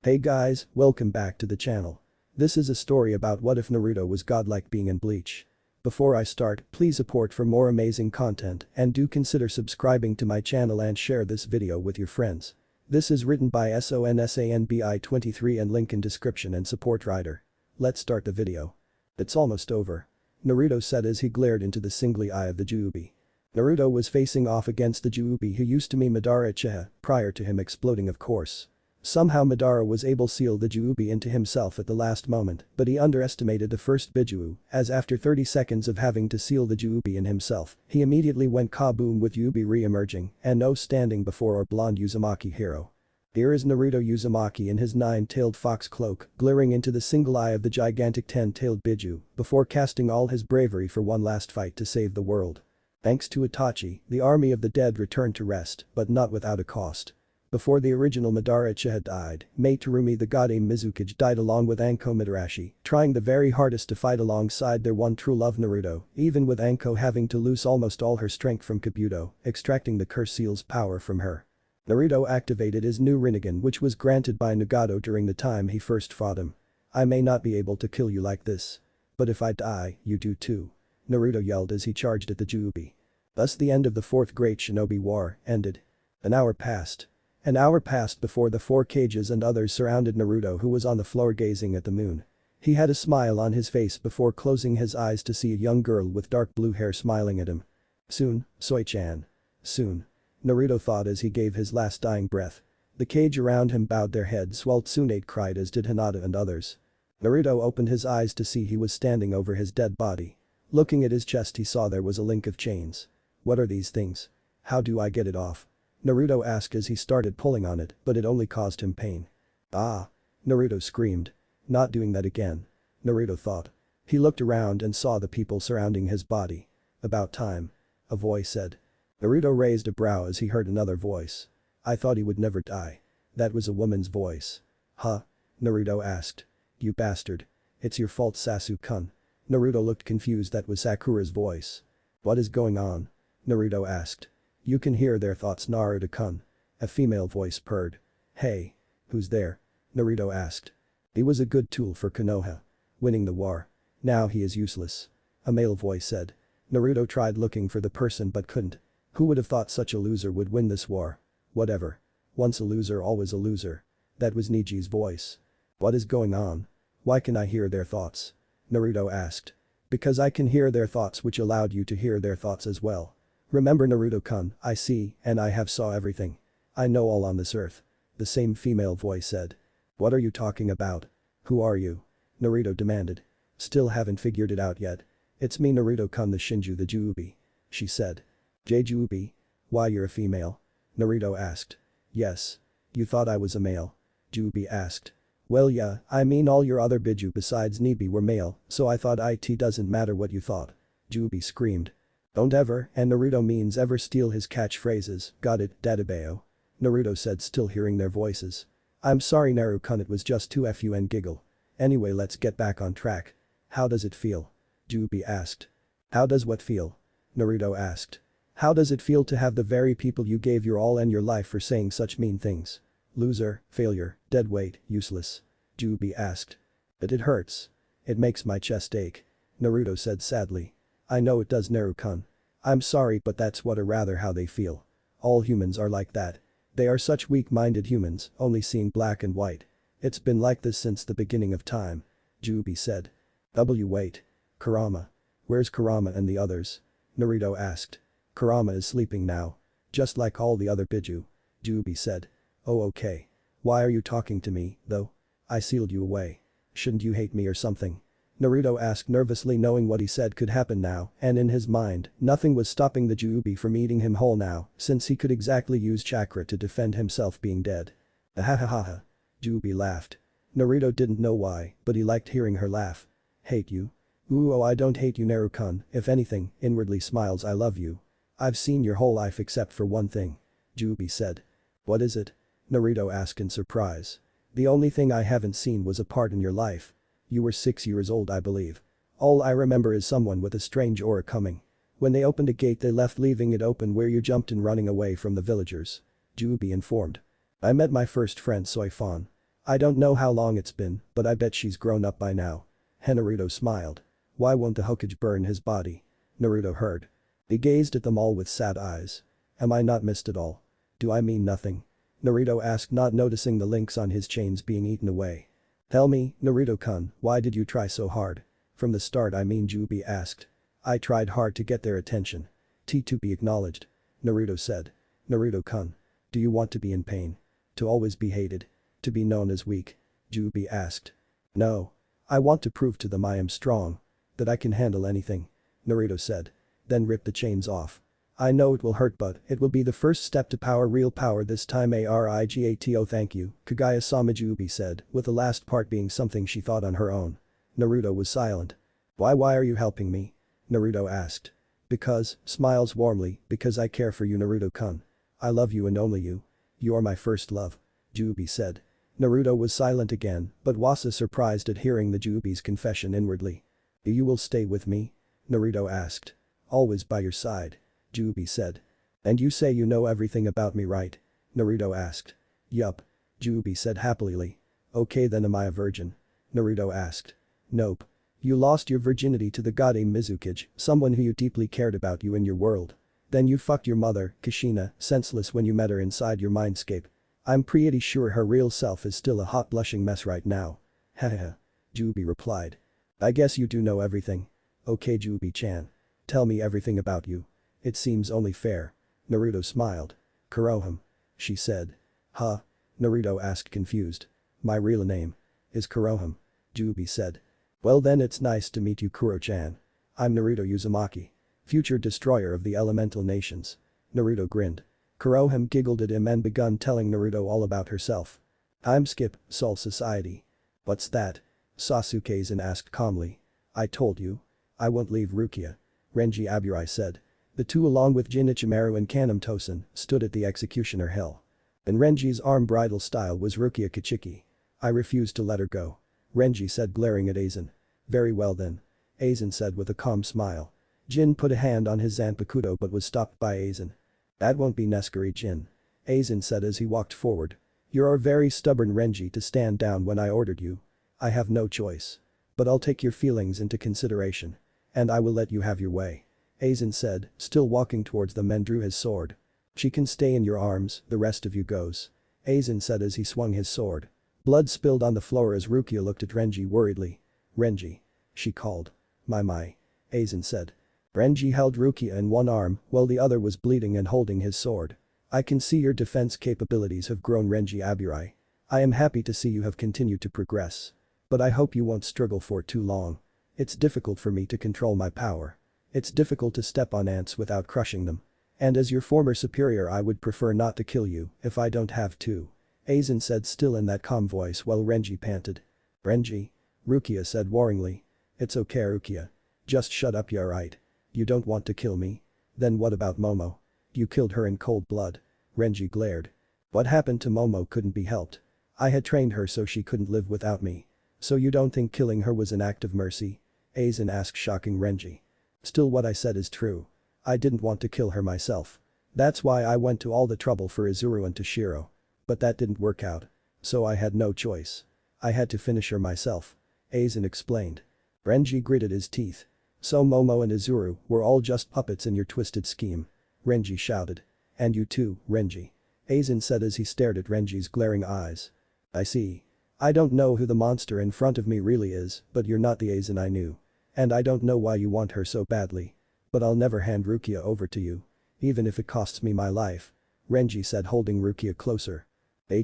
Hey guys, welcome back to the channel. This is a story about what if Naruto was godlike being in Bleach. Before I start, please support for more amazing content and do consider subscribing to my channel and share this video with your friends. This is written by SONSANBI23 and link in description and support writer. Let's start the video. It's almost over. Naruto said as he glared into the singly eye of the Juubi. Naruto was facing off against the Juubi who used to be Madara Uchiha prior to him exploding, of course. Somehow Madara was able to seal the Juubi into himself at the last moment, but he underestimated the first Biju, as after 30 seconds of having to seal the Juubi in himself, he immediately went kaboom with Juubi re-emerging and no standing before our blonde Uzumaki hero. Here is Naruto Uzumaki in his 9-tailed fox cloak, glaring into the single eye of the gigantic 10-tailed Biju, before casting all his bravery for one last fight to save the world. Thanks to Itachi, the army of the dead returned to rest, but not without a cost. Before the original Madara Uchiha died, Mei Terumi the god-aim Mizukage died along with Anko Midarashi, trying the very hardest to fight alongside their one true love Naruto, even with Anko having to lose almost all her strength from Kabuto, extracting the curse seal's power from her. Naruto activated his new Rinnegan, which was granted by Nagato during the time he first fought him. "I may not be able to kill you like this. But if I die, you do too," Naruto yelled as he charged at the Juubi. Thus the end of the Fourth Great Shinobi War ended. An hour passed. An hour passed before the four Kages and others surrounded Naruto, who was on the floor gazing at the moon. He had a smile on his face before closing his eyes to see a young girl with dark blue hair smiling at him. "Soon, Soi-chan. Soon," Naruto thought as he gave his last dying breath. The Kage around him bowed their heads while Tsunade cried, as did Hinata and others. Naruto opened his eyes to see he was standing over his dead body. Looking at his chest, he saw there was a link of chains. "What are these things? How do I get it off?" Naruto asked as he started pulling on it, but it only caused him pain. "Ah!" Naruto screamed. "Not doing that again," Naruto thought. He looked around and saw the people surrounding his body. "About time," a voice said. Naruto raised a brow as he heard another voice. "I thought he would never die." That was a woman's voice. "Huh?" Naruto asked. "You bastard. It's your fault, Sasuke-kun." Naruto looked confused. That was Sakura's voice. "What is going on?" Naruto asked. "You can hear their thoughts, Naruto-kun," a female voice purred. "Hey. Who's there?" Naruto asked. "He was a good tool for Konoha. Winning the war. Now he is useless," a male voice said. Naruto tried looking for the person but couldn't. Who would have thought such a loser would win this war? Whatever. Once a loser, always a loser. That was Niji's voice. "What is going on? Why can I hear their thoughts?" Naruto asked. "Because I can hear their thoughts, which allowed you to hear their thoughts as well. Remember, Naruto-kun, I see and I have saw everything. I know all on this earth," the same female voice said. "What are you talking about? Who are you?" Naruto demanded. "Still haven't figured it out yet. It's me, Naruto-kun, the Shinju the Juubi," she said. "Juubi? Why, you're a female?" Naruto asked. "Yes. You thought I was a male?" Juubi asked. "Well yeah, I mean all your other Biju besides Nibi were male, so I thought it doesn't matter what you thought." Juubi screamed. "Don't ever," and Naruto means ever, steal his catchphrases. "Got it, Dadabeo," Naruto said, still hearing their voices. "I'm sorry, Naruto-kun, it was just to fun giggle. Anyway, let's get back on track. How does it feel?" Juubi asked. "How does what feel?" Naruto asked. "How does it feel to have the very people you gave your all and your life for saying such mean things? Loser, failure, deadweight, useless," Juubi asked. "But it hurts. It makes my chest ache," Naruto said sadly. "I know it does, Naruto-kun. I'm sorry, but that's what or rather how they feel. All humans are like that. They are such weak-minded humans, only seeing black and white. It's been like this since the beginning of time," Juubi said. Wait. Kurama. Where's Kurama and the others?" Naruto asked. "Kurama is sleeping now. Just like all the other Biju," Juubi said. "Oh okay. Why are you talking to me, though? I sealed you away. Shouldn't you hate me or something?" Naruto asked nervously, knowing what he said could happen now, and in his mind, nothing was stopping the Juubi from eating him whole now, since he could exactly use chakra to defend himself being dead. "Ahahaha." Juubi laughed. Naruto didn't know why, but he liked hearing her laugh. "Hate you? Ooh, oh, I don't hate you, Naruto-kun, if anything," inwardly smiles, "I love you. I've seen your whole life except for one thing," Juubi said. "What is it?" Naruto asked in surprise. "The only thing I haven't seen was a part in your life. You were 6 years old, I believe. All I remember is someone with a strange aura coming. When they opened a gate they left, leaving it open, where you jumped in running away from the villagers," Juubi informed. "I met my first friend Soifon. I don't know how long it's been, but I bet she's grown up by now. Naruto smiled. Why won't the Hokage burn his body? Naruto heard. He gazed at them all with sad eyes. Am I not missed at all? Do I mean nothing? Naruto asked, not noticing the links on his chains being eaten away. Tell me, Naruto-kun, why did you try so hard? From the start, I mean, Jubi asked. I tried hard to get their attention. To be acknowledged. Naruto said. Naruto-kun. Do you want to be in pain? To always be hated? To be known as weak? Jubi asked. No. I want to prove to them I am strong. That I can handle anything. Naruto said. Then rip the chains off. I know it will hurt, but it will be the first step to power, real power this time. Arigato, thank you, Kaguya-sama, Jubi said, with the last part being something she thought on her own. Naruto was silent. Why are you helping me? Naruto asked. Because, smiles warmly, because I care for you, Naruto-kun. I love you and only you. You are my first love. Jubi said. Naruto was silent again, but was surprised at hearing the Jubi's confession inwardly. You will stay with me? Naruto asked. Always by your side. Jubi said. And you say you know everything about me, right? Naruto asked. Yup. Jubi said happily. Okay, then am I a virgin? Naruto asked. Nope. You lost your virginity to the god Mizukage, someone who you deeply cared about you in your world. Then you fucked your mother, Kushina, senseless when you met her inside your mindscape. I'm pretty sure her real self is still a hot blushing mess right now. Haha. Jubi replied. I guess you do know everything. Okay, Jubi-chan. Tell me everything about you. It seems only fair. Naruto smiled. Kurohime. She said. Huh? Naruto asked, confused. My real name is Kurohime. Jubi said. Well then, it's nice to meet you, Kuro-chan. I'm Naruto Uzumaki. Future destroyer of the elemental nations. Naruto grinned. Kurohime giggled at him and begun telling Naruto all about herself. I'm Skip, Soul Society. What's that? Sasuke-san asked calmly. I told you. I won't leave Rukia. Renji Aburai said. The two, along with Jin Ichimaru and Kaname Tosen, stood at the executioner hill. In Renji's arm bridal style was Rukia Kachiki. I refused to let her go. Renji said, glaring at Aizen. Very well then. Aizen said with a calm smile. Jin put a hand on his Zanpakuto but was stopped by Aizen. That won't be necessary, Jin. Aizen said as he walked forward. You're very stubborn, Renji, to stand down when I ordered you. I have no choice. But I'll take your feelings into consideration. And I will let you have your way. Aizen said, still walking towards them, and drew his sword. She can stay in your arms, the rest of you goes. Aizen said as he swung his sword. Blood spilled on the floor as Rukia looked at Renji worriedly. Renji. She called. My. Aizen said. Renji held Rukia in one arm while the other was bleeding and holding his sword. I can see your defense capabilities have grown, Renji Aburai. I am happy to see you have continued to progress. But I hope you won't struggle for too long. It's difficult for me to control my power. It's difficult to step on ants without crushing them. And as your former superior, I would prefer not to kill you if I don't have to. Aizen said, still in that calm voice, while Renji panted. Renji? Rukia said worryingly. It's okay, Rukia. Just shut up, you're right. You don't want to kill me? Then what about Momo? You killed her in cold blood. Renji glared. What happened to Momo couldn't be helped. I had trained her so she couldn't live without me. So you don't think killing her was an act of mercy? Aizen asked, shocking Renji. Still, what I said is true. I didn't want to kill her myself. That's why I went to all the trouble for Izuru and Toshiro. But that didn't work out. So I had no choice. I had to finish her myself. Aizen explained. Renji gritted his teeth. So Momo and Izuru were all just puppets in your twisted scheme. Renji shouted. And you too, Renji. Aizen said as he stared at Renji's glaring eyes. I see. I don't know who the monster in front of me really is, but you're not the Aizen I knew. And I don't know why you want her so badly. But I'll never hand Rukia over to you. Even if it costs me my life. Renji said, holding Rukia closer.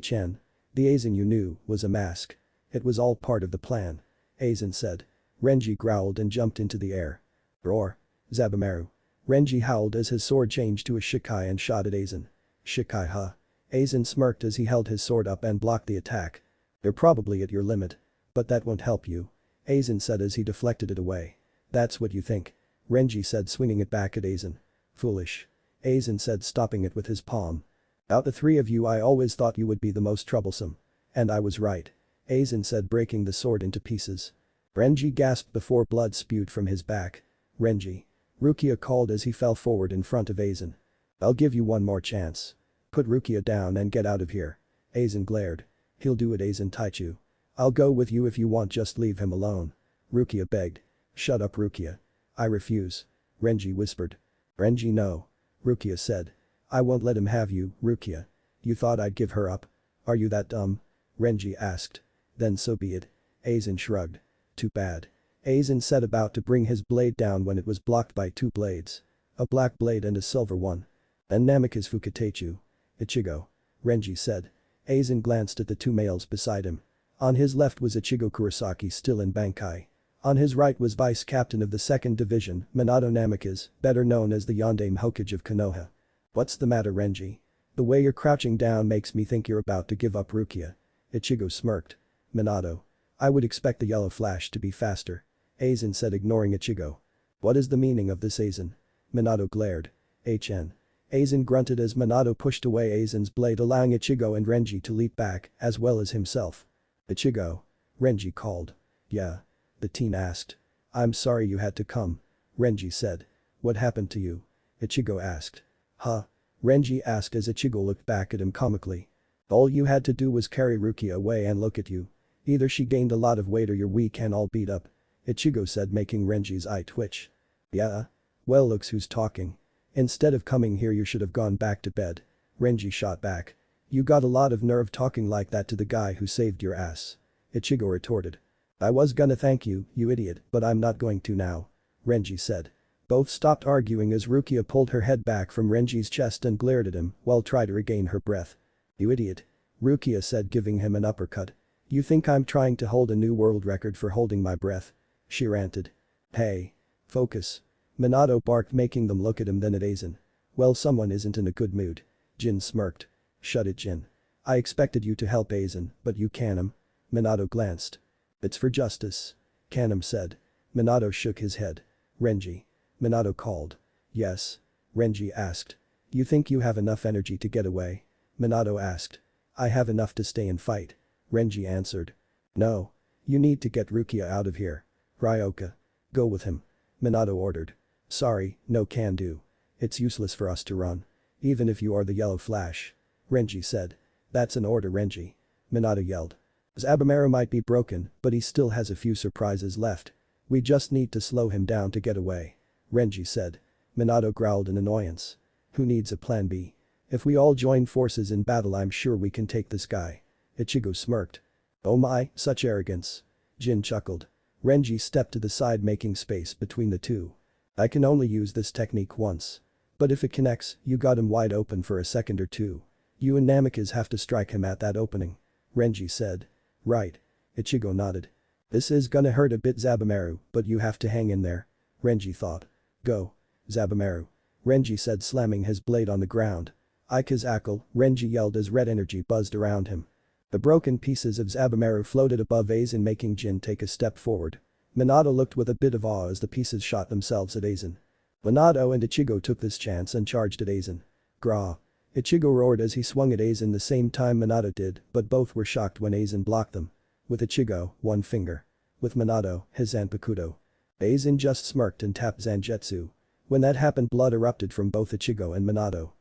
Chen. The Aizen you knew was a mask. It was all part of the plan. Aizen said. Renji growled and jumped into the air. Roar. Zabumaru. Renji howled as his sword changed to a Shikai and shot at Aizen. Shikai, huh? Aizen smirked as he held his sword up and blocked the attack. You're probably at your limit. But that won't help you. Aizen said as he deflected it away. That's what you think. Renji said, swinging it back at Aizen. Foolish. Aizen said, stopping it with his palm. Out the three of you, I always thought you would be the most troublesome. And I was right. Aizen said, breaking the sword into pieces. Renji gasped before blood spewed from his back. Renji. Rukia called as he fell forward in front of Aizen. I'll give you one more chance. Put Rukia down and get out of here. Aizen glared. He'll do it, Aizen Taichu. I'll go with you if you want, just leave him alone. Rukia begged. Shut up, Rukia. I refuse. Renji whispered. Renji, no. Rukia said. I won't let him have you, Rukia. You thought I'd give her up? Are you that dumb? Renji asked. Then so be it. Aizen shrugged. Too bad. Aizen said, about to bring his blade down when it was blocked by two blades. A black blade and a silver one. And Namikaze Fukatechu. Ichigo. Renji said. Aizen glanced at the two males beside him. On his left was Ichigo Kurosaki, still in Bankai. On his right was Vice Captain of the 2nd Division, Minato Namikaze, better known as the Yondaime Hokage of Konoha. What's the matter, Renji? The way you're crouching down makes me think you're about to give up, Rukia. Ichigo smirked. Minato. I would expect the yellow flash to be faster. Aizen said, ignoring Ichigo. What is the meaning of this, Aizen? Minato glared. HN. Aizen grunted as Minato pushed away Aizen's blade, allowing Ichigo and Renji to leap back, as well as himself. Ichigo. Renji called. Yeah. The teen asked. I'm sorry you had to come. Renji said. What happened to you? Ichigo asked. Huh? Renji asked as Ichigo looked back at him comically. All you had to do was carry Rukia away and look at you. Either she gained a lot of weight or you're weak and all beat up. Ichigo said, making Renji's eye twitch. Yeah? Well, looks who's talking. Instead of coming here, you should have gone back to bed. Renji shot back. You got a lot of nerve talking like that to the guy who saved your ass. Ichigo retorted. I was gonna thank you, you idiot, but I'm not going to now. Renji said. Both stopped arguing as Rukia pulled her head back from Renji's chest and glared at him while trying to regain her breath. You idiot. Rukia said, giving him an uppercut. You think I'm trying to hold a new world record for holding my breath? She ranted. Hey. Focus. Minato barked, making them look at him, then at Aizen. Well, someone isn't in a good mood. Jin smirked. Shut it, Jin. I expected you to help Aizen, but you can him. Minato glanced. It's for justice. Kanem said. Minato shook his head. Renji. Minato called. Yes. Renji asked. You think you have enough energy to get away? Minato asked. I have enough to stay and fight. Renji answered. No. You need to get Rukia out of here. Ryoka. Go with him. Minato ordered. Sorry, no can do. It's useless for us to run. Even if you are the yellow flash. Renji said. That's an order, Renji. Minato yelled. Zabumaru might be broken, but he still has a few surprises left. We just need to slow him down to get away. Renji said. Minato growled in annoyance. Who needs a plan B? If we all join forces in battle, I'm sure we can take this guy. Ichigo smirked. Oh my, such arrogance. Jin chuckled. Renji stepped to the side, making space between the two. I can only use this technique once. But if it connects, you got him wide open for a second or two. You and Namikaze have to strike him at that opening. Renji said. Right. Ichigo nodded. This is gonna hurt a bit, Zabumaru, but you have to hang in there. Renji thought. Go. Zabumaru. Renji said, slamming his blade on the ground. Ikazackle, Renji yelled as red energy buzzed around him. The broken pieces of Zabumaru floated above Aizen, making Jin take a step forward. Minato looked with a bit of awe as the pieces shot themselves at Aizen. Minato and Ichigo took this chance and charged at Aizen. Gra. Ichigo roared as he swung at Aizen the same time Minato did, but both were shocked when Aizen blocked them. With Ichigo, one finger. With Minato, his Zanpakuto. Aizen just smirked and tapped Zangetsu. When that happened, blood erupted from both Ichigo and Minato.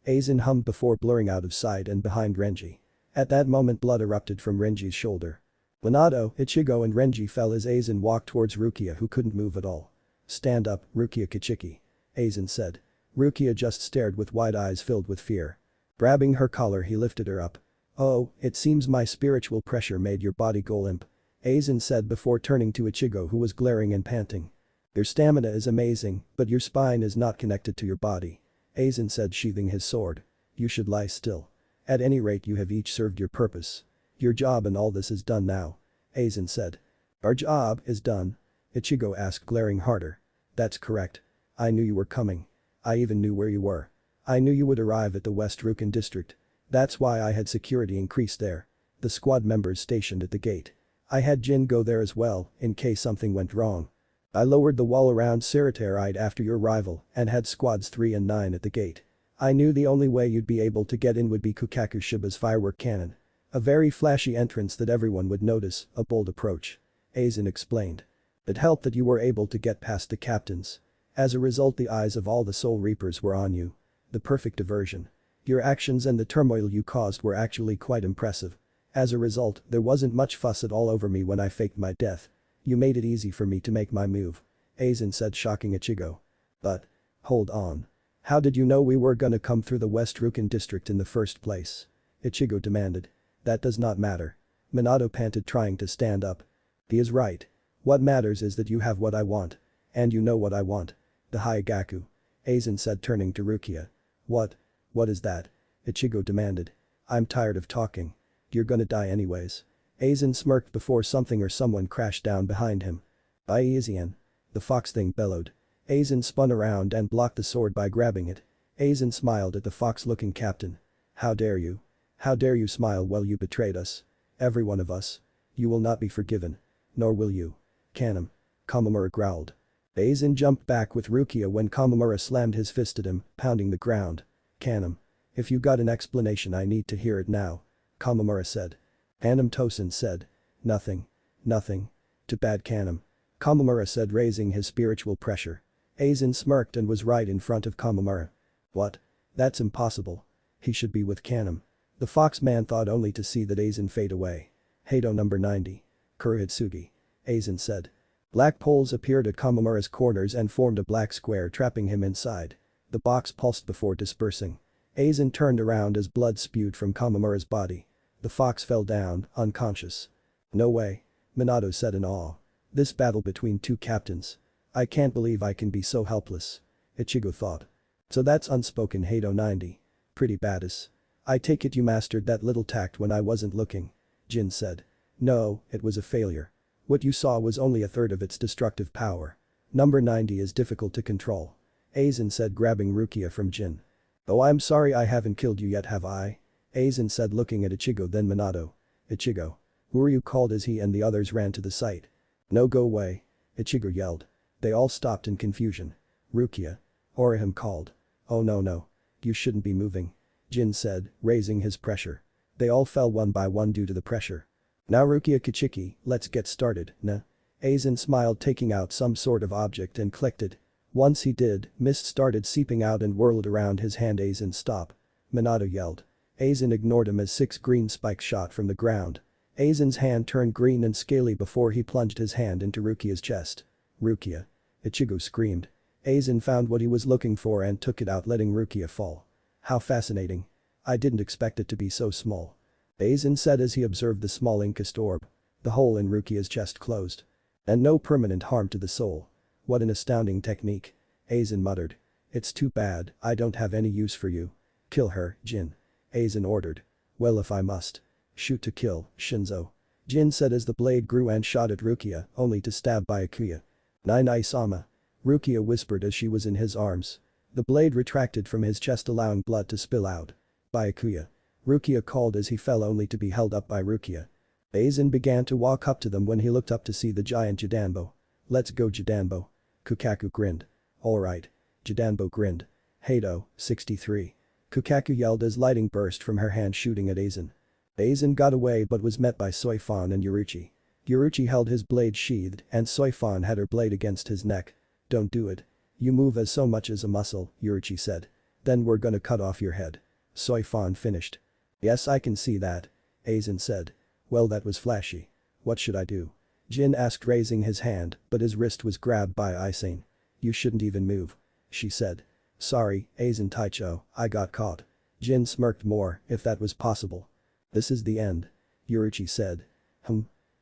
Aizen hummed before blurring out of sight and behind Renji. At that moment, blood erupted from Renji's shoulder. Minato, Ichigo and Renji fell as Aizen walked towards Rukia, who couldn't move at all. Stand up, Rukia Kichiki. Aizen said. Rukia just stared with wide eyes filled with fear. Grabbing her collar, he lifted her up. Oh, it seems my spiritual pressure made your body go limp. Aizen said before turning to Ichigo, who was glaring and panting. Your stamina is amazing, but your spine is not connected to your body. Aizen said, sheathing his sword. You should lie still. At any rate, you have each served your purpose. Your job and all this is done now. Aizen said. Our job is done? Ichigo asked, glaring harder. That's correct. I knew you were coming. I even knew where you were. I knew you would arrive at the West Rukan district. That's why I had security increased there. The squad members stationed at the gate. I had Jin go there as well, in case something went wrong. I lowered the wall around Sarataride after your arrival and had squads 3 and 9 at the gate. I knew the only way you'd be able to get in would be Kukaku Shiba's firework cannon. A very flashy entrance that everyone would notice, a bold approach. Aizen explained. It helped that you were able to get past the captains. As a result, the eyes of all the Soul Reapers were on you. The perfect diversion. Your actions and the turmoil you caused were actually quite impressive. As a result, there wasn't much fuss at all over me when I faked my death. You made it easy for me to make my move. Aizen said, shocking Ichigo. But. Hold on. How did you know we were gonna come through the West Rukan district in the first place? Ichigo demanded. That does not matter. Minato panted, trying to stand up. He is right. What matters is that you have what I want. And you know what I want. The Haigaku. Aizen said, turning to Rukia. What? What is that? Ichigo demanded. I'm tired of talking. You're gonna die anyways. Aizen smirked before something or someone crashed down behind him. Aizen. The fox thing bellowed. Aizen spun around and blocked the sword by grabbing it. Aizen smiled at the fox-looking captain. How dare you? How dare you smile while you betrayed us? Every one of us. You will not be forgiven. Nor will you. Kanam. Kamamura growled. Aizen jumped back with Rukia when Kamamura slammed his fist at him, pounding the ground. Kanam. If you got an explanation, I need to hear it now. Kamamura said. Kanam Tosen said. Nothing. Nothing. Too bad, Kanam. Kamamura said, raising his spiritual pressure. Aizen smirked and was right in front of Kamamura. What? That's impossible. He should be with Kanam. The fox man thought only to see that Aizen fade away. Hado number 90. Kurohitsugi. Aizen said. Black poles appeared at Kamamura's corners and formed a black square, trapping him inside. The box pulsed before dispersing. Aizen turned around as blood spewed from Kamamura's body. The fox fell down, unconscious. No way. Minato said in awe. This battle between two captains. I can't believe I can be so helpless. Ichigo thought. So that's unspoken, Hado 90. Pretty badass. I take it you mastered that little tact when I wasn't looking. Jin said. No, it was a failure. What you saw was only a third of its destructive power. Number 90 is difficult to control. Aizen said, grabbing Rukia from Jin. Oh, I'm sorry I haven't killed you yet, have I? Aizen said, looking at Ichigo, then Minato. Ichigo. Who are you, called as he and the others ran to the site. No, go away. Ichigo yelled. They all stopped in confusion. Rukia. Orihime called. Oh no. You shouldn't be moving. Jin said, raising his pressure. They all fell one by one due to the pressure. Now Rukia Kichiki, let's get started, nah? Aizen smiled, taking out some sort of object and clicked it. Once he did, mist started seeping out and whirled around his hand. Aizen, stop. Minato yelled. Aizen ignored him as 6 green spikes shot from the ground. Aizen's hand turned green and scaly before he plunged his hand into Rukia's chest. Rukia. Ichigo screamed. Aizen found what he was looking for and took it out, letting Rukia fall. How fascinating. I didn't expect it to be so small. Aizen said as he observed the small incust orb. The hole in Rukia's chest closed. And no permanent harm to the soul. What an astounding technique. Aizen muttered. It's too bad, I don't have any use for you. Kill her, Jin. Aizen ordered. Well, if I must. Shoot to kill, Shinzo. Jin said as the blade grew and shot at Rukia, only to stab Byakuya. Nai-sama. Rukia whispered as she was in his arms. The blade retracted from his chest, allowing blood to spill out. Byakuya. Rukia called as he fell, only to be held up by Rukia. Aizen began to walk up to them when he looked up to see the giant Jidanbo. Let's go, Jidanbo. Kukaku grinned. Alright. Jidanbo grinned. Hado, 63. Kukaku yelled as lighting burst from her hand, shooting at Aizen. Aizen got away but was met by Soifan and Yoruichi. Yoruichi held his blade sheathed and Soifan had her blade against his neck. Don't do it. You move as so much as a muscle, Yoruichi said. Then we're gonna cut off your head. Soifan finished. Yes, I can see that. Aizen said. Well, that was flashy. What should I do? Jin asked, raising his hand, but his wrist was grabbed by Aizen. You shouldn't even move. She said. Sorry, Aizen Taicho, I got caught. Jin smirked more, if that was possible. This is the end. Yoruichi said.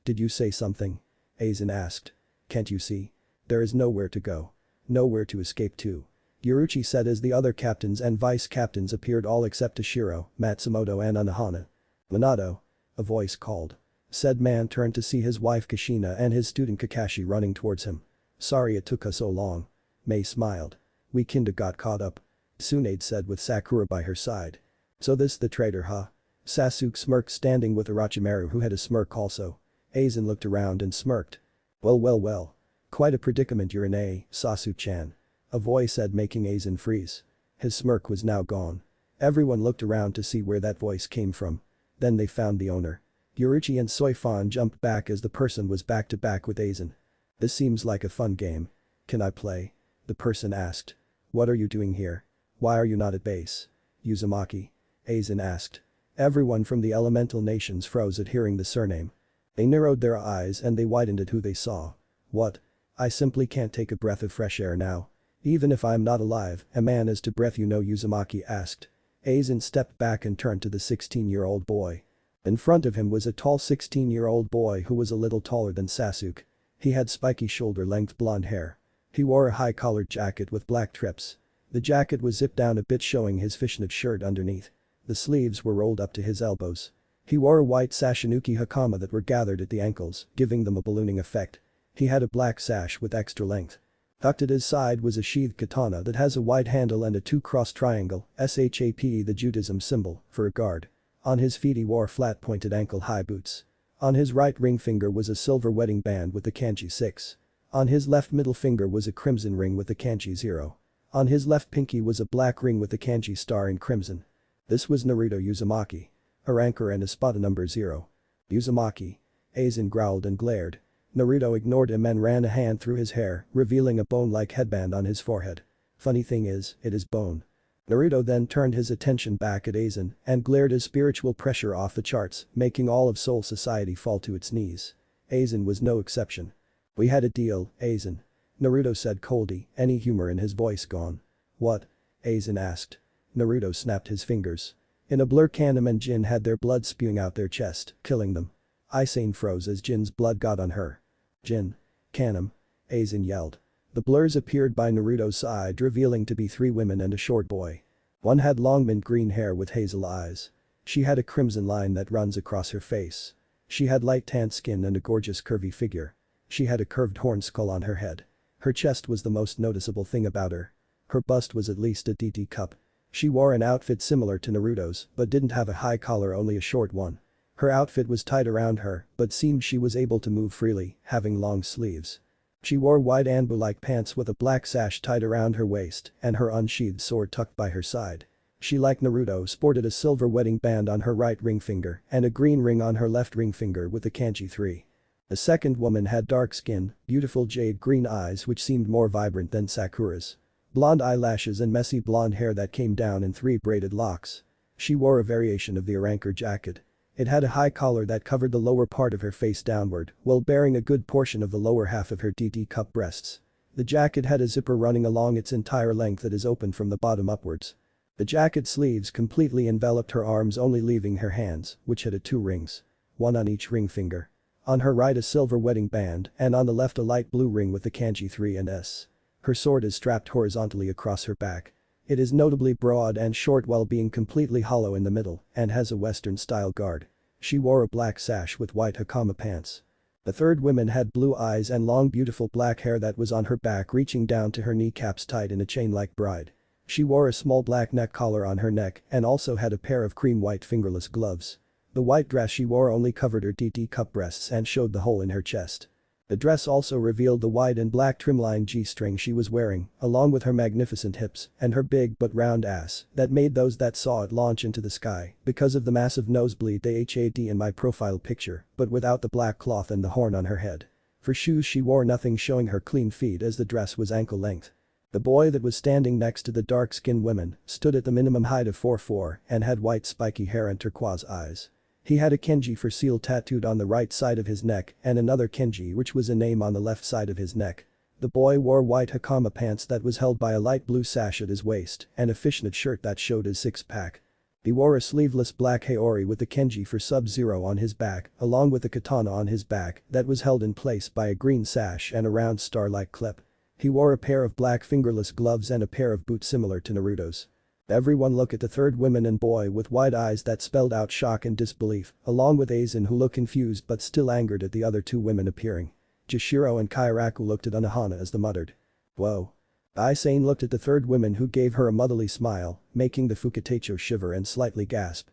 Did you say something? Aizen asked. Can't you see? There is nowhere to go. Nowhere to escape to. Yoruichi said as the other captains and vice captains appeared, all except Toshiro, Matsumoto and Unohana. Minato. A voice called. Said man turned to see his wife Kushina and his student Kakashi running towards him. Sorry it took us so long. Mei smiled. We kinda got caught up. Tsunade said with Sakura by her side. So this the traitor, huh? Sasuke smirked, standing with Orochimaru, who had a smirk also. Aizen looked around and smirked. Well. Quite a predicament you're in, Sasuke-chan. A voice said, making Aizen freeze. His smirk was now gone. Everyone looked around to see where that voice came from. Then they found the owner. Yoruichi and Soifan jumped back as the person was back to back with Aizen. This seems like a fun game. Can I play? The person asked. What are you doing here? Why are you not at base? Uzumaki. Aizen asked. Everyone from the elemental nations froze at hearing the surname. They narrowed their eyes and they widened at who they saw. What? I simply can't take a breath of fresh air now. Even if I'm not alive, a man is to breath, you know, Uzumaki asked. Aizen stepped back and turned to the 16-year-old boy. In front of him was a tall 16-year-old boy who was a little taller than Sasuke. He had spiky shoulder-length blonde hair. He wore a high-collared jacket with black trips. The jacket was zipped down a bit, showing his fishnet shirt underneath. The sleeves were rolled up to his elbows. He wore a white Sashinuki hakama that were gathered at the ankles, giving them a ballooning effect. He had a black sash with extra length. Tucked at his side was a sheathed katana that has a white handle and a two-cross triangle, SHAP, the Judaism symbol, for a guard. On his feet he wore flat-pointed ankle-high boots. On his right ring finger was a silver wedding band with the kanji 6. On his left middle finger was a crimson ring with the kanji 0. On his left pinky was a black ring with the kanji star in crimson. This was Naruto Uzumaki. A ranker and a spot number 0. Uzumaki. Aizen growled and glared. Naruto ignored him and ran a hand through his hair, revealing a bone-like headband on his forehead. Funny thing is, it is bone. Naruto then turned his attention back at Aizen and glared his spiritual pressure off the charts, making all of Soul Society fall to its knees. Aizen was no exception. We had a deal, Aizen. Naruto said coldly, any humor in his voice gone. What? Aizen asked. Naruto snapped his fingers. In a blur, Kanem and Jin had their blood spewing out their chest, killing them. Aizen froze as Jin's blood got on her. Jin. Kanem. Aizen yelled. The blurs appeared by Naruto's side, revealing to be 3 women and a short boy. One had long mint green hair with hazel eyes. She had a crimson line that runs across her face. She had light tanned skin and a gorgeous curvy figure. She had a curved horn skull on her head. Her chest was the most noticeable thing about her. Her bust was at least a DT cup. She wore an outfit similar to Naruto's but didn't have a high collar, only a short one. Her outfit was tight around her but seemed she was able to move freely, having long sleeves. She wore white anbu-like pants with a black sash tied around her waist and her unsheathed sword tucked by her side. She, like Naruto, sported a silver wedding band on her right ring finger and a green ring on her left ring finger with the kanji 3. The second woman had dark skin, beautiful jade green eyes which seemed more vibrant than Sakura's. Blonde eyelashes and messy blonde hair that came down in 3 braided locks. She wore a variation of the Aranker jacket. It had a high collar that covered the lower part of her face downward, while bearing a good portion of the lower half of her DT cup breasts. The jacket had a zipper running along its entire length that is open from the bottom upwards. The jacket sleeves completely enveloped her arms, only leaving her hands, which had 2 rings. One on each ring finger. On her right a silver wedding band and on the left a light blue ring with the kanji 3 and S. Her sword is strapped horizontally across her back. It is notably broad and short while being completely hollow in the middle and has a Western-style guard. She wore a black sash with white hakama pants. The third woman had blue eyes and long beautiful black hair that was on her back reaching down to her kneecaps, tied in a chain like bride. She wore a small black neck collar on her neck and also had a pair of cream white fingerless gloves. The white dress she wore only covered her DT cup breasts and showed the hole in her chest. The dress also revealed the white and black trimline G-string she was wearing, along with her magnificent hips and her big but round ass that made those that saw it launch into the sky because of the massive nosebleed they had in my profile picture, but without the black cloth and the horn on her head. For shoes she wore nothing, showing her clean feet as the dress was ankle length. The boy that was standing next to the dark-skinned women stood at the minimum height of 4'4" and had white spiky hair and turquoise eyes. He had a kanji for seal tattooed on the right side of his neck and another kanji which was a name on the left side of his neck. The boy wore white hakama pants that was held by a light blue sash at his waist and a fishnet shirt that showed his six-pack. He wore a sleeveless black haori with the kanji for Sub-Zero on his back along with a katana on his back that was held in place by a green sash and a round star-like clip. He wore a pair of black fingerless gloves and a pair of boots similar to Naruto's. Everyone looked at the third woman and boy with wide eyes that spelled out shock and disbelief, along with Aizen, who looked confused but still angered at the other 2 women appearing. Jishiro and Kairaku looked at Anohana as they muttered. Whoa. Aizen looked at the third woman, who gave her a motherly smile, making the Fukatecho shiver and slightly gasp.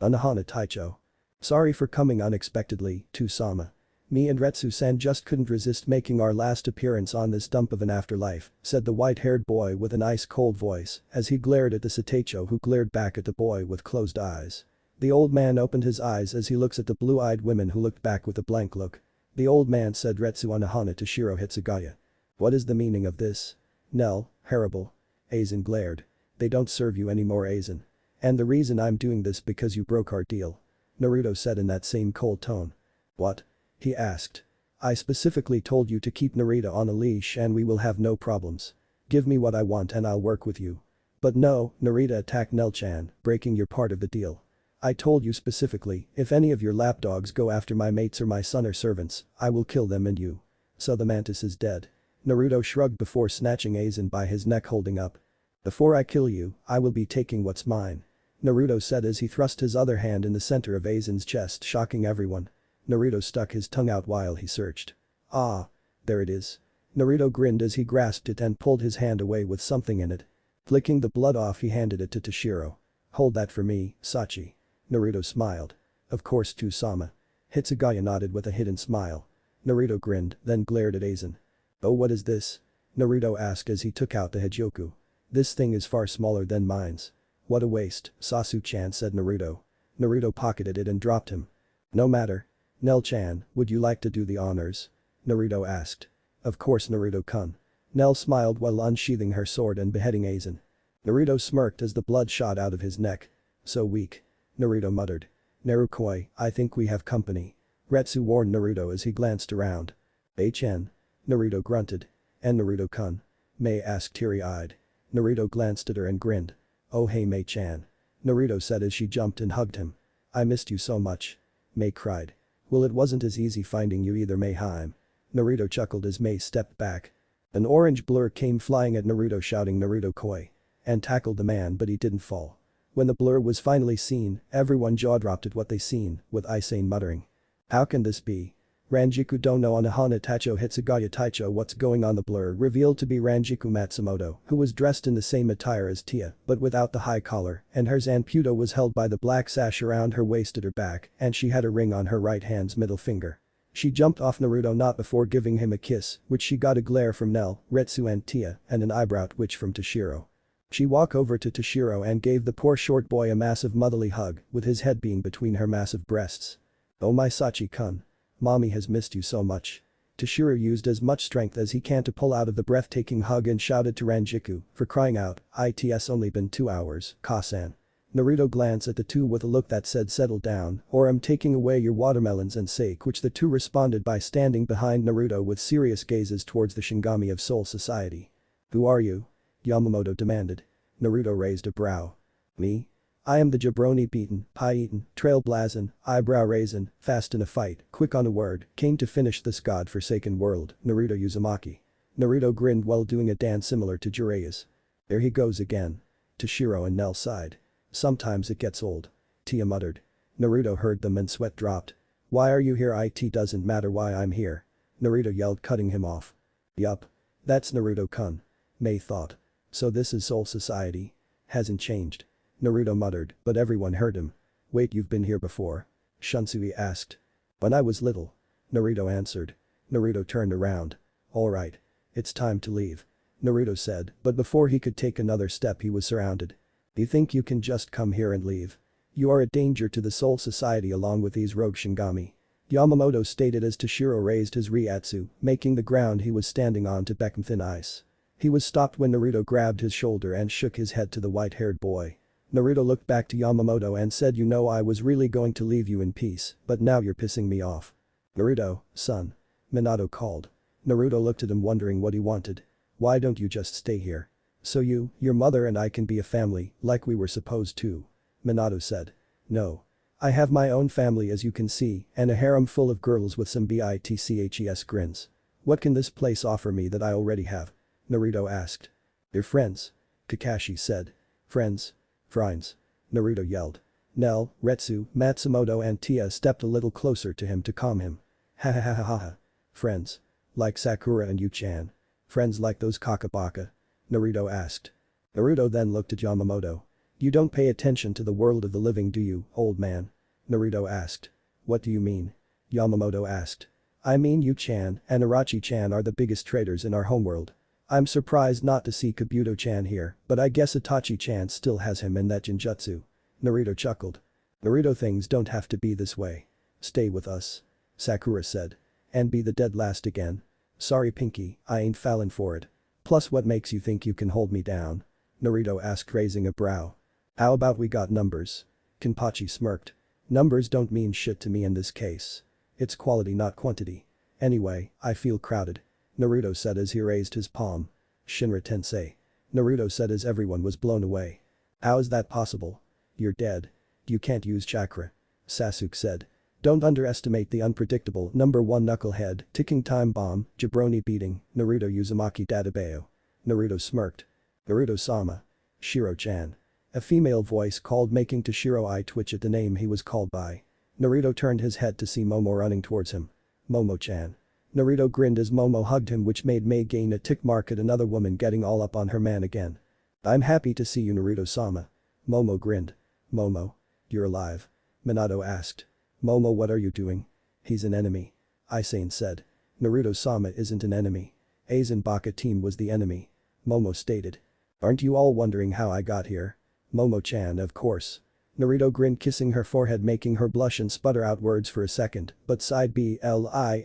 Anohana Taicho. Sorry for coming unexpectedly, Tusama. Me and Retsu-san just couldn't resist making our last appearance on this dump of an afterlife, said the white-haired boy with an ice-cold voice as he glared at the Satacho, who glared back at the boy with closed eyes. The old man opened his eyes as he looks at the blue-eyed women, who looked back with a blank look. The old man said Retsu Anohana to Shiro Hitsugaya. What is the meaning of this? Nell, Harable. Aizen glared. They don't serve you anymore, Aizen. And the reason I'm doing this because you broke our deal. Naruto said in that same cold tone. What? He asked. I specifically told you to keep Narita on a leash and we will have no problems. Give me what I want and I'll work with you. But no, Narita attacked Nel-chan, breaking your part of the deal. I told you specifically, if any of your lapdogs go after my mates or my son or servants, I will kill them and you. So the mantis is dead. Naruto shrugged before snatching Aizen by his neck holding up. Before I kill you, I will be taking what's mine. Naruto said as he thrust his other hand in the center of Aizen's chest, shocking everyone. Naruto stuck his tongue out while he searched. Ah. There it is. Naruto grinned as he grasped it and pulled his hand away with something in it. Flicking the blood off, he handed it to Toshiro. Hold that for me, Sachi. Naruto smiled. Of course, Tsu-sama. Hitsugaya nodded with a hidden smile. Naruto grinned, then glared at Aizen. Oh, what is this? Naruto asked as he took out the Hijyoku. This thing is far smaller than mine's. What a waste, Sasu-chan, said Naruto. Naruto pocketed it and dropped him. No matter. Nel-chan, would you like to do the honors? Naruto asked. Of course, Naruto-kun. Nel smiled while unsheathing her sword and beheading Aizen. Naruto smirked as the blood shot out of his neck. So weak. Naruto muttered. Narukoi, I think we have company. Retsu warned Naruto as he glanced around. Ei-chen. Naruto grunted. And Naruto-kun? Mei asked teary-eyed. Naruto glanced at her and grinned. Oh hey Mei-chan. Naruto said as she jumped and hugged him. I missed you so much. Mei cried. Well, it wasn't as easy finding you either, Mei-heim. Naruto chuckled as Mei stepped back. An orange blur came flying at Naruto shouting Naruto-koi. And tackled the man, but he didn't fall. When the blur was finally seen, everyone jaw-dropped at what they seen, with Isane muttering. How can this be? Ranjiku Dono Anahana Tacho Hitsugaya Taicho. What's going on? The blur revealed to be Ranjiku Matsumoto, who was dressed in the same attire as Tia, but without the high collar, and her zanpudo was held by the black sash around her waist at her back, and she had a ring on her right hand's middle finger. She jumped off Naruto not before giving him a kiss, which she got a glare from Nel, Retsu and Tia, and an eyebrow twitch from Toshiro. She walked over to Toshiro and gave the poor short boy a massive motherly hug, with his head being between her massive breasts. Oh my Sachi-kun. Mommy has missed you so much. Toshiro used as much strength as he can to pull out of the breathtaking hug and shouted to Ranjiku, for crying out, it's only been 2 hours, Ka-san. Naruto glanced at the two with a look that said settle down or I'm taking away your watermelons and sake, which the two responded by standing behind Naruto with serious gazes towards the Shinigami of Soul Society. Who are you? Yamamoto demanded. Naruto raised a brow. Me? I am the jabroni beaten, pie eaten, trailblazing, eyebrow raising, fast in a fight, quick on a word, came to finish this god-forsaken world, Naruto Uzumaki. Naruto grinned while doing a dance similar to Jiraiya's. There he goes again. Toshiro and Nel sighed. Sometimes it gets old. Tia muttered. Naruto heard them and sweat dropped. Why are you here? It doesn't matter why I'm here. Naruto yelled, cutting him off. Yup. That's Naruto-kun. Mei thought. So this is Soul Society? Hasn't changed. Naruto muttered, but everyone heard him. Wait, you've been here before? Shunsui asked. When I was little. Naruto answered. Naruto turned around. Alright. It's time to leave. Naruto said, but before he could take another step he was surrounded. You think you can just come here and leave? You are a danger to the Soul Society along with these rogue Shinigami. Yamamoto stated as Toshiro raised his Ryatsu, making the ground he was standing on to become thin ice. He was stopped when Naruto grabbed his shoulder and shook his head to the white-haired boy. Naruto looked back to Yamamoto and said, you know, I was really going to leave you in peace, but now you're pissing me off. Naruto, son. Minato called. Naruto looked at him wondering what he wanted. Why don't you just stay here? So you, your mother and I can be a family, like we were supposed to. Minato said. No. I have my own family as you can see, and a harem full of girls with some bitches grins. What can this place offer me that I already have? Naruto asked. Your friends. Kakashi said. Friends? Friends. Naruto yelled. Nel, Retsu, Matsumoto and Tia stepped a little closer to him to calm him. Ha ha ha ha ha. Friends. Like Sakura and Yu-chan. Friends like those Kakabaka? Naruto asked. Naruto then looked at Yamamoto. You don't pay attention to the world of the living, do you, old man? Naruto asked. What do you mean? Yamamoto asked. I mean Yu-chan and Arachi-chan are the biggest traitors in our homeworld. I'm surprised not to see Kabuto-chan here, but I guess Itachi-chan still has him in that genjutsu. Naruto chuckled. Naruto, things don't have to be this way. Stay with us. Sakura said. And be the dead last again. Sorry Pinky, I ain't fallin' for it. Plus what makes you think you can hold me down? Naruto asked raising a brow. How about we got numbers? Kenpachi smirked. Numbers don't mean shit to me in this case. It's quality not quantity. Anyway, I feel crowded. Naruto said as he raised his palm. Shinra Tensei. Naruto said as everyone was blown away. How is that possible? You're dead. You can't use chakra. Sasuke said. Don't underestimate the unpredictable number 1 knucklehead, ticking time bomb, jabroni beating, Naruto Uzumaki Dadabayo. Naruto smirked. Naruto-sama. Shiro-chan. A female voice called making Toshiro eye twitch at the name he was called by. Naruto turned his head to see Momo running towards him. Momo-chan. Naruto grinned as Momo hugged him, which made May gain a tick mark at another woman getting all up on her man again. I'm happy to see you, Naruto-sama. Momo grinned. Momo. You're alive. Minato asked. Momo, what are you doing? He's an enemy. Aizen said. Naruto-sama isn't an enemy. Aizen Baka team was the enemy. Momo stated. Aren't you all wondering how I got here? Momo-chan, of course. Naruto grinned, kissing her forehead, making her blush and sputter out words for a second, but sighed BLISSFULLY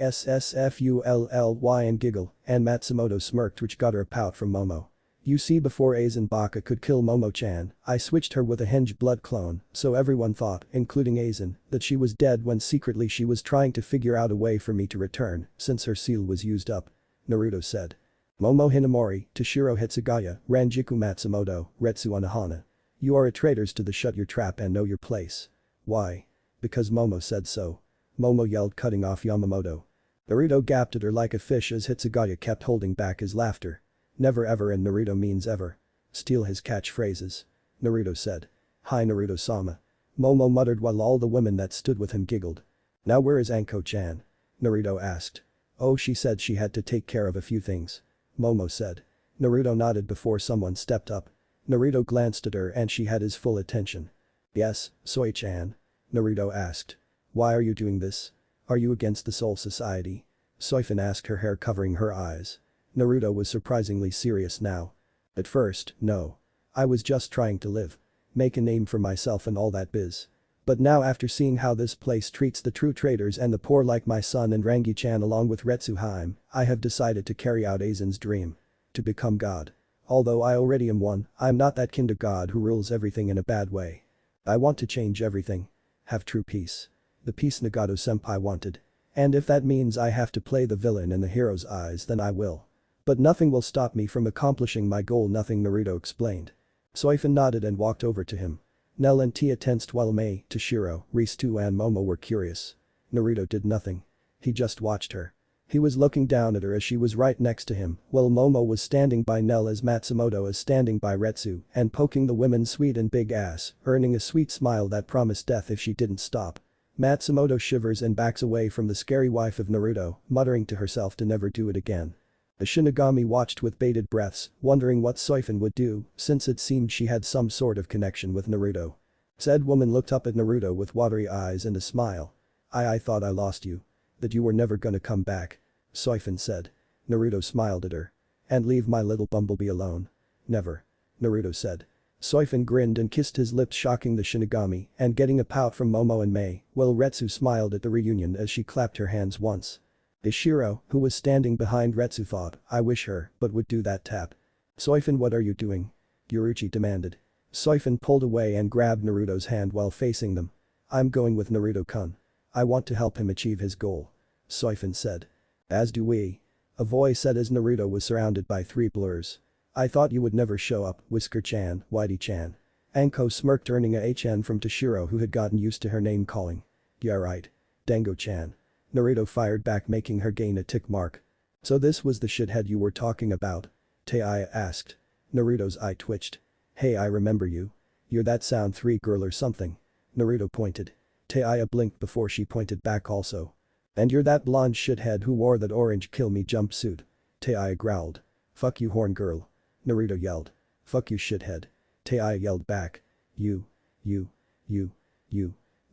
and giggle, and Matsumoto smirked, which got her a pout from Momo. You see, before Aizen Baka could kill Momo-chan, I switched her with a henge blood clone, so everyone thought, including Aizen, that she was dead when secretly she was trying to figure out a way for me to return, since her seal was used up. Naruto said. Momo Hinamori, Toshiro Hitsugaya, Ranjiku Matsumoto, Retsu Anohana. You are a traitors to the shut your trap and know your place. Why? Because Momo said so. Momo yelled, cutting off Yamamoto. Naruto gaped at her like a fish as Hitsugaya kept holding back his laughter. Never ever, and Naruto means ever. Steal his catchphrases. Naruto said. Hi, Naruto-sama. Momo muttered while all the women that stood with him giggled. Now where is Anko-chan? Naruto asked. Oh, she said she had to take care of a few things. Momo said. Naruto nodded before someone stepped up. Naruto glanced at her and she had his full attention. Yes, Soi-chan? Naruto asked. Why are you doing this? Are you against the Soul Society? Soifin asked, her hair covering her eyes. Naruto was surprisingly serious now. At first, no. I was just trying to live. Make a name for myself and all that biz. But now, after seeing how this place treats the true traitors and the poor like my son and Rangi-chan along with Retsuheim, I have decided to carry out Aizen's dream. To become God. Although I already am one, I'm not that kind of god who rules everything in a bad way. I want to change everything. Have true peace. The peace Nagato-senpai wanted. And if that means I have to play the villain in the hero's eyes, then I will. But nothing will stop me from accomplishing my goal, nothing, Naruto explained. Soifin nodded and walked over to him. Nell and Tia tensed while Mei, Toshiro, Ristu and Momo were curious. Naruto did nothing. He just watched her. He was looking down at her as she was right next to him, while Momo was standing by Nell as Matsumoto is standing by Retsu and poking the woman's sweet and big ass, earning a sweet smile that promised death if she didn't stop. Matsumoto shivers and backs away from the scary wife of Naruto, muttering to herself to never do it again. The Shinigami watched with bated breaths, wondering what Soifin would do, since it seemed she had some sort of connection with Naruto. Said woman looked up at Naruto with watery eyes and a smile. I thought I lost you. That you were never gonna come back. Soifin said. Naruto smiled at her. And leave my little bumblebee alone. Never. Naruto said. Soifin grinned and kissed his lips, shocking the Shinigami and getting a pout from Momo and Mei, while Retsu smiled at the reunion as she clapped her hands once. Ishiro, who was standing behind Retsu, thought, I wish her, but would do that tap. Soifin, what are you doing? Yoruichi demanded. Soifin pulled away and grabbed Naruto's hand while facing them. I'm going with Naruto-kun. I want to help him achieve his goal. Soifin said. As do we. A voice said as Naruto was surrounded by 3 blurs. I thought you would never show up, Whisker-chan, Whitey-chan. Anko smirked, earning a H-N from Toshiro, who had gotten used to her name calling. Yeah right. Dango-chan. Naruto fired back, making her gain a tick mark. So this was the shithead you were talking about? Taiya asked. Naruto's eye twitched. Hey, I remember you. You're that Sound 3 girl or something. Naruto pointed. Taiya blinked before she pointed back also. And you're that blonde shithead who wore that orange kill me jumpsuit. Taiya growled. Fuck you, horn girl. Naruto yelled. Fuck you, shithead. Taiya yelled back. You.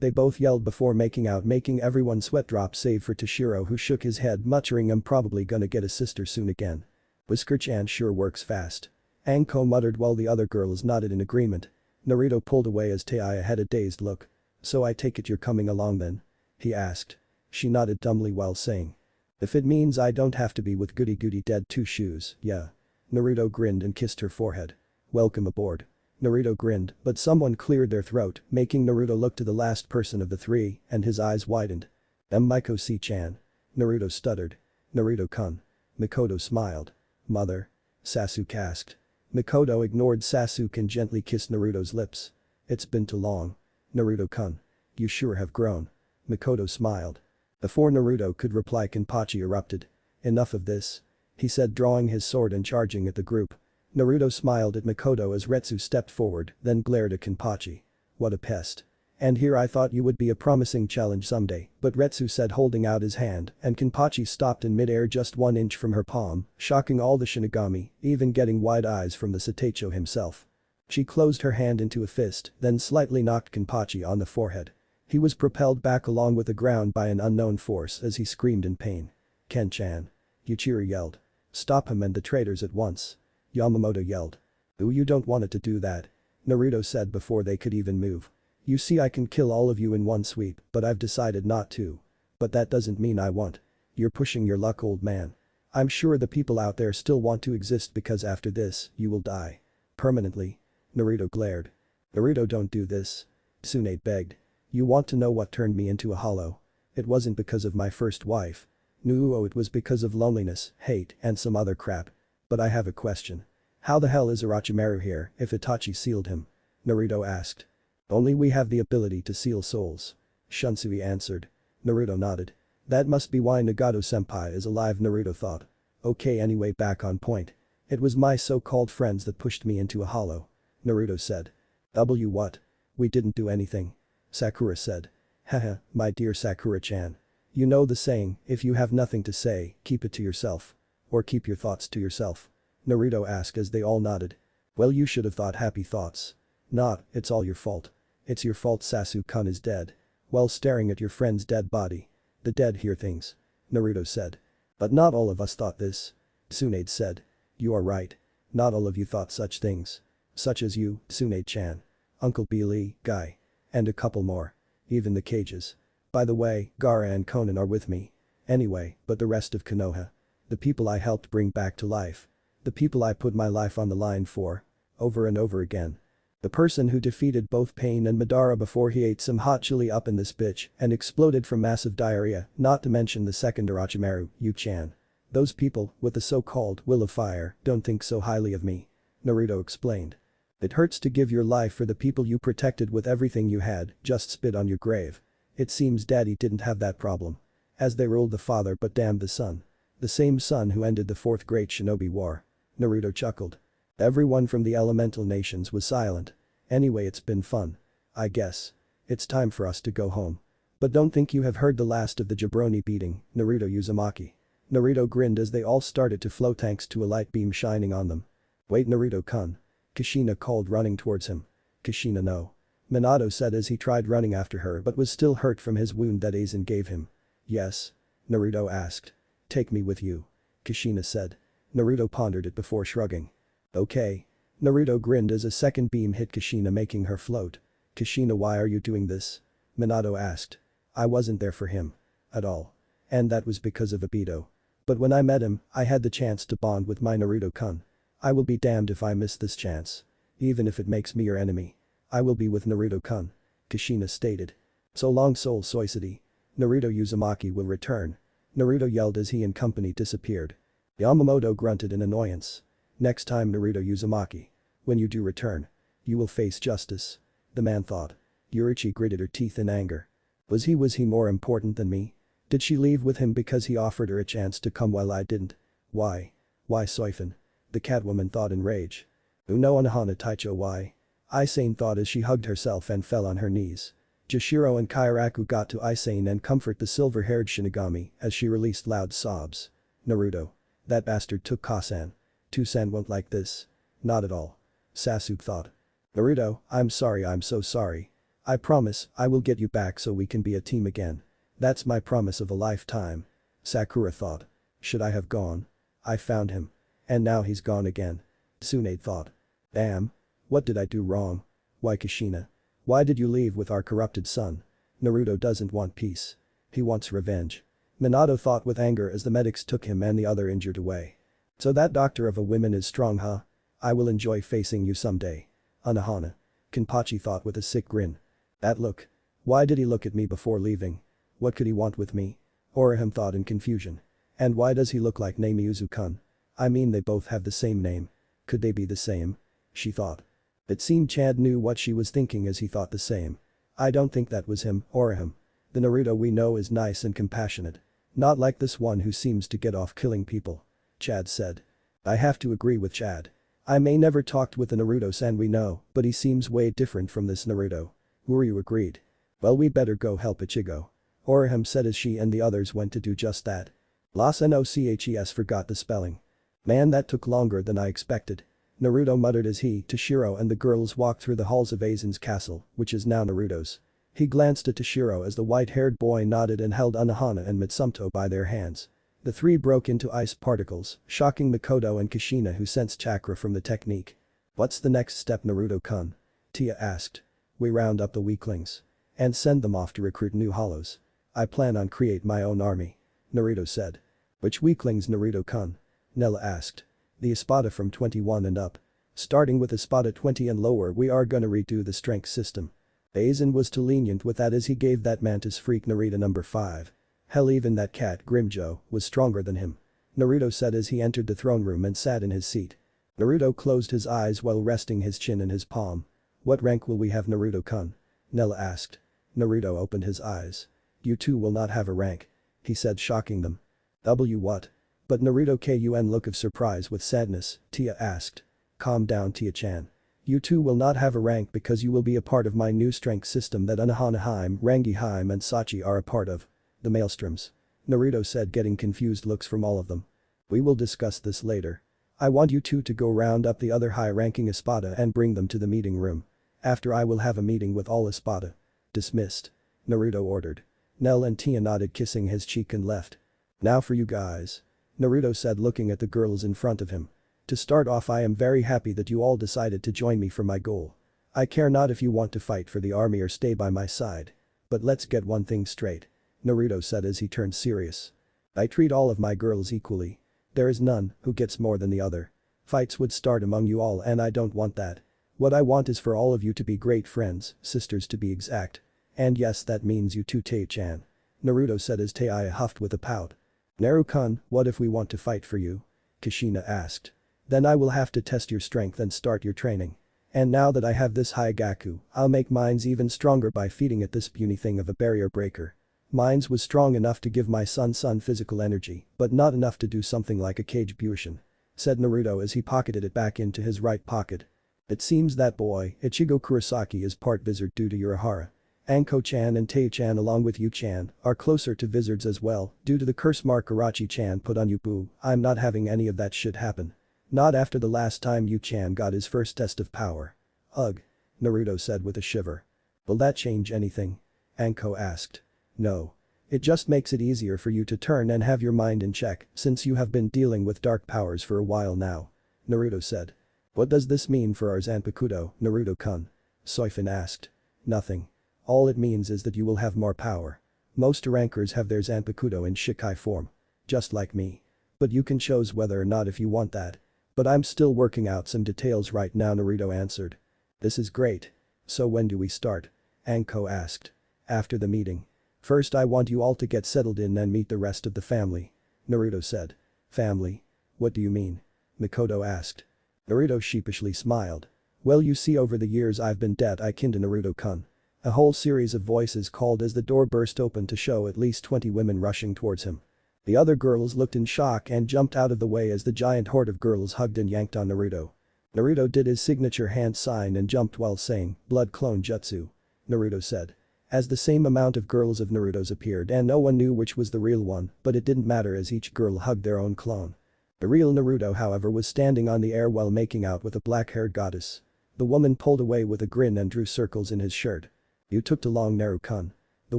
They both yelled before making out, making everyone sweat drop save for Toshiro, who shook his head, muttering, I'm probably gonna get a sister soon again. Whisker-chan sure works fast. Anko muttered while the other girls nodded in agreement. Naruto pulled away as Taiya had a dazed look. So I take it you're coming along then? He asked. She nodded dumbly while saying. If it means I don't have to be with goody-goody dead two shoes, yeah. Naruto grinned and kissed her forehead. Welcome aboard. Naruto grinned, but someone cleared their throat, making Naruto look to the last person of the three, and his eyes widened. Miko-chan. Naruto stuttered. Naruto-kun. Mikoto smiled. Mother? Sasuke asked. Mikoto ignored Sasuke and gently kissed Naruto's lips. It's been too long. Naruto-kun. You sure have grown. Mikoto smiled. Before Naruto could reply, Kenpachi erupted. Enough of this. He said, drawing his sword and charging at the group. Naruto smiled at Mikoto as Retsu stepped forward, then glared at Kenpachi. What a pest. And here I thought you would be a promising challenge someday, but Retsu said, holding out his hand, and Kenpachi stopped in midair just 1 inch from her palm, shocking all the Shinigami, even getting wide eyes from the Sateicho himself. She closed her hand into a fist, then slightly knocked Kenpachi on the forehead. He was propelled back along with the ground by an unknown force as he screamed in pain. Ken-chan. Yuichiro yelled. Stop him and the traitors at once. Yamamoto yelled. Ooh, you don't want it to do that. Naruto said before they could even move. You see, I can kill all of you in one sweep, but I've decided not to. But that doesn't mean I won't. You're pushing your luck, old man. I'm sure the people out there still want to exist because after this, you will die. Permanently. Naruto glared. Naruto, don't do this. Tsunade begged. You want to know what turned me into a hollow? It wasn't because of my first wife. No, it was because of loneliness, hate, and some other crap. But I have a question. How the hell is Orochimaru here if Itachi sealed him? Naruto asked. Only we have the ability to seal souls. Shunsui answered. Naruto nodded. That must be why Nagato-senpai is alive, Naruto thought. Okay, anyway, back on point. It was my so-called friends that pushed me into a hollow. Naruto said. What? We didn't do anything. Sakura said. Haha, my dear Sakura-chan. You know the saying, if you have nothing to say, keep it to yourself. Or keep your thoughts to yourself. Naruto asked as they all nodded. Well, you should have thought happy thoughts. Not, it's all your fault. It's your fault Sasuke-kun is dead. While staring at your friend's dead body. The dead hear things. Naruto said. But not all of us thought this. Tsunade said. You are right. Not all of you thought such things. Such as you, Tsunade-chan. Uncle Billy, Guy. And a couple more. Even the cages. By the way, Gaara and Konan are with me. Anyway, but the rest of Konoha. The people I helped bring back to life. The people I put my life on the line for. Over and over again. The person who defeated both Pain and Madara before he ate some hot chili up in this bitch and exploded from massive diarrhea, not to mention the second Orochimaru, Yu-chan. Those people, with the so-called will of fire, don't think so highly of me. Naruto explained. It hurts to give your life for the people you protected with everything you had, just spit on your grave. It seems daddy didn't have that problem. As they ruled the father but damned the son. The same son who ended the fourth great shinobi war. Naruto chuckled. Everyone from the elemental nations was silent. Anyway, it's been fun. I guess. It's time for us to go home. But don't think you have heard the last of the jabroni beating, Naruto Uzumaki. Naruto grinned as they all started to flow thanks to a light beam shining on them. Wait, Naruto-kun. Kushina called, running towards him. Kushina, no. Minato said as he tried running after her but was still hurt from his wound that Aizen gave him. Yes? Naruto asked. Take me with you. Kushina said. Naruto pondered it before shrugging. Okay. Naruto grinned as a second beam hit Kushina, making her float. Kushina, why are you doing this? Minato asked. I wasn't there for him. At all. And that was because of Obito. But when I met him, I had the chance to bond with my Naruto-kun. I will be damned if I miss this chance. Even if it makes me your enemy. I will be with Naruto-kun. Kushina stated. So long, Soul Soicity. Naruto Uzumaki will return. Naruto yelled as he and company disappeared. Yamamoto grunted in annoyance. Next time, Naruto Uzumaki. When you do return. You will face justice. The man thought. Yurichi gritted her teeth in anger. Was he more important than me? Did she leave with him because he offered her a chance to come while I didn't? Why? Why Soifin? The Catwoman thought in rage. Uno Anahana Taicho, why? Aizen thought as she hugged herself and fell on her knees. Jashiro and Kairaku got to Aizen and comfort the silver-haired Shinigami as she released loud sobs. Naruto. That bastard took Kasan. Tusan won't like this. Not at all. Sasuke thought. Naruto, I'm sorry, I'm so sorry. I promise I will get you back so we can be a team again. That's my promise of a lifetime. Sakura thought. Should I have gone? I found him. And now he's gone again. Tsunade thought. Damn. What did I do wrong? Why Kushina? Why did you leave with our corrupted son? Naruto doesn't want peace. He wants revenge. Minato thought with anger as the medics took him and the other injured away. So that doctor of a woman is strong, huh? I will enjoy facing you someday. Unohana. Kenpachi thought with a sick grin. That look. Why did he look at me before leaving? What could he want with me? Orihime thought in confusion. And why does he look like Namiyuzu-kun? I mean they both have the same name. Could they be the same? She thought. It seemed Chad knew what she was thinking as he thought the same. I don't think that was him, Orihime. The Naruto we know is nice and compassionate. Not like this one who seems to get off killing people. Chad said. I have to agree with Chad. I may never talked with the Naruto-san we know, but he seems way different from this Naruto. Uryu agreed. Well we better go help Ichigo. Orihime said as she and the others went to do just that. Los Noches forgot the spelling. Man that took longer than I expected. Naruto muttered as he, Toshiro and the girls walked through the halls of Aizen's castle, which is now Naruto's. He glanced at Toshiro as the white-haired boy nodded and held Unohana and Mitsumoto by their hands. The three broke into ice particles, shocking Mikoto and Kushina who sensed chakra from the technique. What's the next step Naruto-kun? Tia asked. We round up the weaklings. And send them off to recruit new hollows. I plan on create my own army. Naruto said. Which weaklings Naruto-kun? Nella asked. The Espada from 21 and up. Starting with Espada 20 and lower we are gonna redo the strength system. Aizen was too lenient with that as he gave that mantis freak Narita number 5. Hell even that cat Grimjo was stronger than him. Naruto said as he entered the throne room and sat in his seat. Naruto closed his eyes while resting his chin in his palm. What rank will we have Naruto-kun? Nella asked. Naruto opened his eyes. You two will not have a rank. He said shocking them. What? But Naruto-kun look of surprise with sadness, Tia asked. Calm down Tia-chan. You two will not have a rank because you will be a part of my new strength system that Unohana-hime, Rangi-hime and Sachi are a part of. The Maelstroms. Naruto said getting confused looks from all of them. We will discuss this later. I want you two to go round up the other high-ranking Espada and bring them to the meeting room. After I will have a meeting with all Espada. Dismissed. Naruto ordered. Nell and Tia nodded kissing his cheek and left. Now for you guys. Naruto said looking at the girls in front of him. To start off I am very happy that you all decided to join me for my goal. I care not if you want to fight for the army or stay by my side. But let's get one thing straight. Naruto said as he turned serious. I treat all of my girls equally. There is none who gets more than the other. Fights would start among you all and I don't want that. What I want is for all of you to be great friends, sisters to be exact. And yes that means you too Tae-chan. Naruto said as Tae huffed with a pout. Naru-kun, what if we want to fight for you? Kushina asked. Then I will have to test your strength and start your training. And now that I have this high Gaku, I'll make mines even stronger by feeding it this puny thing of a barrier breaker. Mines was strong enough to give my son physical energy, but not enough to do something like a cage Bushin. Said Naruto as he pocketed it back into his right pocket. It seems that boy, Ichigo Kurosaki is part wizard due to Urahara. Anko-chan and Tae-chan along with Yu-chan are closer to wizards as well due to the curse mark Arachi-chan put on you boo. I'm not having any of that shit happen. Not after the last time Yu-chan got his first test of power. Ugh. Naruto said with a shiver. Will that change anything? Anko asked. No. It just makes it easier for you to turn and have your mind in check since you have been dealing with dark powers for a while now. Naruto said. What does this mean for our Zanpakuto, Naruto-kun? Soifin asked. Nothing. All it means is that you will have more power. Most rankers have their Zanpakuto in Shikai form. Just like me. But you can choose whether or not if you want that. But I'm still working out some details right now Naruto answered. This is great. So when do we start? Anko asked. After the meeting. First I want you all to get settled in and meet the rest of the family. Naruto said. Family? What do you mean? Mikoto asked. Naruto sheepishly smiled. Well you see over the years I've been dead-ikin to Naruto-kun. A whole series of voices called as the door burst open to show at least 20 women rushing towards him. The other girls looked in shock and jumped out of the way as the giant horde of girls hugged and yanked on Naruto. Naruto did his signature hand sign and jumped while saying, blood clone jutsu. Naruto said. As the same amount of girls of Naruto's appeared and no one knew which was the real one, but it didn't matter as each girl hugged their own clone. The real Naruto however was standing on the air while making out with a black-haired goddess. The woman pulled away with a grin and drew circles in his shirt. You took too long Naru-kun. The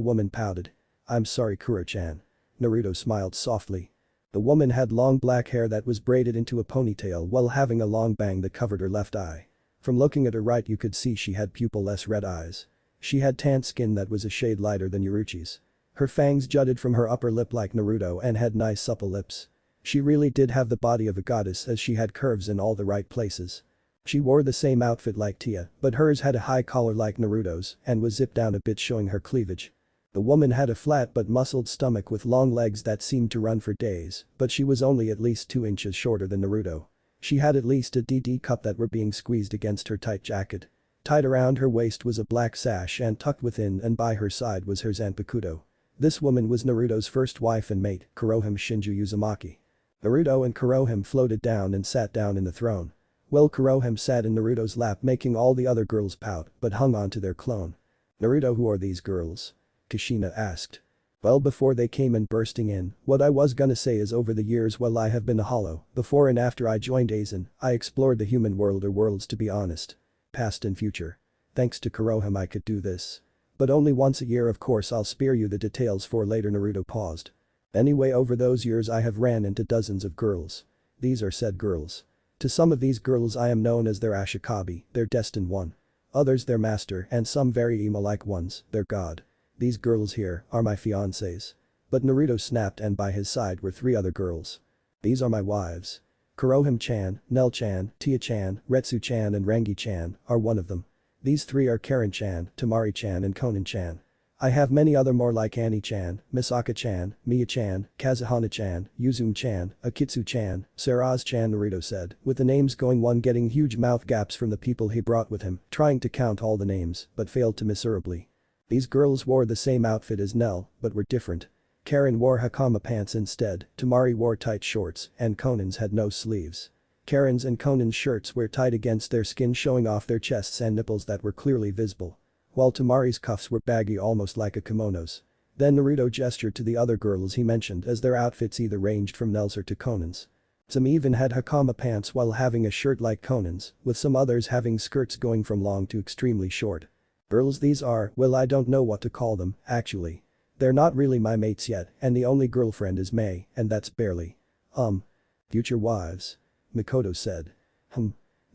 woman pouted. I'm sorry Kuro-chan. Naruto smiled softly. The woman had long black hair that was braided into a ponytail while having a long bang that covered her left eye. From looking at her right you could see she had pupil-less red eyes. She had tan skin that was a shade lighter than Yaruchi's. Her fangs jutted from her upper lip like Naruto and had nice supple lips. She really did have the body of a goddess as she had curves in all the right places. She wore the same outfit like Tia, but hers had a high collar like Naruto's and was zipped down a bit showing her cleavage. The woman had a flat but muscled stomach with long legs that seemed to run for days, but she was only at least 2 inches shorter than Naruto. She had at least a DD cup that were being squeezed against her tight jacket. Tied around her waist was a black sash and tucked within and by her side was her Zanpakuto. This woman was Naruto's first wife and mate, Kurohime Shinju Uzumaki. Naruto and Kurohime floated down and sat down in the throne. Well, Kurohime sat in Naruto's lap making all the other girls pout but hung on to their clone. "Naruto, who are these girls?" Kushina asked. "Well, before they came in bursting in, what I was gonna say is over the years while I have been a hollow, before and after I joined Aizen, I explored the human world or worlds to be honest. Past and future. Thanks to Kurohime I could do this. But only once a year, of course I'll spare you the details for later." Naruto paused. "Anyway, over those years I have ran into dozens of girls. These are said girls. To some of these girls I am known as their Ashikabi, their destined one. Others their master and some very emo-like ones, their god. These girls here are my fiancés." But Naruto snapped and by his side were 3 other girls. "These are my wives. Kurohime-chan, Nel-chan, Tia-chan, Retsu-chan and Rangi-chan are one of them. These 3 are Karen-chan, Tamari-chan and Konan-chan. I have many other more like Annie-chan, Misaka-chan, Miya-chan, Kazuhana-chan, Yuzum-chan, Akitsu-chan, Saraz-chan." Naruto said, with the names going one getting huge mouth gaps from the people he brought with him, trying to count all the names, but failed to miserably. These girls wore the same outfit as Nell, but were different. Karen wore hakama pants instead, Tamari wore tight shorts, and Conan's had no sleeves. Karen's and Conan's shirts were tied against their skin showing off their chests and nipples that were clearly visible. While Tamari's cuffs were baggy almost like a kimono's. Then Naruto gestured to the other girls he mentioned as their outfits either ranged from Nell's or to Conan's. Some even had hakama pants while having a shirt like Conan's, with some others having skirts going from long to extremely short. Girls these are, well, I don't know what to call them, actually. They're not really my mates yet and the only girlfriend is May and that's barely. Future wives. Mikoto said.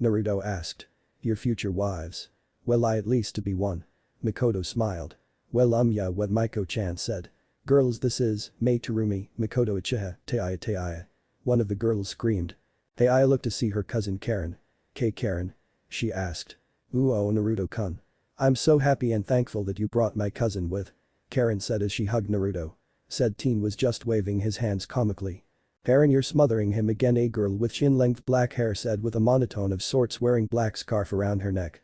Naruto asked. "Your future wives? Well, I at least to be one." Mikoto smiled. "Well, yeah, what Miko-chan said. Girls, this is, Mei Terumi, Mikoto Uchiha, Teiaya." One of the girls screamed. Teiaya looked to see her cousin Karen. "Karen?" she asked. "Oh, Naruto-kun. I'm so happy and thankful that you brought my cousin with," Karen said as she hugged Naruto. Said teen was just waving his hands comically. "Karen, you're smothering him again." A girl with chin-length black hair said with a monotone of sorts wearing black scarf around her neck.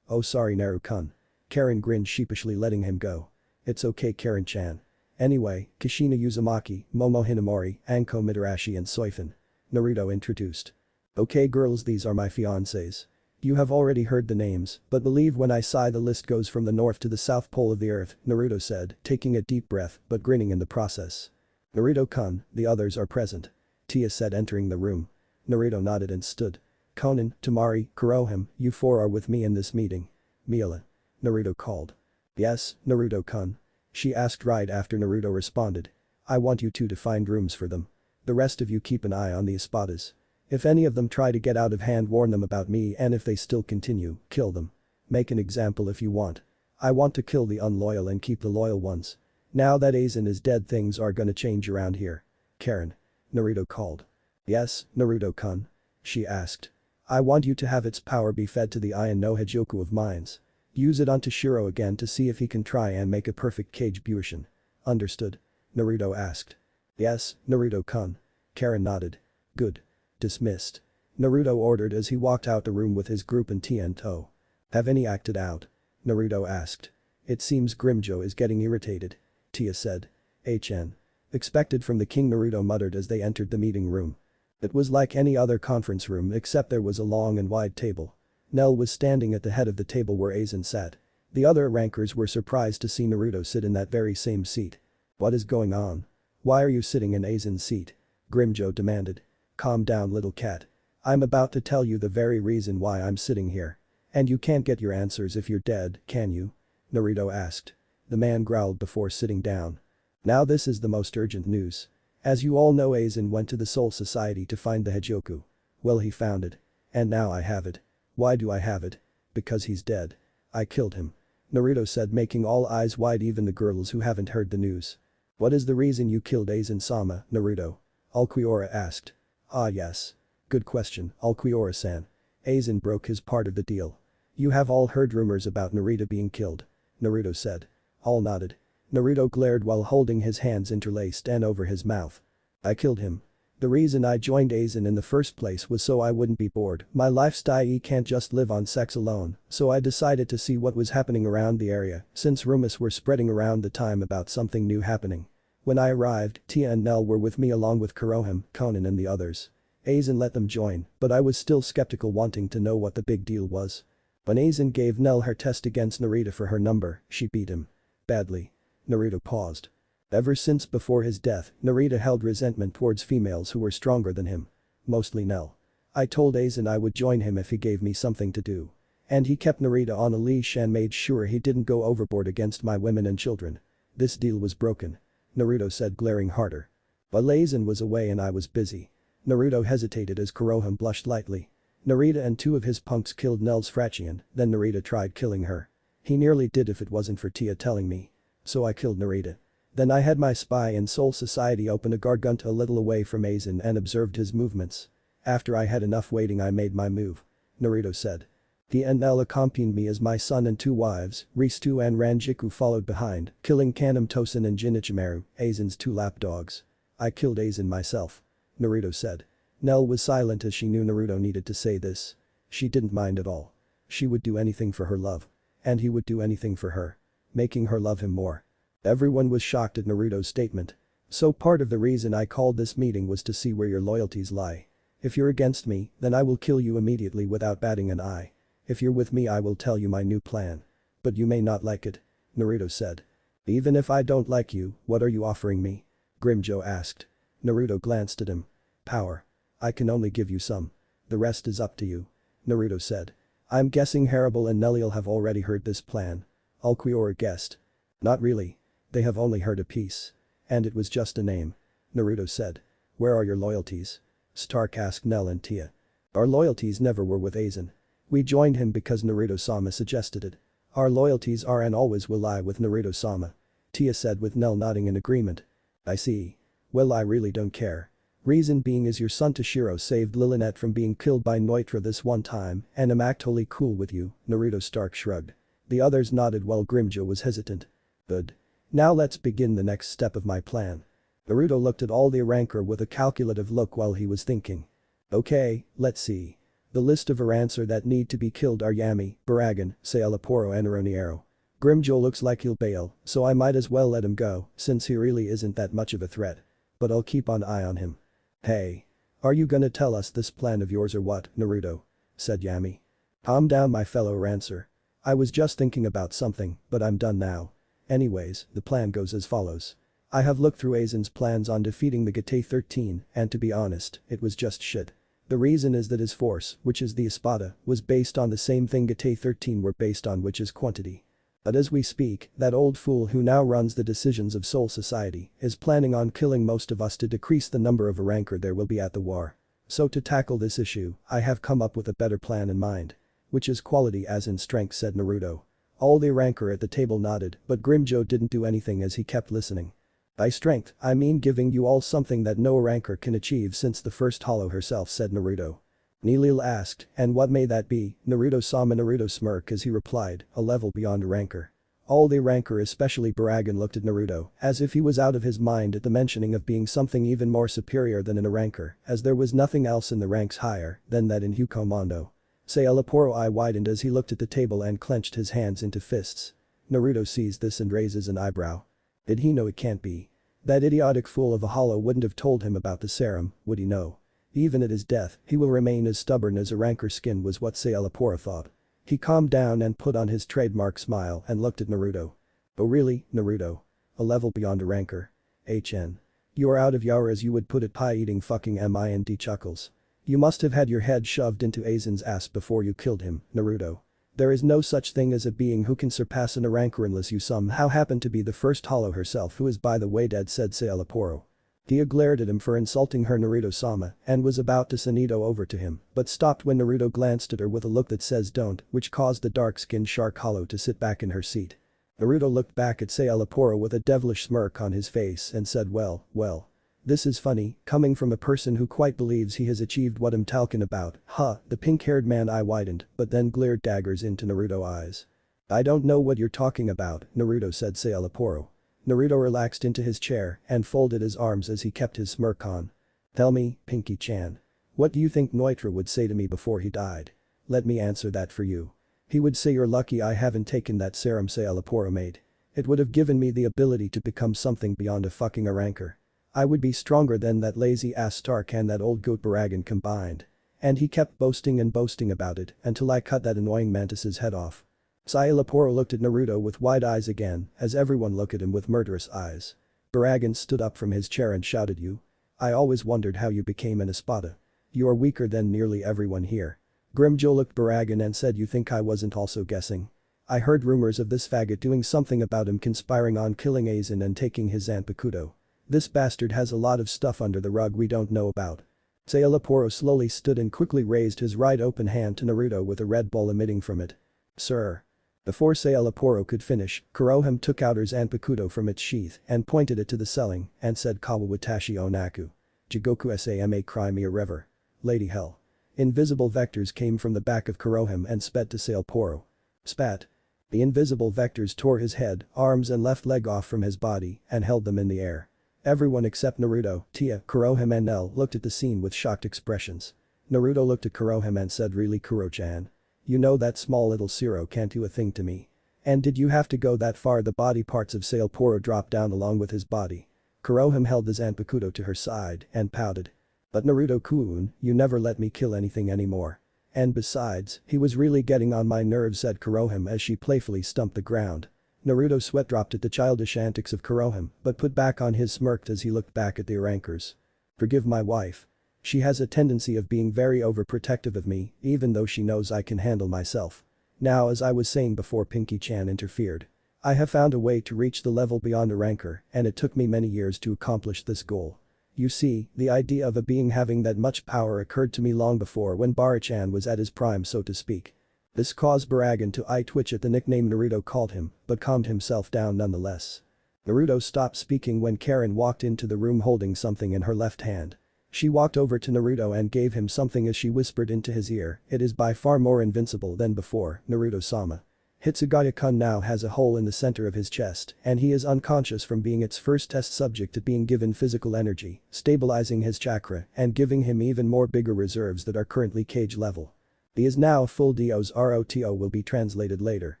"Oh, sorry Naru-kun." Karen grinned sheepishly letting him go. "It's okay Karen-chan. Anyway, Kushina Uzumaki, Momo Hinamori, Anko Mitarashi and Soifun." Naruto introduced. "Okay girls, these are my fiancés. You have already heard the names, but believe when I say the list goes from the north to the south pole of the earth," Naruto said, taking a deep breath but grinning in the process. "Naruto-kun, the others are present," Tia said entering the room. Naruto nodded and stood. "Konan, Tamari, Kurohime, you 4 are with me in this meeting." "Mila." Naruto called. "Yes, Naruto-kun?" she asked right after Naruto responded. "I want you 2 to find rooms for them. The rest of you keep an eye on the espadas. If any of them try to get out of hand, warn them about me, and if they still continue, kill them. Make an example if you want. I want to kill the unloyal and keep the loyal ones. Now that Aizen is dead, things are gonna change around here." "Karen." Naruto called. "Yes, Naruto-kun?" she asked. "I want you to have its power be fed to the Iron no Hejoku of mines. Use it onto Shiro again to see if he can try and make a perfect Kage Bushin. Understood?" Naruto asked. "Yes, Naruto-kun." Karen nodded. "Good. Dismissed." Naruto ordered as he walked out the room with his group and Tia in tow. "Have any acted out?" Naruto asked. "It seems Grimjo is getting irritated," Tia said. "HN. Expected from the king," Naruto muttered as they entered the meeting room. It was like any other conference room except there was a long and wide table. Nell was standing at the head of the table where Aizen sat. The other rankers were surprised to see Naruto sit in that very same seat. "What is going on? Why are you sitting in Aizen's seat?" Grimjo demanded. "Calm down, little cat. I'm about to tell you the very reason why I'm sitting here. And you can't get your answers if you're dead, can you?" Naruto asked. The man growled before sitting down. "Now this is the most urgent news. As you all know, Aizen went to the Soul Society to find the Hejoku. Well, he found it. And now I have it. Why do I have it? Because he's dead. I killed him." Naruto said, making all eyes wide, even the girls who haven't heard the news. "What is the reason you killed Aizen-sama, Naruto?" Ulquiorra asked. "Ah yes. Good question, Ulquiorra-san. Aizen broke his part of the deal. You have all heard rumors about Naruto being killed. Naruto said. All nodded. Naruto glared while holding his hands interlaced and over his mouth. I killed him. The reason I joined Aizen in the first place was so I wouldn't be bored. My lifestyle can't just live on sex alone, so I decided to see what was happening around the area since rumors were spreading around the time about something new happening. When I arrived, Tia and Nell were with me along with Kurohim, Conan and the others. Aizen let them join, but I was still skeptical wanting to know what the big deal was. When Aizen gave Nell her test against Naruto for her number, she beat him. Badly. Naruto paused. Ever since before his death, Naruto held resentment towards females who were stronger than him. Mostly Nell. I told Aizen I would join him if he gave me something to do. And he kept Naruto on a leash and made sure he didn't go overboard against my women and children. This deal was broken. Naruto said, glaring harder. But Aizen was away and I was busy. Naruto hesitated as Kurohim blushed lightly. Naruto and two of his punks killed Nell's Frachian, then Naruto tried killing her. He nearly did if it wasn't for Tia telling me. So I killed Naruto. Then I had my spy in Soul Society open a garganta a little away from Aizen and observed his movements. After I had enough waiting I made my move. Naruto said. Tia and Nell accompanied me as my son and two wives, Ristu and Ranjiku followed behind, killing Kanam Tosen and Jinichimaru, Aizen's two lapdogs. I killed Aizen myself. Naruto said. Nell was silent as she knew Naruto needed to say this. She didn't mind at all. She would do anything for her love. And he would do anything for her. Making her love him more. Everyone was shocked at Naruto's statement. So part of the reason I called this meeting was to see where your loyalties lie. If you're against me, then I will kill you immediately without batting an eye. If you're with me I will tell you my new plan. But you may not like it. Naruto said. Even if I don't like you, what are you offering me? Grimjo asked. Naruto glanced at him. Power. I can only give you some. The rest is up to you. Naruto said. I'm guessing Haribel and Nelliel have already heard this plan. Ulquiorra guessed. Not really. They have only heard a piece. And it was just a name. Naruto said. Where are your loyalties? Stark asked Nell and Tia. Our loyalties never were with Aizen. We joined him because Naruto-sama suggested it. Our loyalties are and always will lie with Naruto-sama. Tia said with Nell nodding in agreement. I see. Well I really don't care. Reason being is your son Toshiro saved Lilinet from being killed by Neutra this one time and I'm actually cool with you, Naruto Stark shrugged. The others nodded while Grimjo was hesitant. Good. Now let's begin the next step of my plan. Naruto looked at all the rancor with a calculative look while he was thinking. Okay, let's see. The list of Aransar that need to be killed are Yami, Baragan, Sailaporo and Aroniero. Grimjo looks like he'll bail, so I might as well let him go since he really isn't that much of a threat. But I'll keep an eye on him. Hey. Are you gonna tell us this plan of yours or what, Naruto? Said Yami. Calm down my fellow Aransar. I was just thinking about something, but I'm done now. Anyways, the plan goes as follows. I have looked through Aizen's plans on defeating the Gate 13 and to be honest, it was just shit. The reason is that his force, which is the Espada, was based on the same thing Gate 13 were based on which is quantity. But as we speak, that old fool who now runs the decisions of Soul Society is planning on killing most of us to decrease the number of rancor there will be at the war. So to tackle this issue, I have come up with a better plan in mind. Which is quality as in strength said Naruto. All the rancor at the table nodded but Grimjo didn't do anything as he kept listening. By strength, I mean giving you all something that no rancor can achieve since the first hollow herself said Naruto. Nilil asked, and what may that be? Naruto smirked as he replied, a level beyond rancor. All the rancor especially Baragan looked at Naruto as if he was out of his mind at the mentioning of being something even more superior than in a rancor as there was nothing else in the ranks higher than that in Hukomondo. Sailaporo eye widened as he looked at the table and clenched his hands into fists. Naruto sees this and raises an eyebrow. Did he know it can't be? That idiotic fool of a hollow wouldn't have told him about the serum, would he know? Even at his death, he will remain as stubborn as a rancor skin was what Sailaporo thought. He calmed down and put on his trademark smile and looked at Naruto. Oh really, Naruto? A level beyond a rancor? HN. You are out of your as you would put it pie-eating fucking mind chuckles. You must have had your head shoved into Aizen's ass before you killed him, Naruto. There is no such thing as a being who can surpass an rancor unless you somehow happen to be the first hollow herself who is by the way dead said Sailaporo. Tia glared at him for insulting her Naruto-sama and was about to send Ito over to him but stopped when Naruto glanced at her with a look that says don't which caused the dark-skinned shark hollow to sit back in her seat. Naruto looked back at Sailaporo with a devilish smirk on his face and said well. This is funny, coming from a person who quite believes he has achieved what I'm talking about, huh, the pink-haired man eye widened, but then glared daggers into Naruto's eyes. I don't know what you're talking about, Naruto said Sailaporo. Naruto relaxed into his chair and folded his arms as he kept his smirk on. Tell me, Pinky-chan. What do you think Noitra would say to me before he died? Let me answer that for you. He would say you're lucky I haven't taken that serum Sailaporo made. It would have given me the ability to become something beyond a fucking Aranker. I would be stronger than that lazy-ass Stark and that old goat Baragan combined. And he kept boasting and boasting about it until I cut that annoying mantis's head off. Sailaporo looked at Naruto with wide eyes again as everyone looked at him with murderous eyes. Baragan stood up from his chair and shouted, you. I always wondered how you became an Espada. You are weaker than nearly everyone here. Grimjo looked Baragan and said, you think I wasn't also guessing? I heard rumors of this faggot doing something about him conspiring on killing Aizen and taking his Zanpakuto. This bastard has a lot of stuff under the rug we don't know about. Sailaporo slowly stood and quickly raised his right open hand to Naruto with a red ball emitting from it. Sir. Before Sailaporo could finish, Kurohime took out her Zanpakuto from its sheath and pointed it to the ceiling and said Kawawatashi Onaku. Jigoku Sama Crimea River. Lady Hell. Invisible vectors came from the back of Kurohime and sped to Sailaporo. Spat. The invisible vectors tore his head, arms and left leg off from his body and held them in the air. Everyone except Naruto, Tia, Kurohime and Nell looked at the scene with shocked expressions. Naruto looked at Kurohime and said, really Kuro-chan? You know that small little Zero can't do a thing to me. And did you have to go that far? The body parts of Sailaporo dropped down along with his body. Kurohime held the Zanpakuto to her side and pouted. But Naruto-kun, you never let me kill anything anymore. And besides, he was really getting on my nerves, said Kurohime as she playfully stumped the ground. Naruto's sweat dropped at the childish antics of Kurohime but put back on his smirk as he looked back at the Arankers. Forgive my wife. She has a tendency of being very overprotective of me even though she knows I can handle myself. Now as I was saying before Pinky-chan interfered. I have found a way to reach the level beyond Aranker and it took me many years to accomplish this goal. You see, the idea of a being having that much power occurred to me long before when Barachan was at his prime, so to speak. This caused Baragan to eye twitch at the nickname Naruto called him but calmed himself down nonetheless. Naruto stopped speaking when Karen walked into the room holding something in her left hand. She walked over to Naruto and gave him something as she whispered into his ear, it is by far more invincible than before, Naruto-sama. Hitsugaya-kun now has a hole in the center of his chest and he is unconscious from being its first test subject to being given physical energy, stabilizing his chakra and giving him even more bigger reserves that are currently cage level. He is now a full Dio's Roto will be translated later.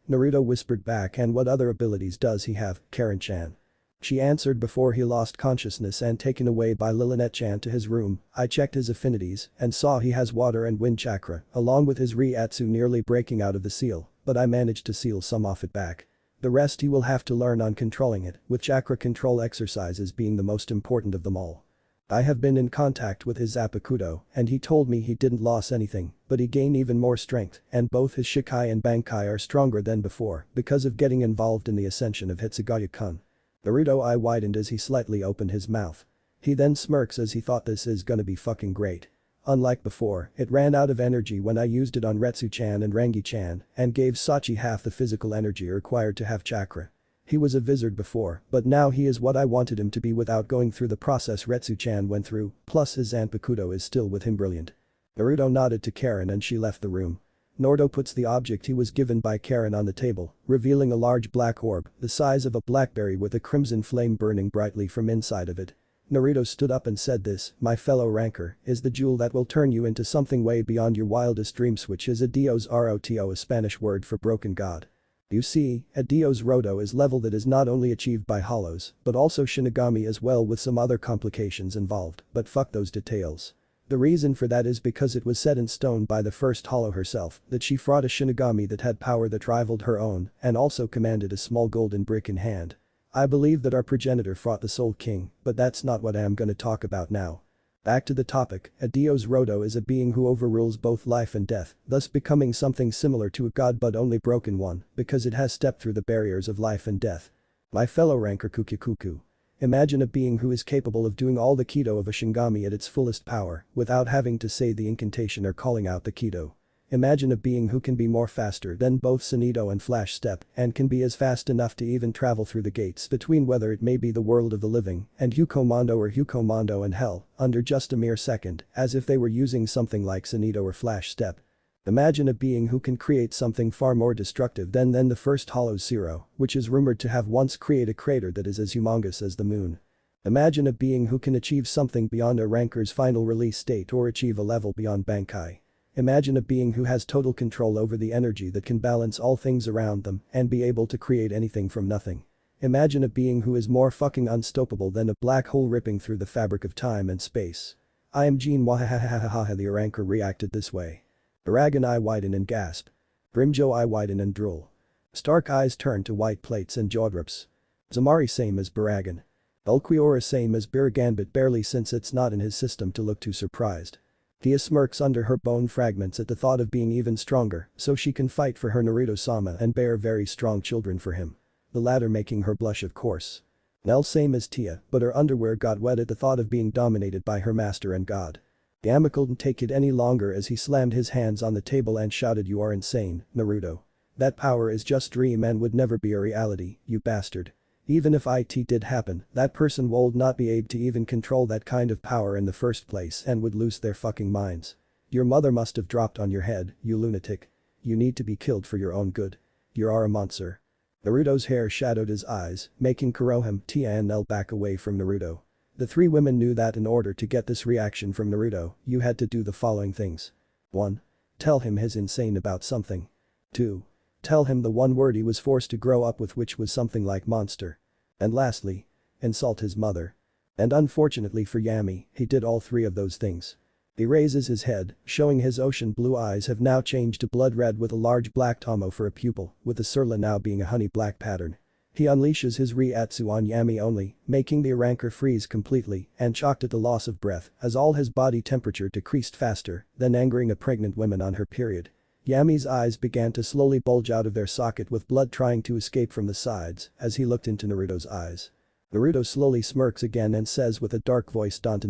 Naruto whispered back, and what other abilities does he have, Karen-chan? She answered before he lost consciousness and taken away by Lilith-chan to his room. I checked his affinities and saw he has water and wind chakra along with his Ryatsu nearly breaking out of the seal, but I managed to seal some off it back. The rest he will have to learn on controlling it, with chakra control exercises being the most important of them all. I have been in contact with his Zanpakuto and he told me he didn't lose anything, but he gained even more strength and both his Shikai and Bankai are stronger than before because of getting involved in the ascension of Hitsugaya-kun. Naruto eye widened as he slightly opened his mouth. He then smirks as he thought this is gonna be fucking great. Unlike before, it ran out of energy when I used it on Retsu-chan and Rangi-chan and gave Sachi half the physical energy required to have chakra. He was a wizard before, but now he is what I wanted him to be without going through the process Retsu-chan went through, plus his Zanpakuto is still with him brilliant. Naruto nodded to Karen and she left the room. Naruto puts the object he was given by Karen on the table, revealing a large black orb, the size of a blackberry with a crimson flame burning brightly from inside of it. Naruto stood up and said, this, my fellow ranker, is the jewel that will turn you into something way beyond your wildest dreams, which is a Dios Roto, a Spanish word for broken god. You see, a Dios Roto is level that is not only achieved by hollows, but also Shinigami as well with some other complications involved, but fuck those details. The reason for that is because it was set in stone by the first hollow herself that she fought a Shinigami that had power that rivaled her own and also commanded a small golden brick in hand. I believe that our progenitor fought the Soul King, but that's not what I am gonna talk about now. Back to the topic, a Dios Roto is a being who overrules both life and death, thus becoming something similar to a god but only broken one because it has stepped through the barriers of life and death. My fellow ranker Kukukuku. Imagine a being who is capable of doing all the Kido of a Shinigami at its fullest power without having to say the incantation or calling out the Kido. Imagine a being who can be more faster than both Sunito and Flash Step and can be as fast enough to even travel through the gates between whether it may be the world of the living and Hukomondo or Hukomondo and hell under just a mere second as if they were using something like Sunito or Flash Step. Imagine a being who can create something far more destructive than the first Hollow Zero, which is rumored to have once created a crater that is as humongous as the moon. Imagine a being who can achieve something beyond a ranker's final release date or achieve a level beyond Bankai. Imagine a being who has total control over the energy that can balance all things around them and be able to create anything from nothing. Imagine a being who is more fucking unstoppable than a black hole ripping through the fabric of time and space. I am Gene Wahahahaha. The Ranker reacted this way. Baragan eye widen and gasp. Grimjo eye widen and drool. Stark eyes turn to white plates and jaw drops. Zamari same as Baragan. Ulquiorra same as Baragan but barely since it's not in his system to look too surprised. Tia smirks under her bone fragments at the thought of being even stronger so she can fight for her Naruto-sama and bear very strong children for him. The latter making her blush of course. Nell same as Tia but her underwear got wet at the thought of being dominated by her master and god. Yami couldn't take it any longer as he slammed his hands on the table and shouted, "You are insane, Naruto. That power is just dream and would never be a reality, you bastard. Even if it did happen, that person would not be able to even control that kind of power in the first place and would lose their fucking minds. Your mother must have dropped on your head, you lunatic. You need to be killed for your own good. You are a monster." Naruto's hair shadowed his eyes, making Kurohime, Tia and Nell back away from Naruto. The three women knew that in order to get this reaction from Naruto, you had to do the following things. 1. Tell him he's insane about something. 2. Tell him the one word he was forced to grow up with, which was something like monster. And lastly, insult his mother. And unfortunately for Yami, he did all three of those things. He raises his head, showing his ocean blue eyes have now changed to blood red with a large black tomo for a pupil, with the surla now being a honey black pattern. He unleashes his Reiatsu on Yami only, making the ranker freeze completely and shocked at the loss of breath as all his body temperature decreased faster than angering a pregnant woman on her period. Yami's eyes began to slowly bulge out of their socket with blood trying to escape from the sides as he looked into Naruto's eyes. Naruto slowly smirks again and says with a dark voice, don't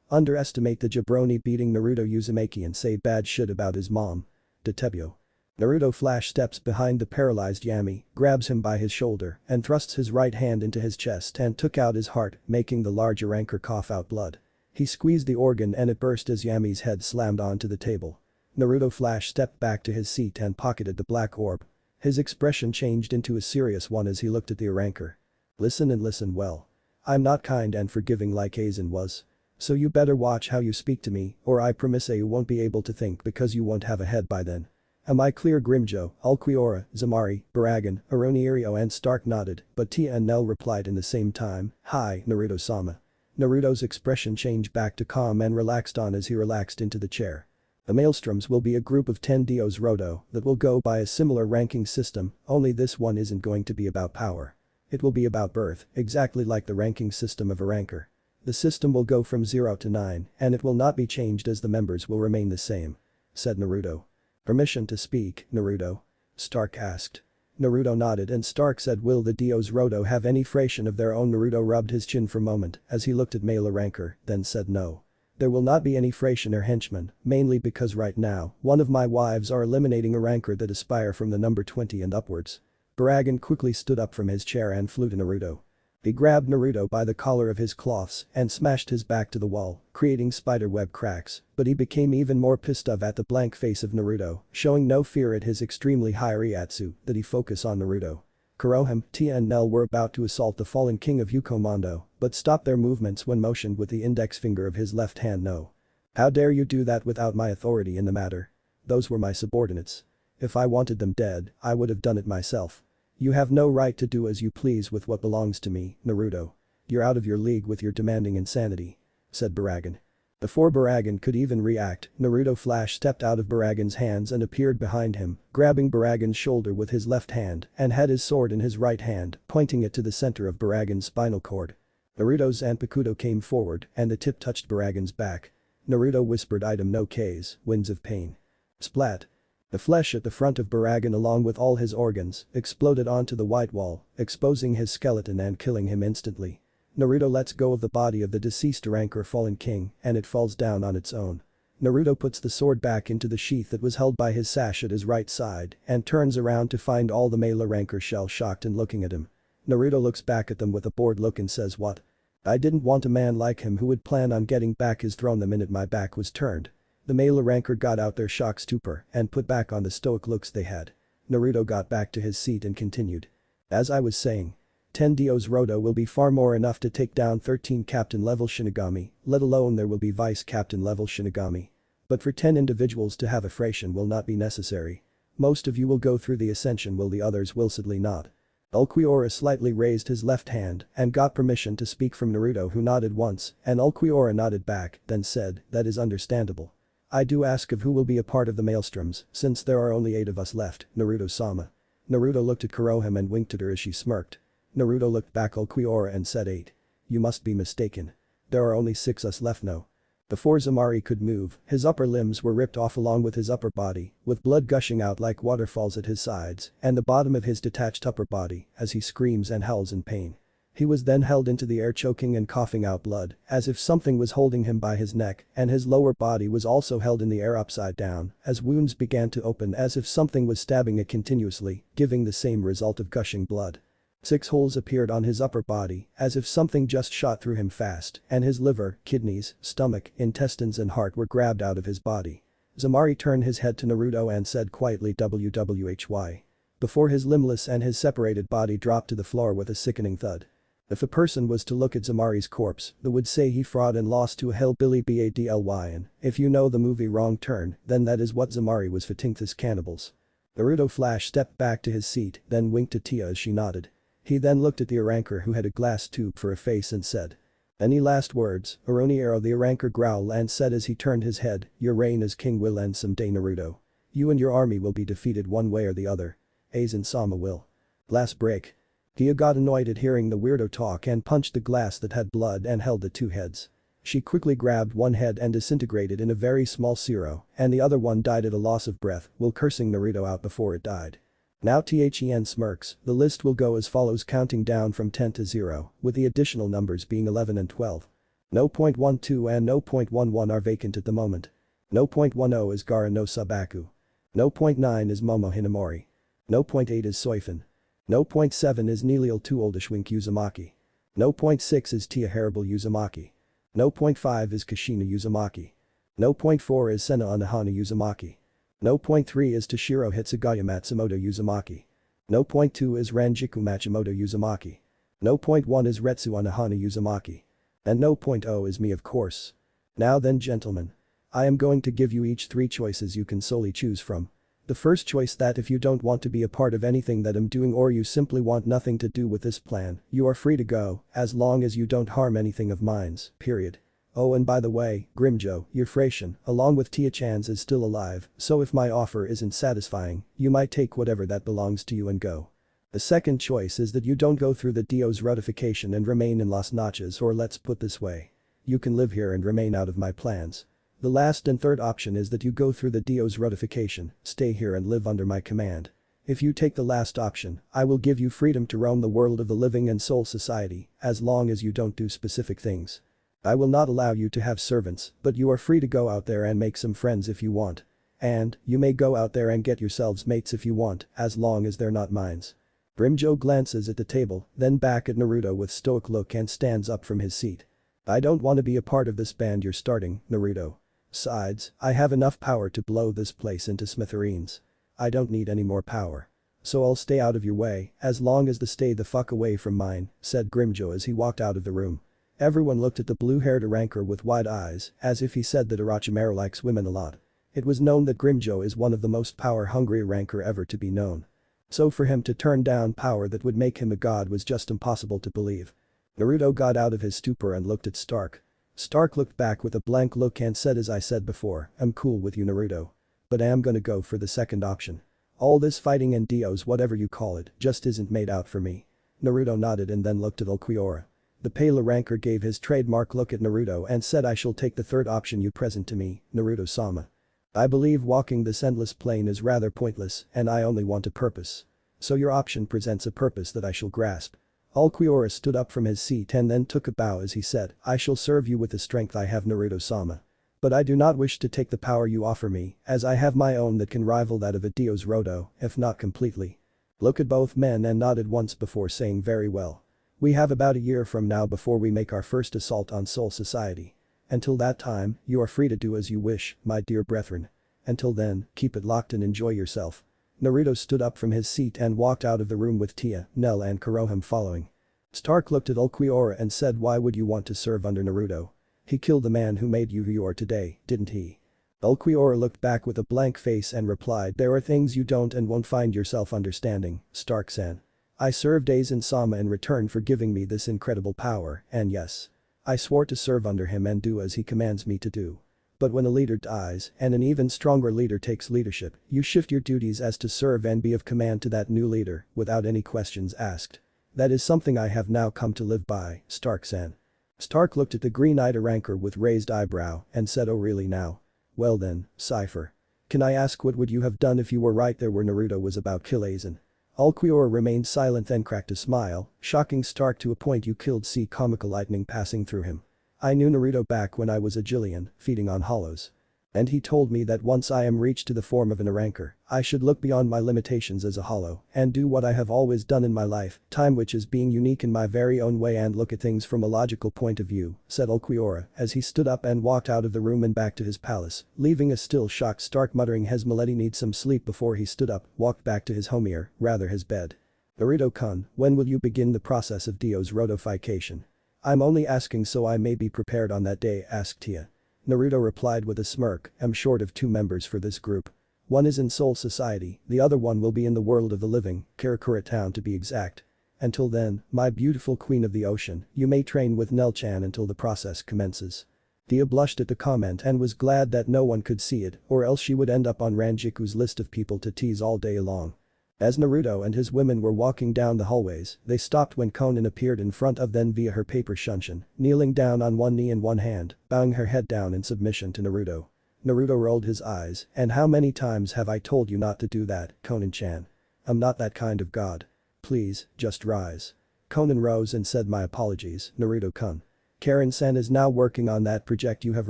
underestimate the jabroni beating Naruto Uzumaki and say bad shit about his mom. Detebyo. Naruto flash steps behind the paralyzed Yami, grabs him by his shoulder and thrusts his right hand into his chest and took out his heart, making the large ranker cough out blood. He squeezed the organ and it burst as Yami's head slammed onto the table. Naruto flash stepped back to his seat and pocketed the black orb. His expression changed into a serious one as he looked at the ranker. Listen and listen well. I'm not kind and forgiving like Aizen was. So you better watch how you speak to me or I promise you won't be able to think because you won't have a head by then. Am I clear? Grimjo, Ulquiorra, Zamari, Baragan, Aronirio and Stark nodded but Tia and Nell replied in the same time, "Hi, Naruto-sama." Naruto's expression changed back to calm and relaxed on as he relaxed into the chair. The Maelstroms will be a group of 10 Dios Roto that will go by a similar ranking system, only this one isn't going to be about power. It will be about birth, exactly like the ranking system of a ranker. The system will go from 0 to 9 and it will not be changed as the members will remain the same," said Naruto. "Permission to speak, Naruto?" Stark asked. Naruto nodded and Stark said, "Will the Dios Roto have any fraction of their own?" Naruto rubbed his chin for a moment as he looked at male ranker, then said no. "There will not be any Thracian or henchmen, mainly because right now, one of my wives are eliminating a ranker that aspire from the number 20 and upwards." Baragan quickly stood up from his chair and flew to Naruto. He grabbed Naruto by the collar of his cloths and smashed his back to the wall, creating spiderweb cracks, but he became even more pissed off at the blank face of Naruto, showing no fear at his extremely high Reiatsu that he focus on Naruto. Kurohime, Tia and Nell were about to assault the fallen king of Hukomondo, but stopped their movements when motioned with the index finger of his left hand. "No. How dare you do that without my authority in the matter? Those were my subordinates. If I wanted them dead, I would have done it myself. You have no right to do as you please with what belongs to me, Naruto. You're out of your league with your demanding insanity," said Baragan. Before Baragan could even react, Naruto flash stepped out of Baragan's hands and appeared behind him, grabbing Baragan's shoulder with his left hand and had his sword in his right hand, pointing it to the center of Baragan's spinal cord. Naruto's Zanpakuto came forward and the tip touched Baragan's back. Naruto whispered, "Item no K's, winds of pain." Splat. The flesh at the front of Baragan along with all his organs exploded onto the white wall, exposing his skeleton and killing him instantly. Naruto lets go of the body of the deceased ranker fallen king and it falls down on its own. Naruto puts the sword back into the sheath that was held by his sash at his right side and turns around to find all the male ranker shell-shocked and looking at him. Naruto looks back at them with a bored look and says what? I didn't want a man like him who would plan on getting back his throne the minute my back was turned. The male ranker got out their shock stupor and put back on the stoic looks they had. Naruto got back to his seat and continued. As I was saying. 10 Dio's Roto will be far more enough to take down 13 captain level Shinigami, let alone there will be vice captain level Shinigami. But for 10 individuals to have a Fration will not be necessary. Most of you will go through the ascension while the others will sadly not. Ulquiorra slightly raised his left hand and got permission to speak from Naruto, who nodded once and Ulquiorra nodded back, then said, that is understandable. I do ask of who will be a part of the maelstroms since there are only 8 of us left, Naruto-sama. Naruto looked at Kurohime and winked at her as she smirked. Naruto looked back at Ulquiorra and said 8. You must be mistaken. There are only 6 us left no. Before Zamari could move, his upper limbs were ripped off along with his upper body, with blood gushing out like waterfalls at his sides and the bottom of his detached upper body as he screams and howls in pain. He was then held into the air choking and coughing out blood as if something was holding him by his neck, and his lower body was also held in the air upside down as wounds began to open as if something was stabbing it continuously, giving the same result of gushing blood. 6 holes appeared on his upper body as if something just shot through him fast, and his liver, kidneys, stomach, intestines and heart were grabbed out of his body. Zamari turned his head to Naruto and said quietly WWHY. Before his limbless and his separated body dropped to the floor with a sickening thud. If a person was to look at Zamari's corpse, they would say he fraud and lost to a hellbilly badly, and if you know the movie Wrong Turn, then that is what Zamari was for Tinctus cannibals. Naruto Flash stepped back to his seat, then winked at Tia as she nodded. He then looked at the Aranker who had a glass tube for a face and said. Any last words? Aroniero the Aranker growled and said as he turned his head, your reign as king will end someday Naruto. You and your army will be defeated one way or the other. Aizen-sama will. Glass break. Tia got annoyed at hearing the weirdo talk and punched the glass that had blood and held the 2 heads. She quickly grabbed one head and disintegrated in a very small zero, and the other one died at a loss of breath while cursing Naruto out before it died. Now Then smirks, the list will go as follows counting down from 10 to 0, with the additional numbers being 11 and 12. No .12 and no .11 are vacant at the moment. No .10 is Gara no Sabaku. No .9 is Momo Hinamori. No .8 is Soifun. No .7 is Neleal 2 Oldishwink Uzumaki. No .6 is Tia Harable Uzumaki. No .5 is Kushina Uzumaki. No .4 is Senna Anahana Uzumaki. No .3 is Toshiro Hitsugaya Matsumoto Uzumaki. No .2 is Ranjiku Machimoto Uzumaki. No .1 is Retsu Anahana Uzumaki. And no .0 is me of course. Now then gentlemen. I am going to give you each 3 choices you can solely choose from. The first choice that if you don't want to be a part of anything that I'm doing or you simply want nothing to do with this plan, you are free to go, as long as you don't harm anything of mine's, period. Oh and by the way, Grimjo, your Fration, along with Tia-chan's is still alive, so if my offer isn't satisfying, you might take whatever that belongs to you and go. The second choice is that you don't go through the Dio's ratification and remain in Las Notches, or let's put this way. You can live here and remain out of my plans. The last and third option is that you go through the Dio's ratification, stay here and live under my command. If you take the last option, I will give you freedom to roam the world of the living and soul society, as long as you don't do specific things. I will not allow you to have servants, but you are free to go out there and make some friends if you want. And, you may go out there and get yourselves mates if you want, as long as they're not mines. Grimjo glances at the table, then back at Naruto with stoic look and stands up from his seat. I don't want to be a part of this band you're starting, Naruto. Besides, I have enough power to blow this place into smithereens. I don't need any more power. So I'll stay out of your way, as long as they stay the fuck away from mine, said Grimjo as he walked out of the room. Everyone looked at the blue-haired Aranker with wide eyes, as if he said that Orochimaru likes women a lot. It was known that Grimjo is one of the most power-hungry Aranker ever to be known. So for him to turn down power that would make him a god was just impossible to believe. Naruto got out of his stupor and looked at Stark. Stark looked back with a blank look and said, as I said before, I'm cool with you Naruto. But I am gonna go for the second option. All this fighting and Dios whatever you call it just isn't made out for me. Naruto nodded and then looked at Ulquiorra. The pale Aranker gave his trademark look at Naruto and said, I shall take the third option you present to me, Naruto-sama. I believe walking this endless plane is rather pointless and I only want a purpose. So your option presents a purpose that I shall grasp. Ulquiorra stood up from his seat and then took a bow as he said, I shall serve you with the strength I have Naruto-sama. But I do not wish to take the power you offer me, as I have my own that can rival that of a Dios Rodo, if not completely. Looked at both men and nodded once before saying very well. We have about a year from now before we make our first assault on Soul Society. Until that time, you are free to do as you wish, my dear brethren. Until then, keep it locked and enjoy yourself. Naruto stood up from his seat and walked out of the room with Tia, Nell and Kurohime following. Stark looked at Ulquiorra and said, why would you want to serve under Naruto? He killed the man who made you who you are today, didn't he? Ulquiorra looked back with a blank face and replied, there are things you don't and won't find yourself understanding, Stark-san. I served Aizen Sama in return for giving me this incredible power, and yes. I swore to serve under him and do as he commands me to do. But when a leader dies, and an even stronger leader takes leadership, you shift your duties as to serve and be of command to that new leader, without any questions asked. That is something I have now come to live by, Stark-san. Stark looked at the green-eyed Ranker with raised eyebrow and said, oh really now? Well then, Cypher. Can I ask what would you have done if you were right there where Naruto was about kill Aizen? Ulquiorra remained silent then cracked a smile, shocking Stark to a point you killed see comical lightning passing through him. I knew Naruto back when I was a Jillian, feeding on hollows. And he told me that once I am reached to the form of an Ranker, I should look beyond my limitations as a hollow and do what I have always done in my life, time which is being unique in my very own way and look at things from a logical point of view, said Ulquiorra as he stood up and walked out of the room and back to his palace, leaving a still shocked Stark muttering his Milady needs some sleep before he stood up, walked back to his homier, rather his bed. Naruto-kun, when will you begin the process of Dio's rotification? I'm only asking so I may be prepared on that day, asked Tia. Naruto replied with a smirk, I'm short of 2 members for this group. One is in Soul Society, the other one will be in the world of the living, Karakura Town to be exact. Until then, my beautiful queen of the ocean, you may train with Nel-chan until the process commences. Tia blushed at the comment and was glad that no one could see it, or else she would end up on Ranjiku's list of people to tease all day long. As Naruto and his women were walking down the hallways, they stopped when Konan appeared in front of them via her paper shunshin, kneeling down on one knee and one hand, bowing her head down in submission to Naruto. Naruto rolled his eyes, and how many times have I told you not to do that, Konan-chan? I'm not that kind of god. Please, just rise. Konan rose and said my apologies, Naruto-kun. Karen-san is now working on that project you have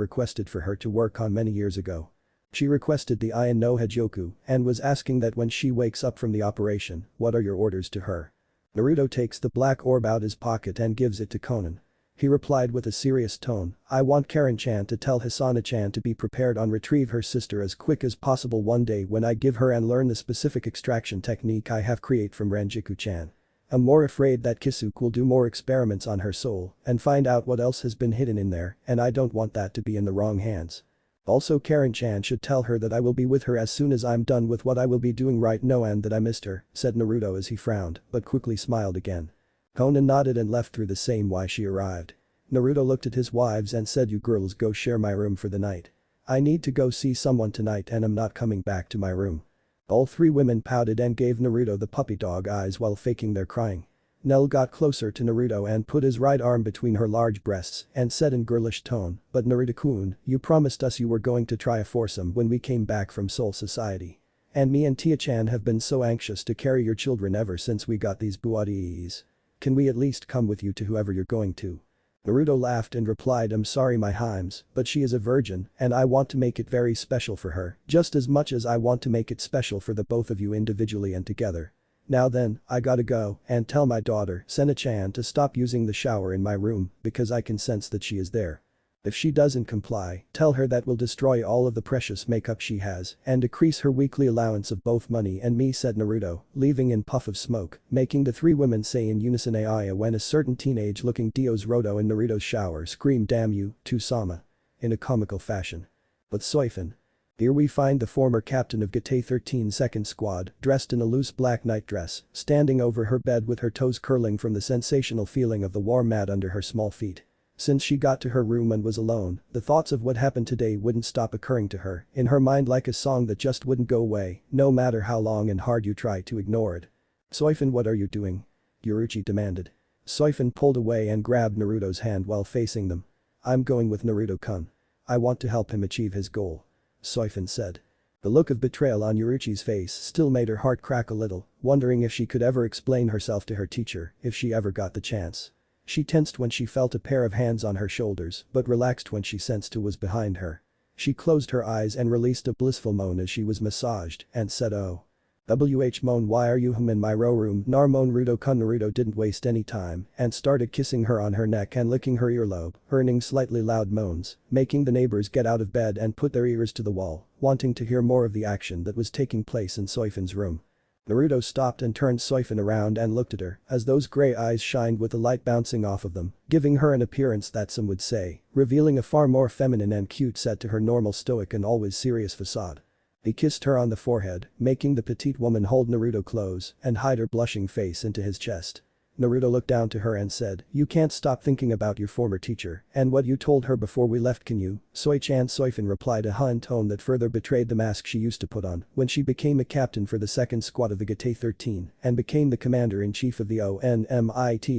requested for her to work on many years ago. She requested the Ion no Hejoku and was asking that when she wakes up from the operation, what are your orders to her? Naruto takes the black orb out his pocket and gives it to Konan. He replied with a serious tone, I want Karen-chan to tell Hisana-chan to be prepared on retrieve her sister as quick as possible one day when I give her and learn the specific extraction technique I have create from Ranjiku-chan. I'm more afraid that Kisuke will do more experiments on her soul and find out what else has been hidden in there and I don't want that to be in the wrong hands. Also Karen-chan should tell her that I will be with her as soon as I'm done with what I will be doing right now and that I missed her, said Naruto as he frowned, but quickly smiled again. Konan nodded and left through the same way she arrived. Naruto looked at his wives and said you girls go share my room for the night. I need to go see someone tonight and I'm not coming back to my room. All 3 women pouted and gave Naruto the puppy dog eyes while faking their crying. Nell got closer to Naruto and put his right arm between her large breasts and said in girlish tone, but Naruto-kun, you promised us you were going to try a foursome when we came back from Soul Society. And me and Tia-chan have been so anxious to carry your children ever since we got these buadis. Can we at least come with you to whoever you're going to? Naruto laughed and replied I'm sorry my Himes, but she is a virgin and I want to make it very special for her, just as much as I want to make it special for the both of you individually and together. Now then, I gotta go and tell my daughter, Sena-chan to stop using the shower in my room because I can sense that she is there. If she doesn't comply, tell her that will destroy all of the precious makeup she has and decrease her weekly allowance of both money and me said Naruto, leaving in puff of smoke, making the 3 women say in unison Aiya when a certain teenage-looking Dio's Roto in Naruto's shower screamed damn you, to-sama. In a comical fashion. But Soifin. Here we find the former captain of Gate 13 Second Squad, dressed in a loose black nightdress, standing over her bed with her toes curling from the sensational feeling of the warm mat under her small feet. Since she got to her room and was alone, the thoughts of what happened today wouldn't stop occurring to her, in her mind like a song that just wouldn't go away, no matter how long and hard you try to ignore it. Soifin, what are you doing? Yoruichi demanded. Soifin pulled away and grabbed Naruto's hand while facing them. I'm going with Naruto-kun. I want to help him achieve his goal. Soifin said. The look of betrayal on Yoruichi's face still made her heart crack a little, wondering if she could ever explain herself to her teacher if she ever got the chance. She tensed when she felt a pair of hands on her shoulders but relaxed when she sensed who was behind her. She closed her eyes and released a blissful moan as she was massaged and said oh. Moan why are you in my room Narmon Rudo-kun. Naruto didn't waste any time and started kissing her on her neck and licking her earlobe, earning slightly loud moans, making the neighbors get out of bed and put their ears to the wall, wanting to hear more of the action that was taking place in Soifin's room. Naruto stopped and turned Soifin around and looked at her as those grey eyes shined with the light bouncing off of them, giving her an appearance that some would say, revealing a far more feminine and cute set to her normal stoic and always serious facade. He kissed her on the forehead, making the petite woman hold Naruto close and hide her blushing face into his chest. Naruto looked down to her and said, you can't stop thinking about your former teacher and what you told her before we left can you? Soi-chan. Soifin replied a in tone that further betrayed the mask she used to put on when she became a captain for the 2nd Squad of the Gate 13 and became the commander-in-chief of the ONMITSUKIDO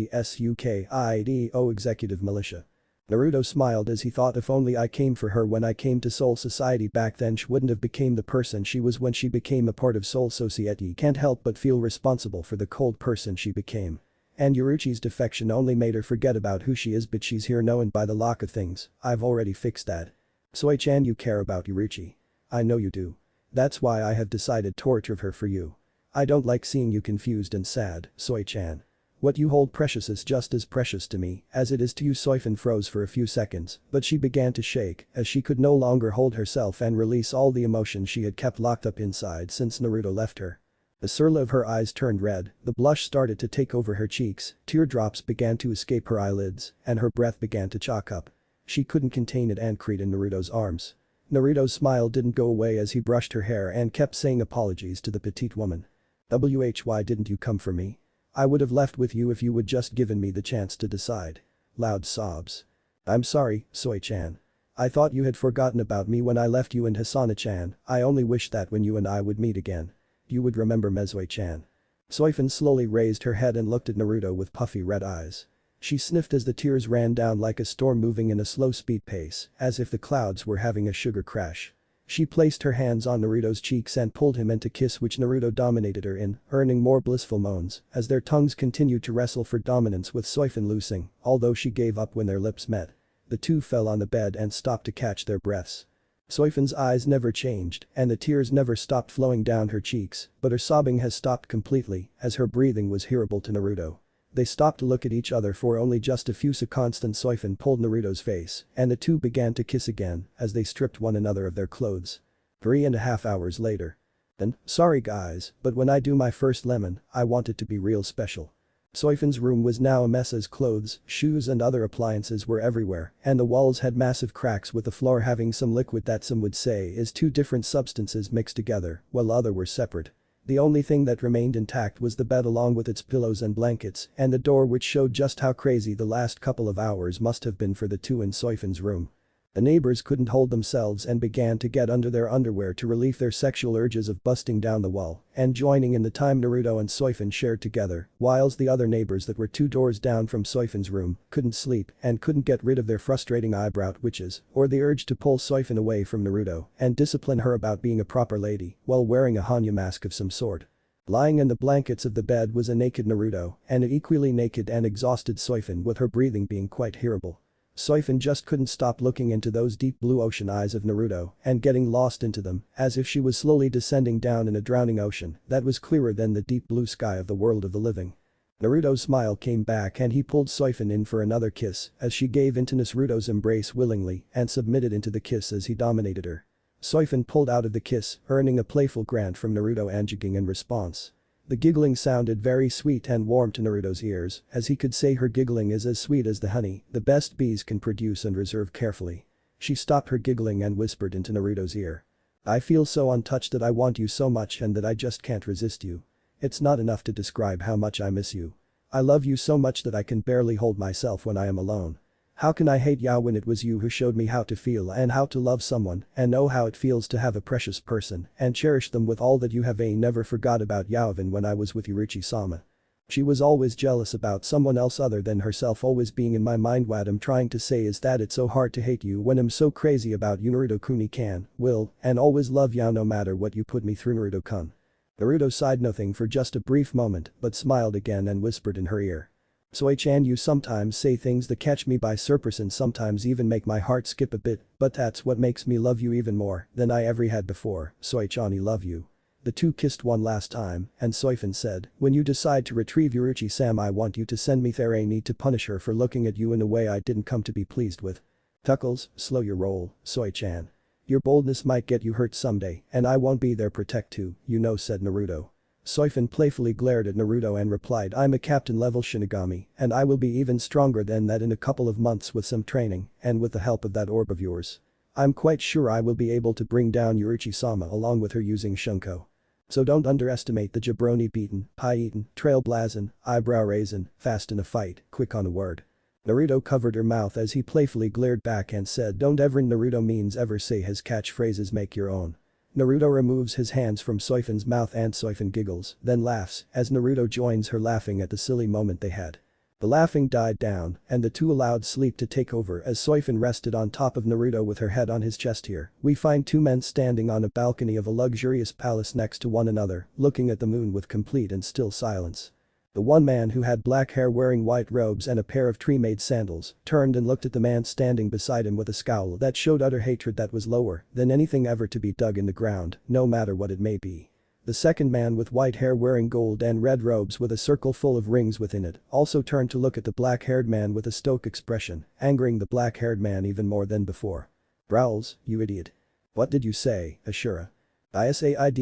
Executive Militia. Naruto smiled as he thought if only I came for her when I came to Soul Society back then she wouldn't have became the person she was when she became a part of Soul Society. Can't help but feel responsible for the cold person she became. And Yuruchi's defection only made her forget about who she is but she's here now and by the look of things, I've already fixed that. Soi-chan you care about Yuruchi. I know you do. That's why I have decided to torture her for you. I don't like seeing you confused and sad, Soi-chan. What you hold precious is just as precious to me as it is to you. Soifin froze for a few seconds, but she began to shake as she could no longer hold herself and release all the emotion she had kept locked up inside since Naruto left her. The surla of her eyes turned red, the blush started to take over her cheeks, teardrops began to escape her eyelids, and her breath began to chalk up. She couldn't contain it and cried in Naruto's arms. Naruto's smile didn't go away as he brushed her hair and kept saying apologies to the petite woman. Why didn't you come for me? I would have left with you if you would just given me the chance to decide. Loud sobs. I'm sorry, Soi-chan. I thought you had forgotten about me when I left you and Hasana-chan, I only wish that when you and I would meet again. You would remember Mezoi-chan. Soifin slowly raised her head and looked at Naruto with puffy red eyes. She sniffed as the tears ran down like a storm moving in a slow speed pace, as if the clouds were having a sugar crash. She placed her hands on Naruto's cheeks and pulled him into kiss which Naruto dominated her in, earning more blissful moans as their tongues continued to wrestle for dominance with Soifin loosing, although she gave up when their lips met. The two fell on the bed and stopped to catch their breaths. Soifin's eyes never changed and the tears never stopped flowing down her cheeks, but her sobbing has stopped completely as her breathing was hearable to Naruto. They stopped to look at each other for only just a few seconds. Then Soifin pulled Naruto's face and the two began to kiss again as they stripped one another of their clothes. 3.5 hours later. Then, sorry guys, but when I do my first lemon, I want it to be real special. Soifin's room was now a mess as clothes, shoes and other appliances were everywhere and the walls had massive cracks with the floor having some liquid that some would say is two different substances mixed together while other were separate. The only thing that remained intact was the bed along with its pillows and blankets and the door which showed just how crazy the last couple of hours must have been for the two in Soifin's room. The neighbors couldn't hold themselves and began to get under their underwear to relieve their sexual urges of busting down the wall and joining in the time Naruto and Soifin shared together, whilst the other neighbors that were 2 doors down from Soifin's room couldn't sleep and couldn't get rid of their frustrating eyebrow twitches or the urge to pull Soifin away from Naruto and discipline her about being a proper lady while wearing a Hanya mask of some sort. Lying in the blankets of the bed was a naked Naruto and an equally naked and exhausted Soifin with her breathing being quite hearable. Soifin just couldn't stop looking into those deep blue ocean eyes of Naruto and getting lost into them as if she was slowly descending down in a drowning ocean that was clearer than the deep blue sky of the world of the living. Naruto's smile came back and he pulled Soifin in for another kiss as she gave into Naruto's embrace willingly and submitted into the kiss as he dominated her. Soifin pulled out of the kiss, earning a playful grunt from Naruto and giggling in response. The giggling sounded very sweet and warm to Naruto's ears as he could say her giggling is as sweet as the honey the best bees can produce and reserve carefully. She stopped her giggling and whispered into Naruto's ear. I feel so untouched that I want you so much and that I just can't resist you. It's not enough to describe how much I miss you. I love you so much that I can barely hold myself when I am alone. How can I hate you when it was you who showed me how to feel and how to love someone and know how it feels to have a precious person and cherish them with all that you have. I never forgot about Yaoven when I was with Yuruchi-sama. She was always jealous about someone else other than herself always being in my mind. What I'm trying to say is that it's so hard to hate you when I'm so crazy about you. Naruto-kun can, will, and always love you no matter what you put me through. Naruto-kun. Naruto sighed nothing for just a brief moment but smiled again and whispered in her ear. Soy-chan, you sometimes say things that catch me by surprise and sometimes even make my heart skip a bit, but that's what makes me love you even more than I ever had before. Soy-chan, I love you. The two kissed one last time, and Soifin said, when you decide to retrieve Yuruchi-sam, I want you to send me there. I need to punish her for looking at you in a way I didn't come to be pleased with. Tuckles, slow your roll, Soy-chan. Your boldness might get you hurt someday, and I won't be there protect you, you know, said Naruto. Soifin playfully glared at Naruto and replied, I'm a captain-level Shinigami, and I will be even stronger than that in a couple of months with some training, and with the help of that orb of yours. I'm quite sure I will be able to bring down Yuruchi-sama along with her using Shunko. So don't underestimate the jabroni beaten, pie eaten, trailblazing, eyebrow raising, fast in a fight, quick on a word. Naruto covered her mouth as he playfully glared back and said, don't ever Naruto means ever say his catchphrases, make your own. Naruto removes his hands from Soifin's mouth and Soifin giggles, then laughs as Naruto joins her laughing at the silly moment they had. The laughing died down, and the two allowed sleep to take over as Soifin rested on top of Naruto with her head on his chest. Here, we find two men standing on a balcony of a luxurious palace next to one another, looking at the moon with complete and still silence. The one man, who had black hair wearing white robes and a pair of tree-made sandals, turned and looked at the man standing beside him with a scowl that showed utter hatred that was lower than anything ever to be dug in the ground, no matter what it may be. The second man, with white hair wearing gold and red robes with a circle full of rings within it, also turned to look at the black-haired man with a stoic expression, angering the black-haired man even more than before. Growls, you idiot. What did you say, Ashura? I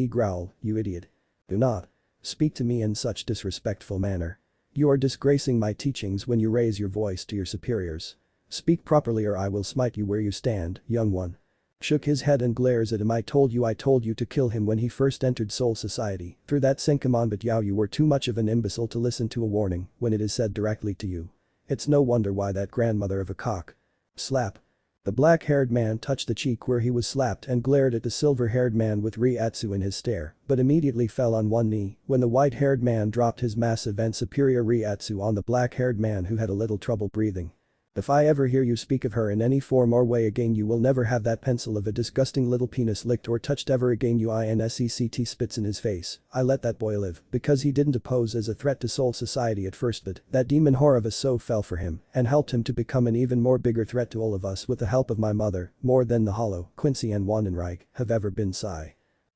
growl, you idiot. Do not speak to me in such disrespectfful manner. You are disgracing my teachings when you raise your voice to your superiors. Speak properly or I will smite you where you stand, young one. Shook his head and glares at him. I told you to kill him when he first entered Soul Society. Through that Senkaman, but Yao, you were too much of an imbecile to listen to a warning when it is said directly to you. It's no wonder why that grandmother of a cock. Slap. The black-haired man touched the cheek where he was slapped and glared at the silver-haired man with Ryatsu in his stare, but immediately fell on one knee when the white-haired man dropped his massive and superior Ryatsu on the black-haired man, who had a little trouble breathing. If I ever hear you speak of her in any form or way again, you will never have that pencil of a disgusting little penis licked or touched ever again, you insect. Spits in his face. I let that boy live because he didn't pose as a threat to Soul Society at first, but that demon whore of a so fell for him and helped him to become an even more bigger threat to all of us with the help of my mother, more than the Hollow, Quincy and Wandenreich have ever been.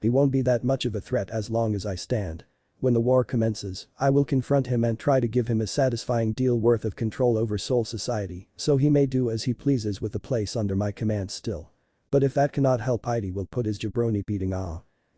He won't be that much of a threat as long as I stand. When the war commences, I will confront him and try to give him a satisfying deal worth of control over Soul Society, so he may do as he pleases with the place under my command still. But if that cannot help, Heidi will put his jabroni beating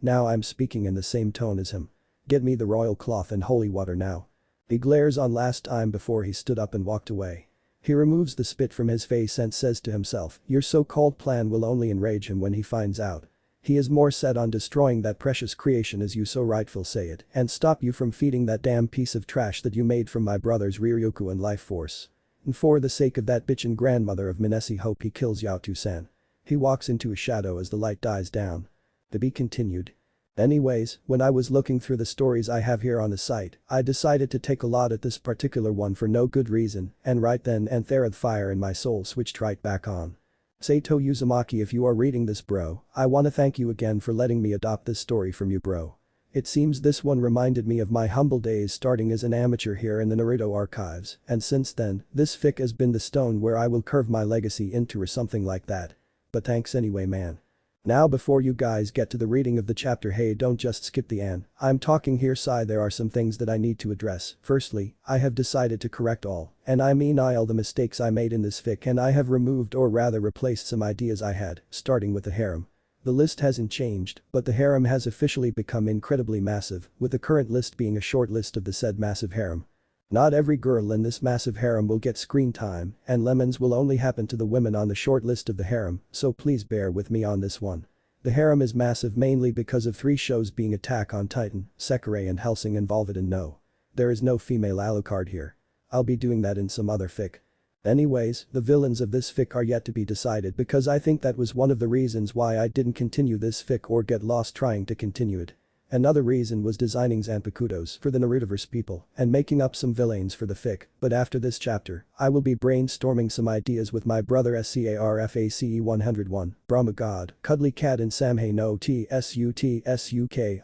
Now I'm speaking in the same tone as him. Get me the royal cloth and holy water now. He glares on last time before he stood up and walked away. He removes the spit from his face and says to himself, your so-called plan will only enrage him when he finds out. He is more set on destroying that precious creation, as you so rightful say it, and stop you from feeding that damn piece of trash that you made from my brother's Ryuryoku and life force. And for the sake of that bitchin' grandmother of Minesi, hope he kills Yaotu-san. He walks into a shadow as the light dies down. To be continued. Anyways, when I was looking through the stories I have here on the site, I decided to take a lot at this particular one for no good reason, and right then and there the fire in my soul switched right back on. Sato Uzumaki, if you are reading this, bro, I wanna thank you again for letting me adopt this story from you, bro. It seems this one reminded me of my humble days starting as an amateur here in the Naruto archives, and since then, this fic has been the stone where I will curve my legacy into or something like that. But thanks anyway, man. Now before you guys get to the reading of the chapter, hey, don't just skip the end. I'm talking here, there are some things that I need to address. Firstly, I have decided to correct all, and I mean all the mistakes I made in this fic, and I have removed or rather replaced some ideas I had, starting with the harem. The list hasn't changed, but the harem has officially become incredibly massive, with the current list being a short list of the said massive harem. Not every girl in this massive harem will get screen time, and lemons will only happen to the women on the short list of the harem, so please bear with me on this one. The harem is massive mainly because of 3 shows being Attack on Titan, Sekirei and Hellsing involved, and no. There is no female Alucard here. I'll be doing that in some other fic. Anyways, the villains of this fic are yet to be decided because I think that was one of the reasons why I didn't continue this fic or get lost trying to continue it. Another reason was designing Zanpakutos for the Narutoverse people and making up some villains for the fic, but after this chapter, I will be brainstorming some ideas with my brother SCARFACE 101, Brahma God, Cuddly Cat and Samhae no TSUTSUK,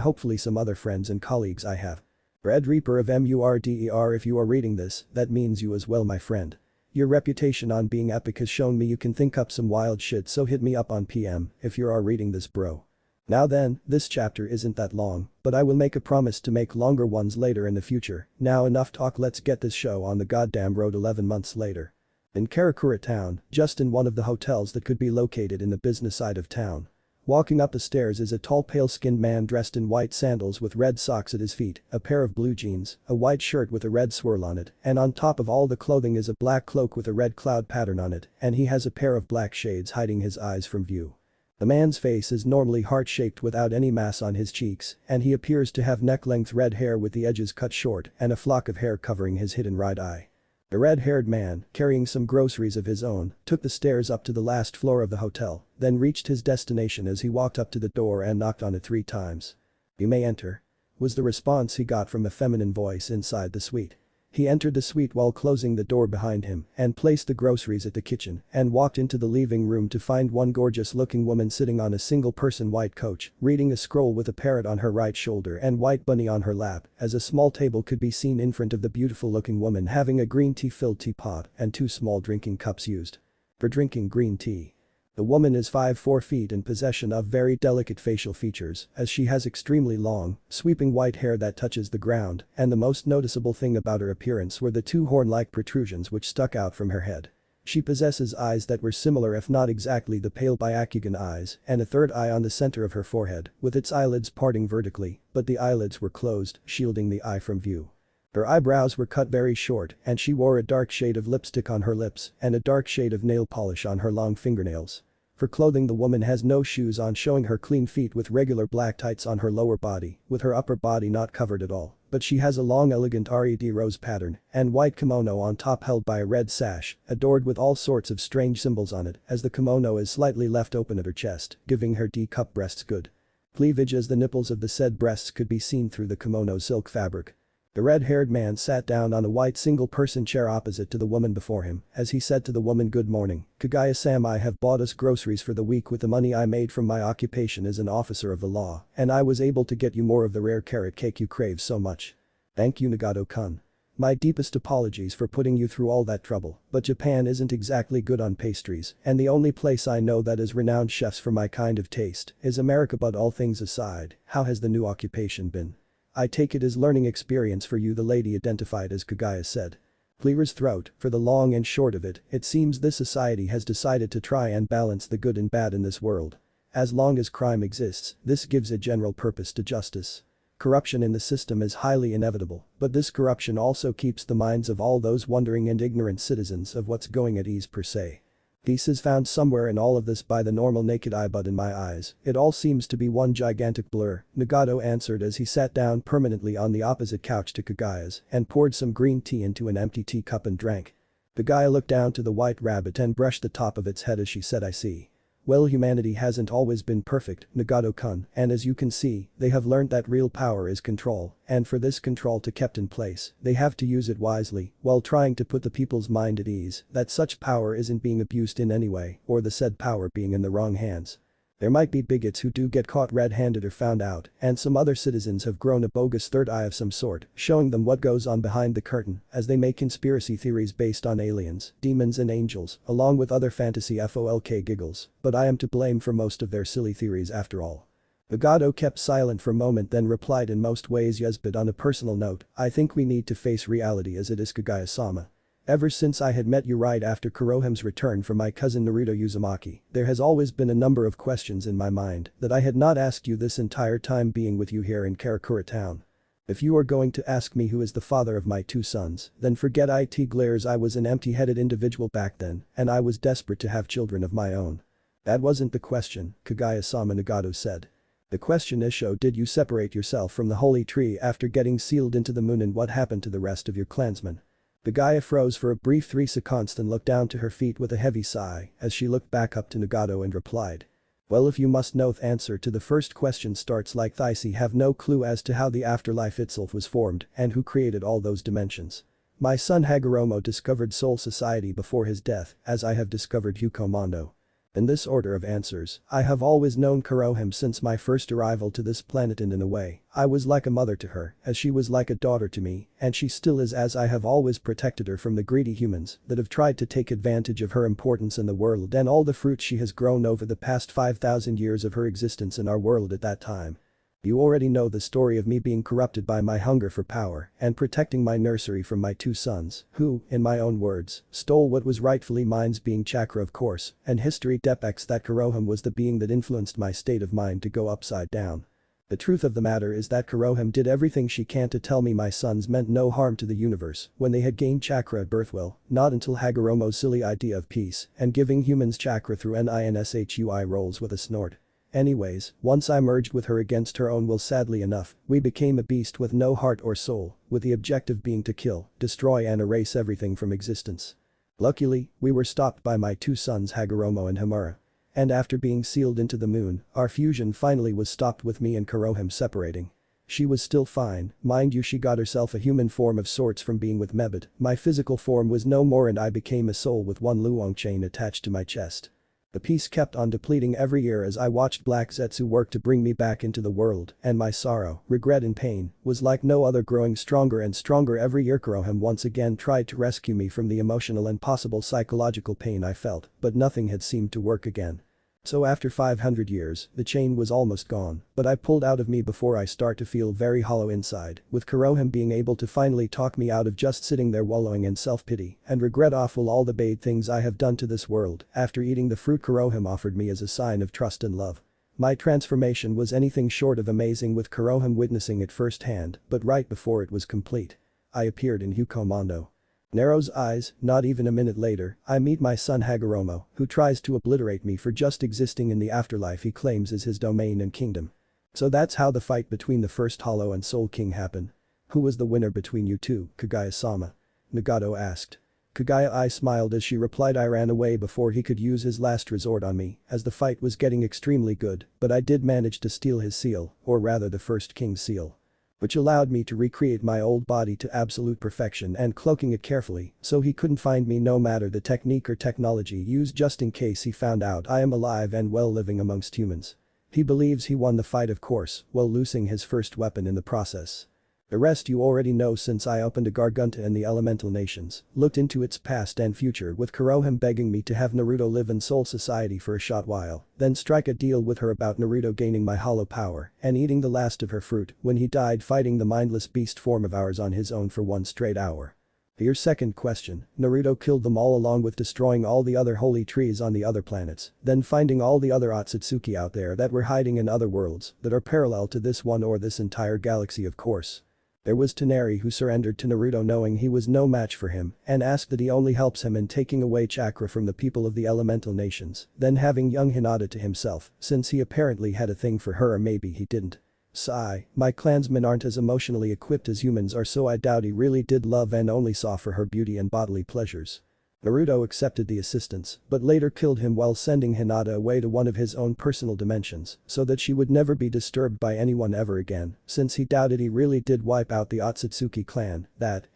hopefully some other friends and colleagues I have. Red Reaper of Murder, if you are reading this, that means you as well, my friend. Your reputation on being epic has shown me you can think up some wild shit, so hit me up on PM if you are reading this, bro. Now then, this chapter isn't that long, but I will make a promise to make longer ones later in the future. Now enough talk, let's get this show on the goddamn road. 11 months later. In Karakura town, just in one of the hotels that could be located in the business side of town. Walking up the stairs is a tall pale-skinned man dressed in white sandals with red socks at his feet, a pair of blue jeans, a white shirt with a red swirl on it, and on top of all the clothing is a black cloak with a red cloud pattern on it, and he has a pair of black shades hiding his eyes from view. The man's face is normally heart-shaped without any mass on his cheeks, and he appears to have neck-length red hair with the edges cut short and a flock of hair covering his hidden right eye. The red-haired man, carrying some groceries of his own, took the stairs up to the last floor of the hotel, then reached his destination as he walked up to the door and knocked on it 3 times. "You may enter," was the response he got from a feminine voice inside the suite. He entered the suite while closing the door behind him and placed the groceries at the kitchen and walked into the living room to find one gorgeous-looking woman sitting on a single-person white couch, reading a scroll with a parrot on her right shoulder and white bunny on her lap, as a small table could be seen in front of the beautiful-looking woman having a green tea-filled teapot and 2 small drinking cups used for drinking green tea. The woman is 5'4" feet in possession of very delicate facial features as she has extremely long, sweeping white hair that touches the ground, and the most noticeable thing about her appearance were the 2 horn-like protrusions which stuck out from her head. She possesses eyes that were similar if not exactly the pale Byakugan eyes and a third eye on the center of her forehead, with its eyelids parting vertically, but the eyelids were closed, shielding the eye from view. Her eyebrows were cut very short and she wore a dark shade of lipstick on her lips and a dark shade of nail polish on her long fingernails. For clothing, the woman has no shoes on, showing her clean feet with regular black tights on her lower body, with her upper body not covered at all, but she has a long elegant red rose pattern and white kimono on top held by a red sash, adored with all sorts of strange symbols on it, as the kimono is slightly left open at her chest, giving her D-cup breasts good cleavage as the nipples of the said breasts could be seen through the kimono silk fabric. The red-haired man sat down on a white single-person chair opposite to the woman before him as he said to the woman, "Good morning, Kaguya-sam, I have bought us groceries for the week with the money I made from my occupation as an officer of the law, and I was able to get you more of the rare carrot cake you crave so much." "Thank you, Nagato-kun. My deepest apologies for putting you through all that trouble, but Japan isn't exactly good on pastries, and the only place I know that is renowned chefs for my kind of taste is America. But all things aside, how has the new occupation been? I take it as learning experience for you," the lady identified as Kaguya said. Clear throat, for the long and short of it, it seems this society has decided to try and balance the good and bad in this world. As long as crime exists, this gives a general purpose to justice. Corruption in the system is highly inevitable, but this corruption also keeps the minds of all those wondering and ignorant citizens of what's going at ease per se. Peace is found somewhere in all of this by the normal naked eye, but in my eyes, it all seems to be one gigantic blur, Nagato answered as he sat down permanently on the opposite couch to Kaguya's and poured some green tea into an empty teacup and drank. Kaguya looked down to the white rabbit and brushed the top of its head as she said, "I see. Well, humanity hasn't always been perfect, Nagato-kun, and as you can see, they have learned that real power is control, and for this control to kept in place, they have to use it wisely while trying to put the people's mind at ease that such power isn't being abused in any way or the said power being in the wrong hands. There might be bigots who do get caught red-handed or found out, and some other citizens have grown a bogus third eye of some sort, showing them what goes on behind the curtain as they make conspiracy theories based on aliens, demons and angels, along with other fantasy folk giggles, but I am to blame for most of their silly theories after all." Nagato kept silent for a moment then replied, "In most ways yes, but on a personal note, I think we need to face reality as it is, Kaguya-sama. Ever since I had met you right after Kurohime's return from my cousin Naruto Uzumaki, there has always been a number of questions in my mind that I had not asked you this entire time being with you here in Karakura town. If you are going to ask me who is the father of my 2 sons, then forget it. Glares, I was an empty-headed individual back then, and I was desperate to have children of my own." "That wasn't the question, Kaguya-sama," Nagato said. "The question is, did you separate yourself from the holy tree after getting sealed into the moon, and what happened to the rest of your clansmen?" Kaguya froze for a brief 3 seconds then looked down to her feet with a heavy sigh as she looked back up to Nagato and replied. "Well, if you must know, the answer to the first question starts like this: I have no clue as to how the afterlife itself was formed and who created all those dimensions. My son Hagoromo discovered Soul Society before his death, as I have discovered Hukomondo." In this order of answers, I have always known Kurohime since my first arrival to this planet, and in a way, I was like a mother to her, as she was like a daughter to me, and she still is, as I have always protected her from the greedy humans that have tried to take advantage of her importance in the world and all the fruits she has grown over the past 5,000 years of her existence in our world at that time. You already know the story of me being corrupted by my hunger for power and protecting my nursery from my two sons, who, in my own words, stole what was rightfully mine's, being chakra of course, and history depicts that Kurohime was the being that influenced my state of mind to go upside down. The truth of the matter is that Kurohime did everything she can to tell me my sons meant no harm to the universe when they had gained chakra at birth. Well, not until Hagoromo's silly idea of peace and giving humans chakra through NINSHUI rolls with a snort. Anyways, once I merged with her against her own will, sadly enough, we became a beast with no heart or soul, with the objective being to kill, destroy and erase everything from existence. Luckily, we were stopped by my two sons Hagoromo and Himura. And after being sealed into the moon, our fusion finally was stopped with me and Kurohime separating. She was still fine, mind you, she got herself a human form of sorts from being with Mebet. My physical form was no more and I became a soul with one Luong chain attached to my chest. The peace kept on depleting every year as I watched Black Zetsu work to bring me back into the world, and my sorrow, regret and pain was like no other, growing stronger and stronger every year. Kurohime once again tried to rescue me from the emotional and possible psychological pain I felt, but nothing had seemed to work again. So after 500 years, the chain was almost gone, but I pulled out of me before I start to feel very hollow inside, with Kurohime being able to finally talk me out of just sitting there wallowing in self-pity and regret awful all the bad things I have done to this world after eating the fruit Kurohime offered me as a sign of trust and love. My transformation was anything short of amazing, with Kurohime witnessing it firsthand, but right before it was complete, I appeared in Hukomondo. Narrows eyes, not even a minute later, I meet my son Hagoromo, who tries to obliterate me for just existing in the afterlife he claims is his domain and kingdom. So that's how the fight between the first Hollow and Soul King happened. Who was the winner between you two, Kaguya-sama? Nagato asked. Kaguya smiled as she replied, I ran away before he could use his last resort on me, as the fight was getting extremely good, but I did manage to steal his seal, or rather the first king's seal, which allowed me to recreate my old body to absolute perfection and cloaking it carefully so he couldn't find me no matter the technique or technology used, just in case he found out I am alive and well living amongst humans. He believes he won the fight, of course, while losing his first weapon in the process. The rest you already know, since I opened a Garganta in the elemental nations, looked into its past and future, with Kurohime begging me to have Naruto live in Soul Society for a short while, then strike a deal with her about Naruto gaining my hollow power and eating the last of her fruit when he died fighting the mindless beast form of ours on his own for 1 straight hour. Your second question, Naruto killed them all along with destroying all the other holy trees on the other planets, then finding all the other Otsutsuki out there that were hiding in other worlds that are parallel to this one or this entire galaxy, of course. There was Toneri, who surrendered to Naruto knowing he was no match for him and asked that he only helps him in taking away chakra from the people of the elemental nations, then having young Hinata to himself since he apparently had a thing for her, or maybe he didn't. Sigh, my clansmen aren't as emotionally equipped as humans are, so I doubt he really did love and only saw for her beauty and bodily pleasures. Naruto accepted the assistance, but later killed him while sending Hinata away to one of his own personal dimensions so that she would never be disturbed by anyone ever again, since he doubted he really did wipe out the Otsutsuki clan,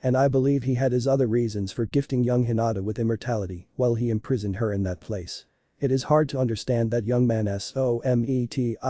and I believe he had his other reasons for gifting young Hinata with immortality while he imprisoned her in that place. It is hard to understand that young man SOMETIMES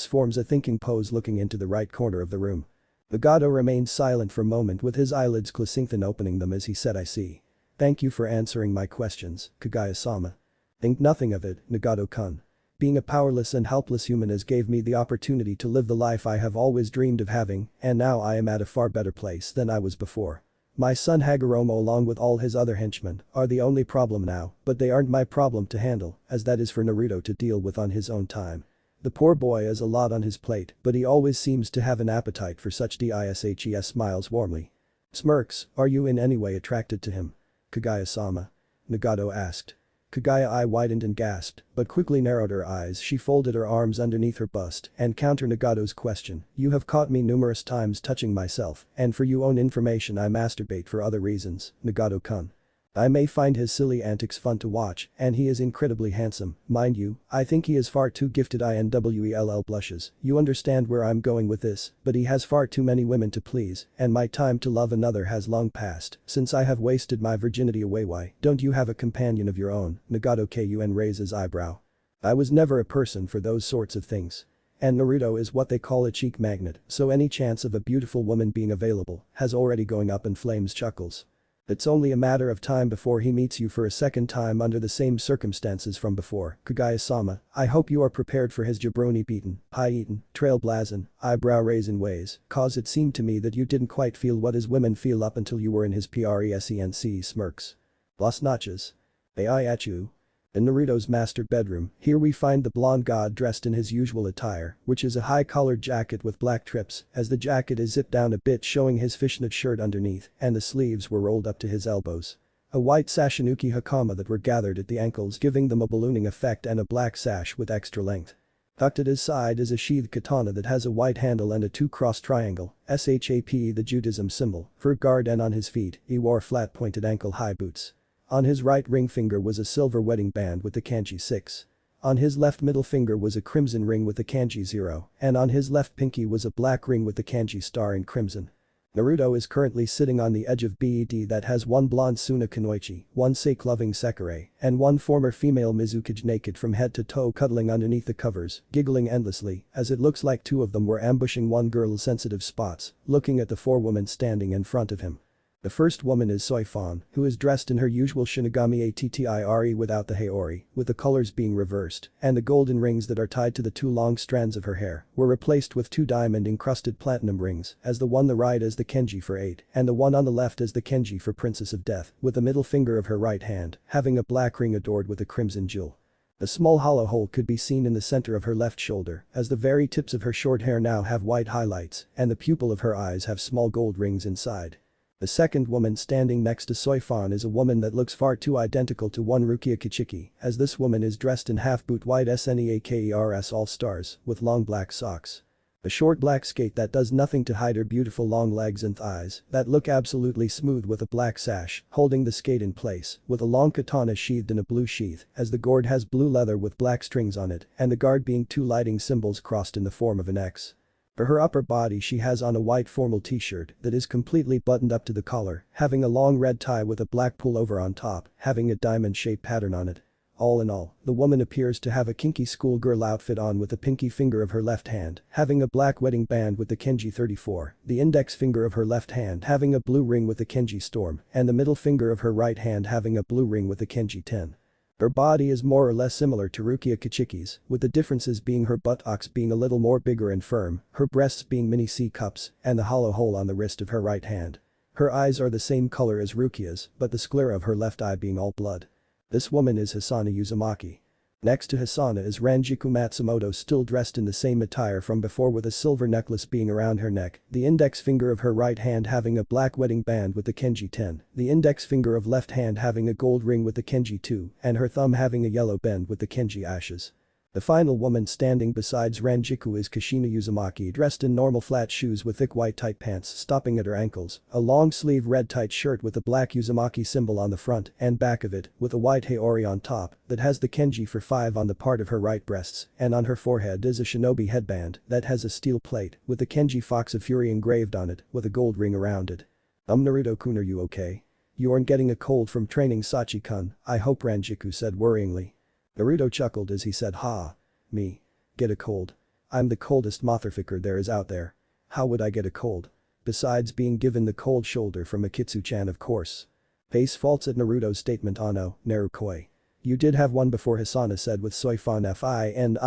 forms a thinking pose looking into the right corner of the room. Nagato remained silent for a moment with his eyelids closing, then opening them as he said, I see. Thank you for answering my questions, Kaguya-sama. Think nothing of it, Nagato-kun. Being a powerless and helpless human has gave me the opportunity to live the life I have always dreamed of having, and now I am at a far better place than I was before. My son Hagoromo along with all his other henchmen are the only problem now, but they aren't my problem to handle, as that is for Naruto to deal with on his own time. The poor boy has a lot on his plate, but he always seems to have an appetite for such dishes. Smiles warmly. Smirks, are you in any way attracted to him? Kaguya-sama? Nagato asked. Kaguya widened and gasped, but quickly narrowed her eyes. She folded her arms underneath her bust and countered Nagato's question. You have caught me numerous times touching myself, and for your own information I masturbate for other reasons, Nagato-kun. I may find his silly antics fun to watch, and he is incredibly handsome, mind you, I think he is far too gifted. INWELL blushes, you understand where I'm going with this, but he has far too many women to please, and my time to love another has long passed, since I have wasted my virginity away. Why don't you have a companion of your own? Nagato Kun raises eyebrow. I was never a person for those sorts of things. And Naruto is what they call a cheek magnet, so any chance of a beautiful woman being available has already going up in flames. Chuckles. It's only a matter of time before he meets you for a second time under the same circumstances from before. Kagaya-sama, I hope you are prepared for his jabroni beaten, pie eaten, trailblazing, eyebrow raising ways, cause it seemed to me that you didn't quite feel what his women feel up until you were in his presenc. Smirks. Las notches. Ai at you. In Naruto's master bedroom, here we find the blonde god dressed in his usual attire, which is a high-collared jacket with black trips, as the jacket is zipped down a bit showing his fishnet shirt underneath, and the sleeves were rolled up to his elbows. A white sashinuki hakama that were gathered at the ankles giving them a ballooning effect, and a black sash with extra length. Tucked at his side is a sheathed katana that has a white handle and a two-cross triangle, SHAP the Judaism symbol, for guard, and on his feet, he wore flat-pointed ankle-high boots. On his right ring finger was a silver wedding band with the kanji 6. On his left middle finger was a crimson ring with the kanji 0, and on his left pinky was a black ring with the kanji star in crimson. Naruto is currently sitting on the edge of bed that has one blonde Suna Kunoichi, one sake-loving Sekirei, and one former female Mizukage naked from head to toe cuddling underneath the covers, giggling endlessly, as it looks like two of them were ambushing one girl's sensitive spots, looking at the four women standing in front of him. The first woman is Soifon, who is dressed in her usual Shinigami Attire without the Haori, with the colors being reversed, and the golden rings that are tied to the two long strands of her hair were replaced with two diamond-encrusted platinum rings, as the one on the right is the Kenji for 8, and the one on the left is the Kenji for Princess of Death, with the middle finger of her right hand having a black ring adored with a crimson jewel. A small hollow hole could be seen in the center of her left shoulder, as the very tips of her short hair now have white highlights, and the pupil of her eyes have small gold rings inside. The second woman standing next to Soifon is a woman that looks far too identical to one Rukia Kichiki, as this woman is dressed in half-boot white SNEAKERS all-stars, with long black socks. A short black skate that does nothing to hide her beautiful long legs and thighs that look absolutely smooth, with a black sash holding the skate in place, with a long katana sheathed in a blue sheath, as the gourd has blue leather with black strings on it, and the guard being two lighting symbols crossed in the form of an X. For her upper body she has on a white formal t-shirt that is completely buttoned up to the collar, having a long red tie with a black pullover on top, having a diamond-shaped pattern on it. All in all, the woman appears to have a kinky schoolgirl outfit on, with the pinky finger of her left hand having a black wedding band with the Kenji 34, the index finger of her left hand having a blue ring with the Kenji Storm, and the middle finger of her right hand having a blue ring with the Kenji 10. Her body is more or less similar to Rukia Kichiki's, with the differences being her buttocks being a little more bigger and firm, her breasts being mini C-cups, and the hollow hole on the wrist of her right hand. Her eyes are the same color as Rukia's, but the sclera of her left eye being all blood. This woman is Hisana Uzumaki. Next to Hisana is Ranjiku Matsumoto, still dressed in the same attire from before, with a silver necklace being around her neck, the index finger of her right hand having a black wedding band with the Kenji 10, the index finger of left hand having a gold ring with the Kenji 2, and her thumb having a yellow band with the Kenji ashes. The final woman standing besides Ranjiku is Kushina Uzumaki, dressed in normal flat shoes with thick white tight pants stopping at her ankles, a long-sleeve red tight shirt with a black Uzumaki symbol on the front and back of it, with a white haori on top that has the Kenji for 5 on the part of her right breasts, and on her forehead is a shinobi headband that has a steel plate with the Kenji Fox of Fury engraved on it with a gold ring around it. Naruto-kun, are you okay? You aren't getting a cold from training Sachi-kun, I hope, Ranjiku said worryingly. Naruto chuckled as he said, "Ha. Me. Get a cold? I'm the coldest motherfucker there is out there. How would I get a cold? Besides being given the cold shoulder from Akitsu-chan, of course." Face faults at Naruto's statement. "Ano, Narukoi. You did have one before," Hisana said with Soifon Findishing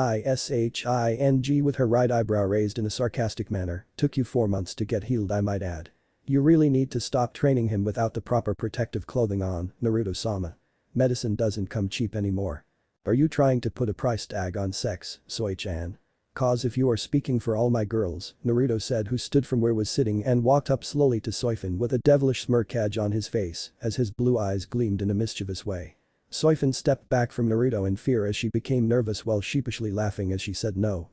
with her right eyebrow raised in a sarcastic manner. "Took you 4 months to get healed, I might add. You really need to stop training him without the proper protective clothing on, Naruto-sama. Medicine doesn't come cheap anymore. Are you trying to put a price tag on sex, Soi-chan? Cause if you are speaking for all my girls," Naruto said, who stood from where was sitting and walked up slowly to Soifon with a devilish smirk on his face as his blue eyes gleamed in a mischievous way. Soifon stepped back from Naruto in fear as she became nervous while sheepishly laughing as she said, "No.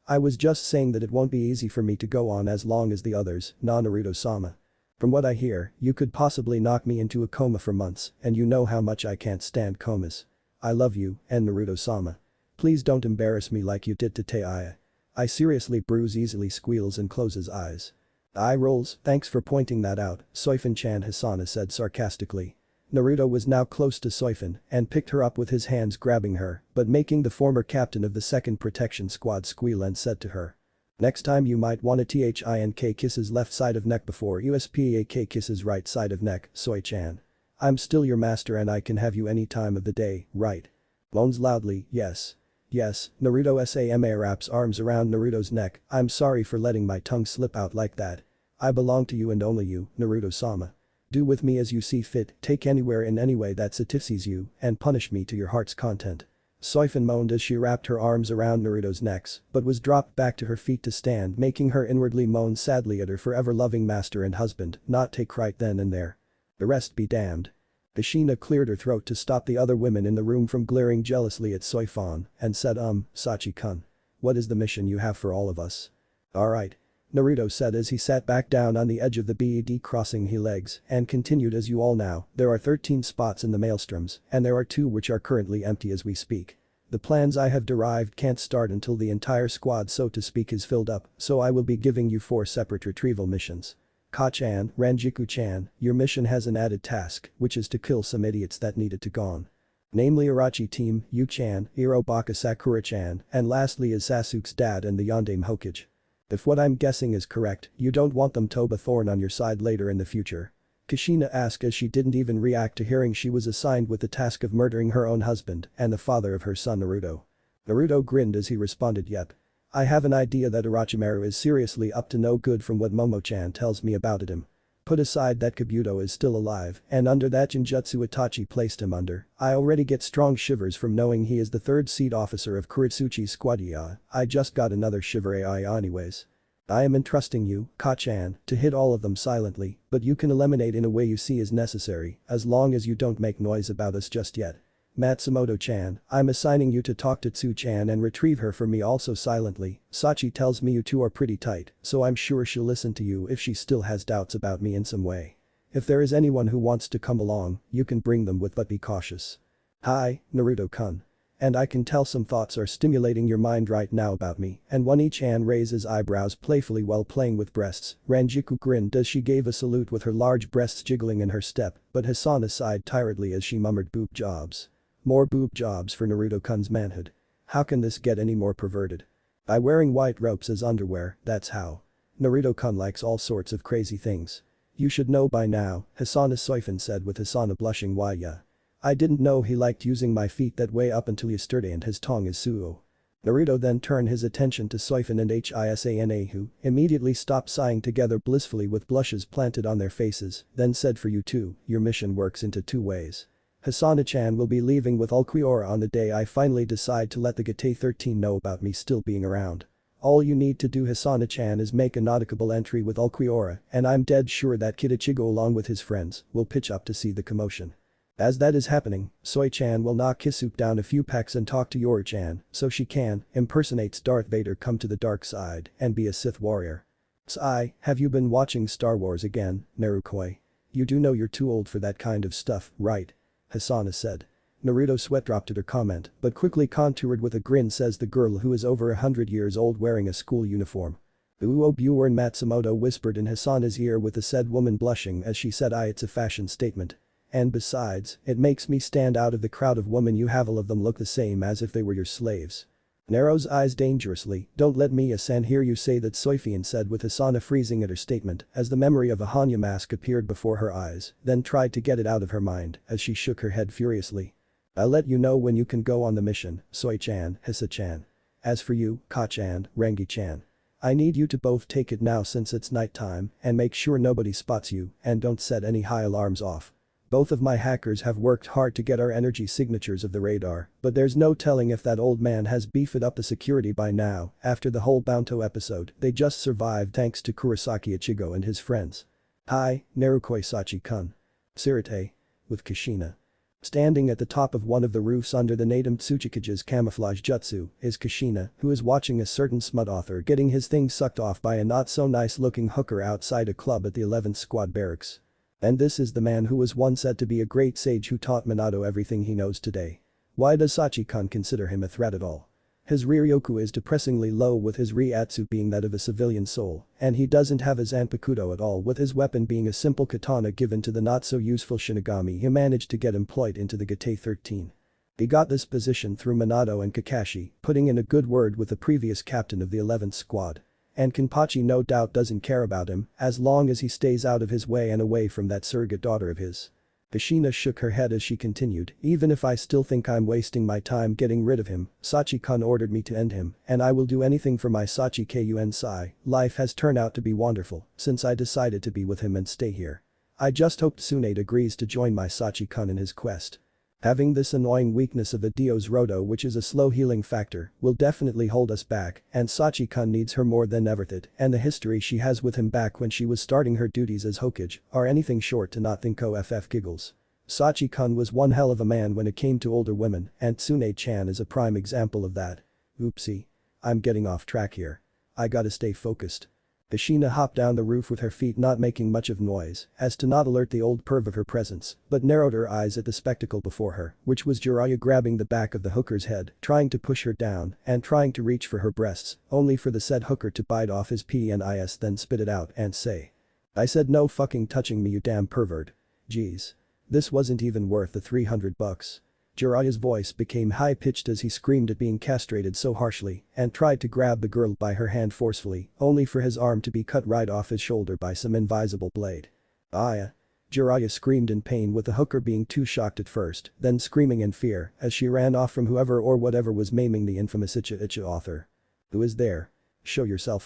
I was just saying that it won't be easy for me to go on as long as the others, Naruto-sama. From what I hear, you could possibly knock me into a coma for months, and you know how much I can't stand comas. I love you, and Naruto-sama. Please don't embarrass me like you did to Taiya. I seriously bruise easily squeals and closes eyes. Eye rolls, thanks for pointing that out, Soifin-chan Hisana said sarcastically. Naruto was now close to Soifin and picked her up with his hands grabbing her, but making the former captain of the 2nd Protection Squad squeal and said to her. Next time you might wanna THINK kisses left side of neck before USPAK kisses right side of neck, Soi-chan. I'm still your master and I can have you any time of the day, right? Moans loudly, yes. Yes, Naruto Sama wraps arms around Naruto's neck, I'm sorry for letting my tongue slip out like that. I belong to you and only you, Naruto-sama. Do with me as you see fit, take anywhere in any way that satisfies you, and punish me to your heart's content. Soifin moaned as she wrapped her arms around Naruto's necks, but was dropped back to her feet to stand making her inwardly moan sadly at her forever loving master and husband, not take right then and there. The rest be damned. Kushina cleared her throat to stop the other women in the room from glaring jealously at Soifan, and said Sachi-kun. What is the mission you have for all of us? Alright. Naruto said as he sat back down on the edge of the bed crossing his legs and continued as you all know, there are 13 spots in the maelstroms and there are 2 which are currently empty as we speak. The plans I have derived can't start until the entire squad so to speak is filled up, so I will be giving you 4 separate retrieval missions. Ka-chan, Ranjiku-chan, your mission has an added task, which is to kill some idiots that needed to gone. Namely Arachi team, Yu-chan, Irobaka Sakura-chan, and lastly is Sasuke's dad and the Yondaime Hokage. If what I'm guessing is correct, you don't want them Toba Thorn on your side later in the future. Kushina asked as she didn't even react to hearing she was assigned with the task of murdering her own husband and the father of her son Naruto. Naruto grinned as he responded yep. I have an idea that Orochimaru is seriously up to no good from what Momo-chan tells me about him. Put aside that Kabuto is still alive and under that Genjutsu Itachi placed him under, I already get strong shivers from knowing he is the 3rd seed officer of Kuritsuchi's squad. Yeah, I just got another shiver anyways. I am entrusting you, Ka-chan, to hit all of them silently, but you can eliminate in a way you see is necessary, as long as you don't make noise about us just yet. Matsumoto-chan, I'm assigning you to talk to Tsu-chan and retrieve her for me also silently, Sachi tells me you two are pretty tight, so I'm sure she'll listen to you if she still has doubts about me in some way. If there is anyone who wants to come along, you can bring them with but be cautious. Hi, Naruto-kun. And I can tell some thoughts are stimulating your mind right now about me, and One-chan raises eyebrows playfully while playing with breasts, Ranjiku grinned as she gave a salute with her large breasts jiggling in her step, but Hisana sighed tiredly as she murmured boob jobs. More boob jobs for Naruto-kun's manhood. How can this get any more perverted? By wearing white ropes as underwear, that's how. Naruto-kun likes all sorts of crazy things. You should know by now, Hisana Soifin said with Hisana blushing why yeah. I didn't know he liked using my feet that way up until yesterday and his tongue is suo. Naruto then turned his attention to Soifin and Hisana who immediately stopped sighing together blissfully with blushes planted on their faces, then said for you two, your mission works into 2 ways. Hisana-chan will be leaving with Ulquiorra on the day I finally decide to let the Gate 13 know about me still being around. All you need to do Hisana-chan is make a nautical entry with Ulquiorra and I'm dead sure that Kid Ichigo along with his friends will pitch up to see the commotion. As that is happening, Soi-chan will knock Kisuke down a few pecks and talk to Yori-chan so she can impersonates Darth Vader come to the dark side and be a Sith warrior. Sai, have you been watching Star Wars again, Narukoi? You do know you're too old for that kind of stuff, right? Hisana said. Naruto sweat dropped at her comment but quickly contoured with a grin says the girl who is over 100 years old wearing a school uniform. Uo and Matsumoto whispered in Hisana's ear with the said woman blushing as she said it's a fashion statement. And besides, it makes me stand out of the crowd of women you have all of them look the same as if they were your slaves. Narrows eyes dangerously, don't let Miya-san hear you say that Soifin said with Hisana freezing at her statement as the memory of a Hanya mask appeared before her eyes, then tried to get it out of her mind as she shook her head furiously. I'll let you know when you can go on the mission, Soi-chan, Hisa-chan. As for you, Ka-chan, Rangi-chan. I need you to both take it now since it's nighttime and make sure nobody spots you and don't set any high alarms off. Both of my hackers have worked hard to get our energy signatures of the radar, but there's no telling if that old man has beefed up the security by now after the whole Bounto episode they just survived thanks to Kurosaki Ichigo and his friends. Hi, Narukoi Sachi-kun. Sirite. With Kushina. Standing at the top of one of the roofs under the Natum Tsuchikage's camouflage jutsu is Kushina, who is watching a certain smut author getting his thing sucked off by a not so nice looking hooker outside a club at the 11th Squad barracks. And this is the man who was once said to be a great sage who taught Minato everything he knows today. Why does Sachi-kun consider him a threat at all? His Ryoryoku is depressingly low with his Ryatsu being that of a civilian soul, and he doesn't have his Zanpakuto at all with his weapon being a simple katana given to the not so useful Shinigami he managed to get employed into the Gate 13. He got this position through Minato and Kakashi, putting in a good word with the previous captain of the 11th Squad. And Kenpachi no doubt doesn't care about him as long as he stays out of his way and away from that surrogate daughter of his. Kushina shook her head as she continued, even if I still think I'm wasting my time getting rid of him, Sachi-kun ordered me to end him, and I will do anything for my Sachi-kun. Life has turned out to be wonderful since I decided to be with him and stay here. I just hope Tsunade agrees to join my Sachi-kun in his quest. Having this annoying weakness of a Dio's Roto, which is a slow healing factor, will definitely hold us back, and Sachi-kun needs her more than ever, and the history she has with him back when she was starting her duties as Hokage are anything short to not think OFF giggles. Sachi-kun was one hell of a man when it came to older women, and Tsunade-chan is a prime example of that. Oopsie. I'm getting off track here. I gotta stay focused. Kushina hopped down the roof with her feet not making much of noise as to not alert the old perv of her presence, but narrowed her eyes at the spectacle before her, which was Jiraiya grabbing the back of the hooker's head, trying to push her down and trying to reach for her breasts, only for the said hooker to bite off his penis then spit it out and say. I said no fucking touching me you damn pervert. Jeez. This wasn't even worth the $300. Jiraiya's voice became high-pitched as he screamed at being castrated so harshly and tried to grab the girl by her hand forcefully, only for his arm to be cut right off his shoulder by some invisible blade. Aya. Jiraiya screamed in pain with the hooker being too shocked at first, then screaming in fear as she ran off from whoever or whatever was maiming the infamous Icha author. Who is there? Show yourself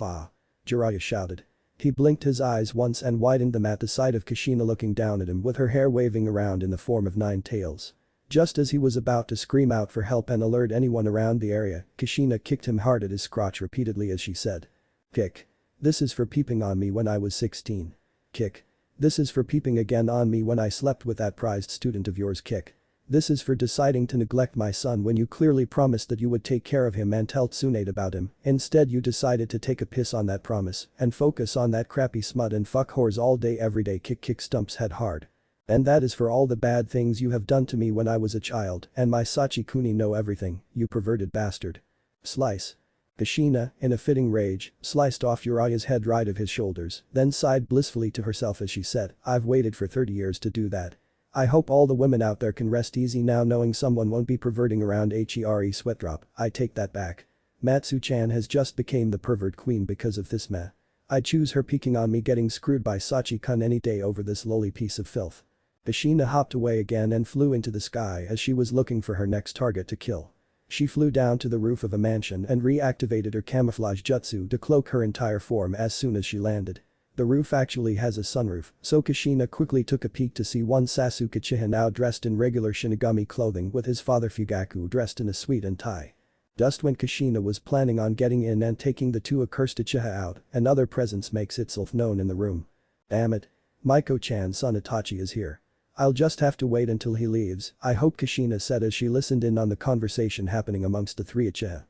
Jiraiya shouted. He blinked his eyes once and widened them at the sight of Kushina looking down at him with her hair waving around in the form of 9 tails. Just as he was about to scream out for help and alert anyone around the area, Kushina kicked him hard at his crotch repeatedly as she said. Kick. This is for peeping on me when I was 16. Kick. This is for peeping again on me when I slept with that prized student of yours. Kick. This is for deciding to neglect my son when you clearly promised that you would take care of him and tell Tsunade about him. Instead you decided to take a piss on that promise and focus on that crappy smut and fuck whores all day every day. Kick stumps head hard. And that is for all the bad things you have done to me when I was a child and my Sachi-kuni know everything, you perverted bastard. Slice. Kushina, in a fitting rage, sliced off Uriah's head right of his shoulders, then sighed blissfully to herself as she said, I've waited for 30 years to do that. I hope all the women out there can rest easy now knowing someone won't be perverting around HERE sweat drop. I take that back. Matsu-chan has just became the pervert queen because of this meh. I choose her peeking on me getting screwed by Sachi-kun any day over this lowly piece of filth. Kushina hopped away again and flew into the sky as she was looking for her next target to kill. She flew down to the roof of a mansion and reactivated her camouflage jutsu to cloak her entire form as soon as she landed. The roof actually has a sunroof, so Kushina quickly took a peek to see one Sasuke Uchiha now dressed in regular Shinigami clothing with his father Fugaku dressed in a suit and tie. Just when Kushina was planning on getting in and taking the 2 accursed Uchiha out, another presence makes itself known in the room. Damn it. Maiko-chan's son Itachi is here. I'll just have to wait until he leaves, I hope, Kushina said as she listened in on the conversation happening amongst the 3 Uchiha.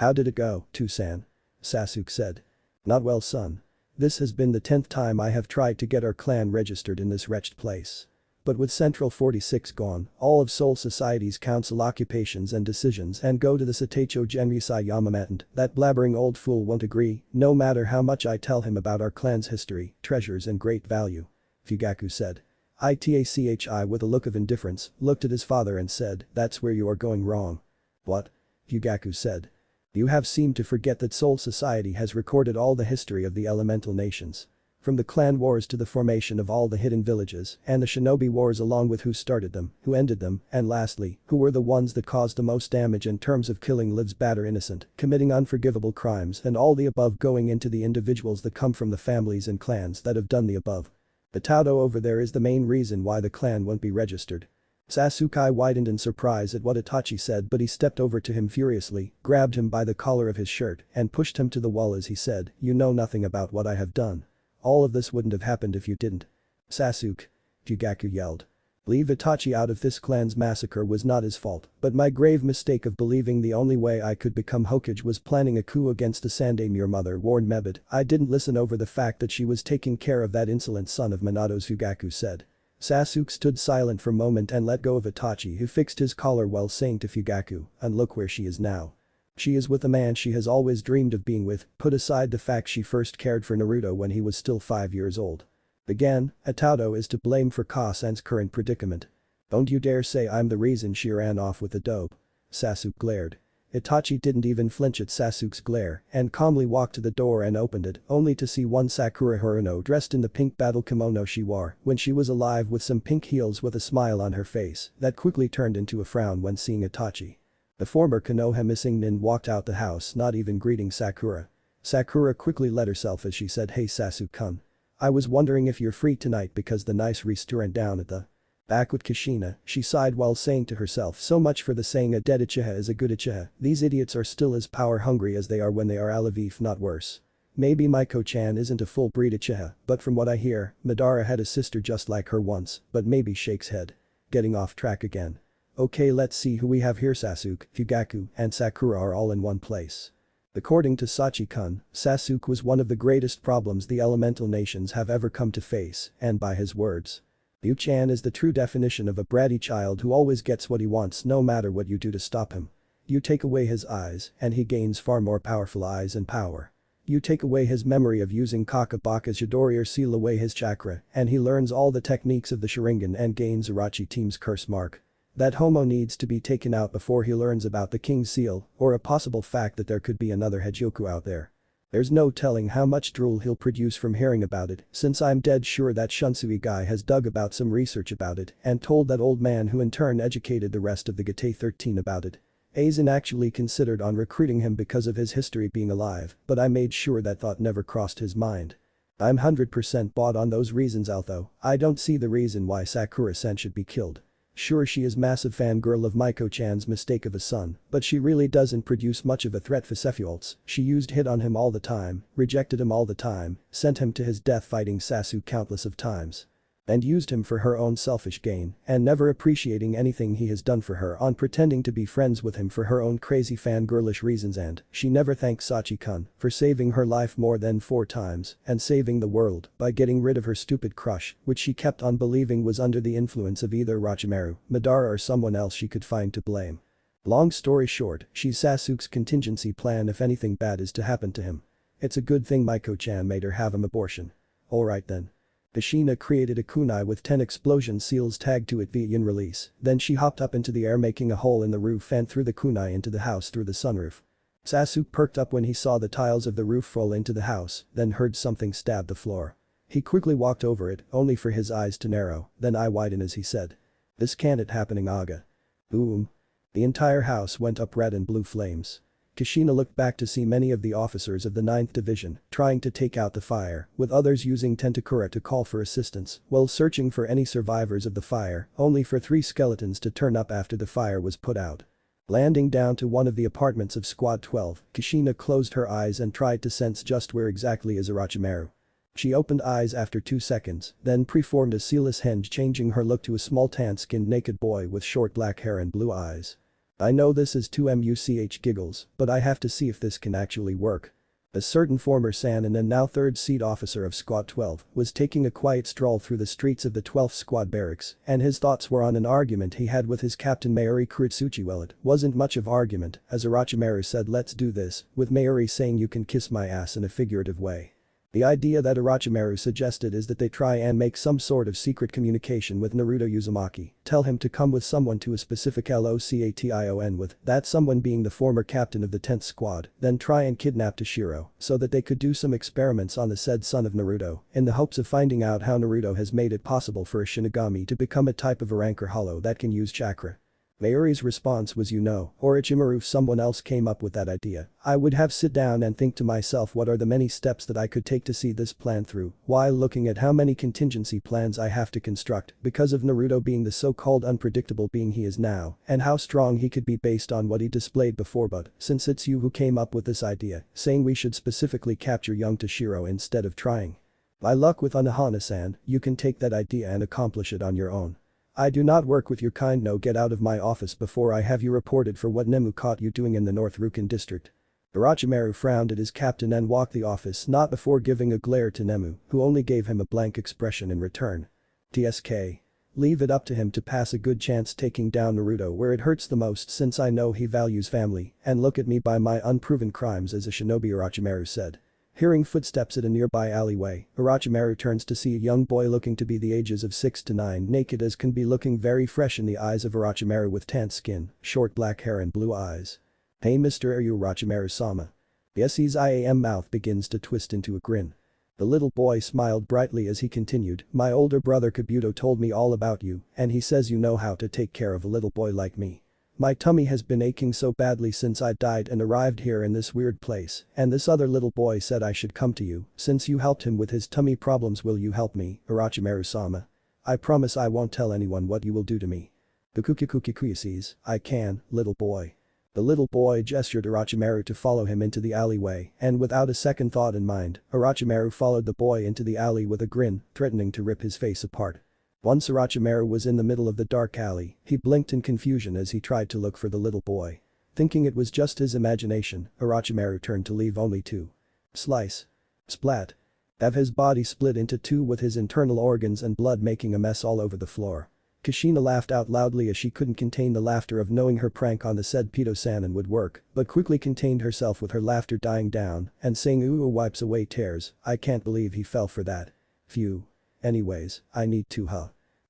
How did it go, Tusan? Sasuke said. Not well, son. This has been the 10th time I have tried to get our clan registered in this wretched place. But with Central 46 gone, all of Soul Society's council occupations and decisions and go to the Satecho Genrisai Yamamoto, that blabbering old fool won't agree, no matter how much I tell him about our clan's history, treasures and great value. Fugaku said. Itachi with a look of indifference, looked at his father and said, that's where you are going wrong. What? Fugaku said. You have seemed to forget that Soul Society has recorded all the history of the elemental nations. From the clan wars to the formation of all the hidden villages and the shinobi wars along with who started them, who ended them, and lastly, who were the ones that caused the most damage in terms of killing lives bad or innocent, committing unforgivable crimes and all the above going into the individuals that come from the families and clans that have done the above. The Taudo over there is the main reason why the clan won't be registered. Sasuke widened in surprise at what Itachi said but he stepped over to him furiously, grabbed him by the collar of his shirt and pushed him to the wall as he said, you know nothing about what I have done. All of this wouldn't have happened if you didn't. Sasuke. Fugaku yelled. Leave Itachi out of this clan's massacre was not his fault, but my grave mistake of believing the only way I could become Hokage was planning a coup against Asandame. Your mother warned Mebet. I didn't listen over the fact that she was taking care of that insolent son of Minato's, Fugaku said. Sasuke stood silent for a moment and let go of Itachi, who fixed his collar while saying to Fugaku, and look where she is now. She is with a man she has always dreamed of being with, put aside the fact she first cared for Naruto when he was still 5 years old. Again, Itato is to blame for Kasan's current predicament. Don't you dare say I'm the reason she ran off with the dope. Sasuke glared. Itachi didn't even flinch at Sasuke's glare and calmly walked to the door and opened it, only to see one Sakura Haruno dressed in the pink battle kimono she wore when she was alive with some pink heels with a smile on her face that quickly turned into a frown when seeing Itachi. The former Konoha missing nin walked out the house, not even greeting Sakura. Sakura quickly let herself as she said, "Hey Sasuke-kun. I was wondering if you're free tonight because the nice restaurant down at the back with Kushina," she sighed while saying to herself, so much for the saying a dead Uchiha is a good Uchiha. These idiots are still as power hungry as they are when they are alive, if not worse. Maybe Maiko-chan isn't a full breed Uchiha, but from what I hear, Madara had a sister just like her once, but maybe shakes head. Getting off track again. Okay, let's see who we have here. Sasuke, Fugaku, and Sakura are all in one place. According to Sachi-kun, Sasuke was one of the greatest problems the elemental nations have ever come to face, and by his words. Liu-chan is the true definition of a bratty child who always gets what he wants no matter what you do to stop him. You take away his eyes, and he gains far more powerful eyes and power. You take away his memory of using Kakabaka's Chidori or seal away his chakra, and he learns all the techniques of the Sharingan and gains Orochi team's curse mark. That homo needs to be taken out before he learns about the King's Seal or a possible fact that there could be another Hejioku out there. There's no telling how much drool he'll produce from hearing about it, since I'm dead sure that Shunsui guy has dug about some research about it and told that old man, who in turn educated the rest of the Gate 13 about it. Aizen actually considered on recruiting him because of his history being alive, but I made sure that thought never crossed his mind. I'm 100% bought on those reasons, although I don't see the reason why Sakura-sen should be killed. Sure, she is massive fangirl of Maiko-chan's mistake of a son, but she really doesn't produce much of a threat for Sephiolts. She used hit on him all the time, rejected him all the time, sent him to his death fighting Sasuke countless of times. And used him for her own selfish gain and never appreciating anything he has done for her on pretending to be friends with him for her own crazy fangirlish reasons, and she never thanked Sachi-kun for saving her life more than 4 times and saving the world by getting rid of her stupid crush, which she kept on believing was under the influence of either Orochimaru, Madara or someone else she could find to blame. Long story short, she's Sasuke's contingency plan if anything bad is to happen to him. It's a good thing Maiko-chan made her have an abortion. Alright then. Kushina created a kunai with 10 explosion seals tagged to it via yin release, then she hopped up into the air making a hole in the roof and threw the kunai into the house through the sunroof. Sasuke perked up when he saw the tiles of the roof fall into the house, then heard something stab the floor. He quickly walked over it, only for his eyes to narrow, then eye widen as he said. "This can't happening, Aga." Boom. The entire house went up red and blue flames. Kushina looked back to see many of the officers of the 9th Division trying to take out the fire, with others using Tentakura to call for assistance while searching for any survivors of the fire, only for 3 skeletons to turn up after the fire was put out. Landing down to one of the apartments of Squad 12, Kushina closed her eyes and tried to sense just where exactly is Orochimaru. She opened eyes after 2 seconds, then preformed a sealess hinge, changing her look to a small tan-skinned naked boy with short black hair and blue eyes. I know this is too much giggles, but I have to see if this can actually work. A certain former Sannin and now 3rd Seed officer of Squad 12 was taking a quiet stroll through the streets of the 12th Squad barracks, and his thoughts were on an argument he had with his captain Mayuri Kuritsuchi. Well, it wasn't much of argument, as Orochimaru said, "Let's do this," with Mayuri saying, "You can kiss my ass," in a figurative way. The idea that Orochimaru suggested is that they try and make some sort of secret communication with Naruto Uzumaki, tell him to come with someone to a specific location with that someone being the former captain of the 10th Squad, then try and kidnap Toshiro so that they could do some experiments on the said son of Naruto in the hopes of finding out how Naruto has made it possible for a Shinigami to become a type of a rancor hollow that can use chakra. Mayuri's response was, Orochimaru, if someone else came up with that idea, I would have sit down and think to myself what are the many steps that I could take to see this plan through, while looking at how many contingency plans I have to construct because of Naruto being the so-called unpredictable being he is now, and how strong he could be based on what he displayed before. But since it's you who came up with this idea, saying we should specifically capture young Toshiro instead of trying. By luck with Unohana-san, you can take that idea and accomplish it on your own. I do not work with your kind, no, get out of my office before I have you reported for what Nemu caught you doing in the North Rukan district. Orochimaru frowned at his captain and walked the office, not before giving a glare to Nemu, who only gave him a blank expression in return. TSK. Leave it up to him to pass a good chance taking down Naruto where it hurts the most, since I know he values family, and look at me by my unproven crimes as a shinobi, Orochimaru said. Hearing footsteps at a nearby alleyway, Orochimaru turns to see a young boy looking to be the ages of 6 to 9, naked as can be, looking very fresh in the eyes of Orochimaru with tanned skin, short black hair and blue eyes. Hey Mr. Are you Orochimaru-sama? Yes, his IAM mouth begins to twist into a grin. The little boy smiled brightly as he continued, my older brother Kabuto told me all about you, and he says you know how to take care of a little boy like me. My tummy has been aching so badly since I died and arrived here in this weird place, and this other little boy said I should come to you, since you helped him with his tummy problems. Will you help me, Orochimaru-sama? I promise I won't tell anyone what you will do to me. Bukukikukikuyases, I can, little boy. The little boy gestured Orochimaru to follow him into the alleyway, and without a second thought in mind, Orochimaru followed the boy into the alley with a grin, threatening to rip his face apart. Once Orochimaru was in the middle of the dark alley, he blinked in confusion as he tried to look for the little boy. Thinking it was just his imagination, Orochimaru turned to leave only to slice. Splat. Have his body split into two with his internal organs and blood making a mess all over the floor. Kushina laughed out loudly as she couldn't contain the laughter of knowing her prank on the said Pedo-sanin would work, but quickly contained herself with her laughter dying down and saying ooh wipes away tears, I can't believe he fell for that. Phew. Anyways, I need to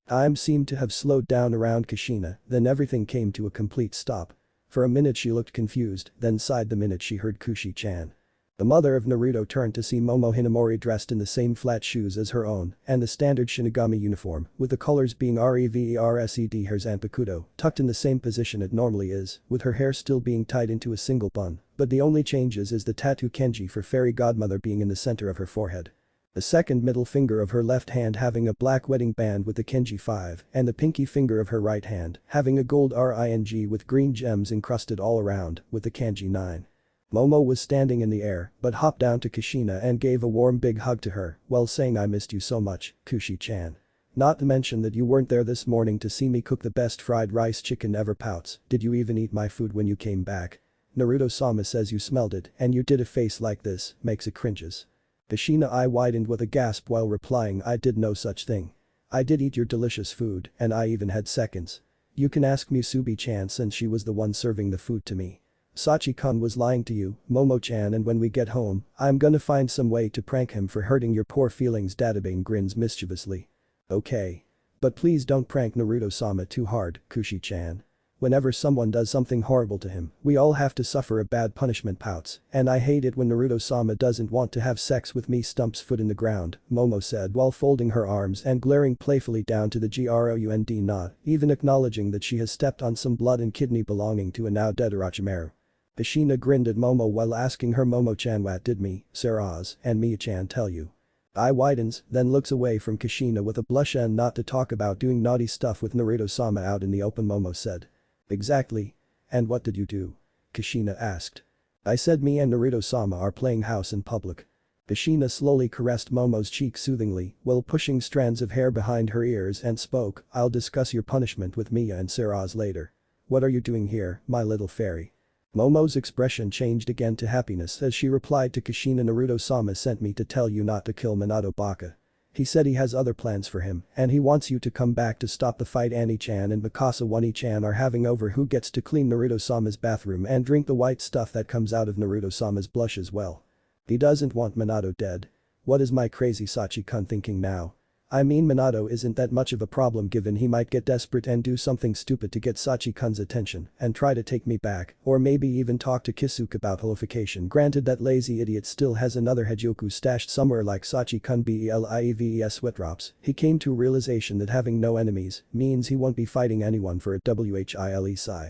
Time seemed to have slowed down around Kushina, then everything came to a complete stop. For a minute she looked confused, then sighed the minute she heard Kushi-chan. The mother of Naruto turned to see Momo Hinamori dressed in the same flat shoes as her own and the standard Shinigami uniform, with the colors being REVERSED hers and Bakudo, tucked in the same position it normally is, with her hair still being tied into a single bun, but the only changes is the tattoo Kenji for fairy godmother being in the center of her forehead. The second middle finger of her left hand having a black wedding band with the Kenji 5 and the pinky finger of her right hand having a gold ring with green gems encrusted all around with the kanji 9. Momo was standing in the air but hopped down to Kushina and gave a warm big hug to her while saying I missed you so much, Kushi-chan. Not to mention that you weren't there this morning to see me cook the best fried rice chicken ever. Pouts, did you even eat my food when you came back? Naruto-sama says you smelled it and you did a face like this, makes it cringes. Kushina eye widened with a gasp while replying I did no such thing. I did eat your delicious food and I even had seconds. You can ask Musubi-chan since she was the one serving the food to me. Sachi-kun was lying to you, Momo-chan, and when we get home, I'm gonna find some way to prank him for hurting your poor feelings. Dadabane grins mischievously. Okay. But please don't prank Naruto-sama too hard, Kushi-chan. Whenever someone does something horrible to him, we all have to suffer a bad punishment. Pouts, and I hate it when Naruto-sama doesn't want to have sex with me. Stumps foot in the ground, Momo said while folding her arms and glaring playfully down to the ground, not even acknowledging that she has stepped on some blood and kidney belonging to a now dead Orochimaru. Kushina grinned at Momo while asking her Momo-chan what did me, Saraz, and Mia-chan tell you? Eye widens, then looks away from Kushina with a blush and not to talk about doing naughty stuff with Naruto-sama out in the open. Momo said. Exactly. And what did you do? Kushina asked. I said me and Naruto-sama are playing house in public. Kushina slowly caressed Momo's cheek soothingly while pushing strands of hair behind her ears and spoke, I'll discuss your punishment with Mia and Saraz later. What are you doing here, my little fairy? Momo's expression changed again to happiness as she replied to Kushina Naruto-sama sent me to tell you not to kill Minato Baka. He said he has other plans for him and he wants you to come back to stop the fight Annie-chan and Mikasa Wani-chan are having over who gets to clean Naruto-sama's bathroom and drink the white stuff that comes out of Naruto-sama's blush as well. He doesn't want Minato dead. What is my crazy Sachi-kun thinking now? I mean Minato isn't that much of a problem given he might get desperate and do something stupid to get Sachi-kun's attention and try to take me back or maybe even talk to Kisuke about holification. Granted that lazy idiot still has another Hejoku stashed somewhere like Sachi-kun believes sweatdrops, he came to a realization that having no enemies means he won't be fighting anyone for a while.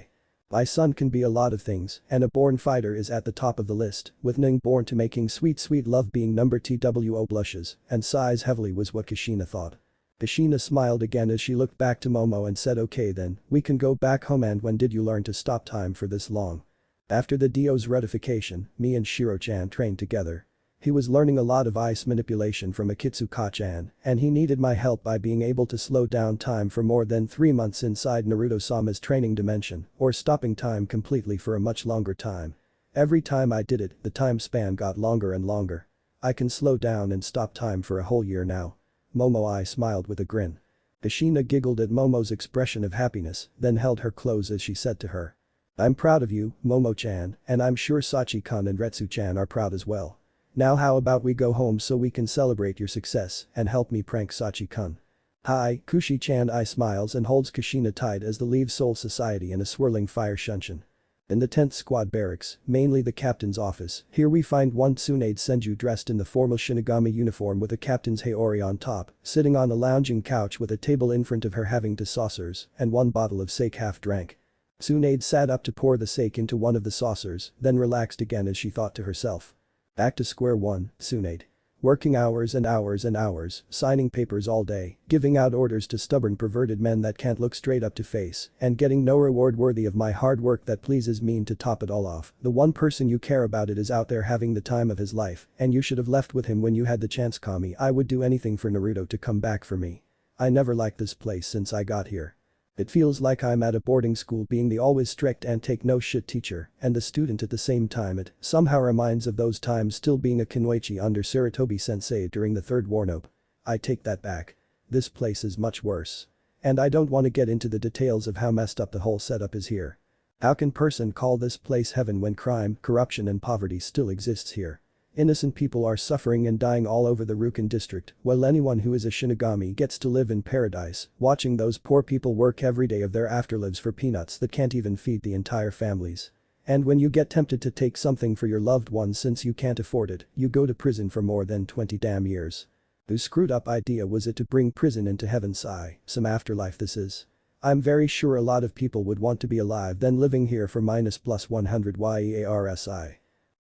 My son can be a lot of things and a born fighter is at the top of the list, with Ning born to making sweet love being number two. Blushes and sighs heavily was what Kushina thought. Kushina smiled again as she looked back to Momo and said okay then, we can go back home. And when did you learn to stop time for this long? After the Dio's ratification, me and Shiro-chan trained together. He was learning a lot of ice manipulation from Akitsuka-chan, and he needed my help by being able to slow down time for more than 3 months inside Naruto-sama's training dimension, or stopping time completely for a much longer time. Every time I did it, the time span got longer and longer. I can slow down and stop time for a whole year now. Momo smiled with a grin. Ashina giggled at Momo's expression of happiness, then held her close as she said to her. I'm proud of you, Momo-chan, and I'm sure Sachi-kun and Retsu-chan are proud as well. Now how about we go home so we can celebrate your success and help me prank Sachi-kun. Hi, Kushi-chan smiles and holds Kushina tight as they leave Soul Society in a swirling fire shunshin. In the 10th Squad barracks, mainly the captain's office, here we find one Tsunade Senju dressed in the formal Shinigami uniform with a captain's Haori on top, sitting on a lounging couch with a table in front of her having 2 saucers and 1 bottle of sake half drank. Tsunade sat up to pour the sake into one of the saucers, then relaxed again as she thought to herself. Back to square one, Tsunade. Working hours and hours and hours, signing papers all day, giving out orders to stubborn perverted men that can't look straight up to face, and getting no reward worthy of my hard work that pleases me. And to top it all off, the one person you care about is out there having the time of his life, and you should have left with him when you had the chance. Kami, I would do anything for Naruto to come back for me. I never liked this place since I got here. It feels like I'm at a boarding school being the always strict and take no shit teacher and the student at the same time. It somehow reminds of those times still being a Kunoichi under Sarutobi sensei during the 3rd War-Nope. I take that back. This place is much worse. And I don't want to get into the details of how messed up the whole setup is here. How can person call this place heaven when crime, corruption and poverty still exists here? Innocent people are suffering and dying all over the Rukan district, while anyone who is a Shinigami gets to live in paradise, watching those poor people work every day of their afterlives for peanuts that can't even feed the entire families. And when you get tempted to take something for your loved ones since you can't afford it, you go to prison for more than 20 damn years. Whose screwed up idea was it to bring prison into heaven? Some afterlife this is. I'm very sure a lot of people would want to be alive than living here for -+100 years.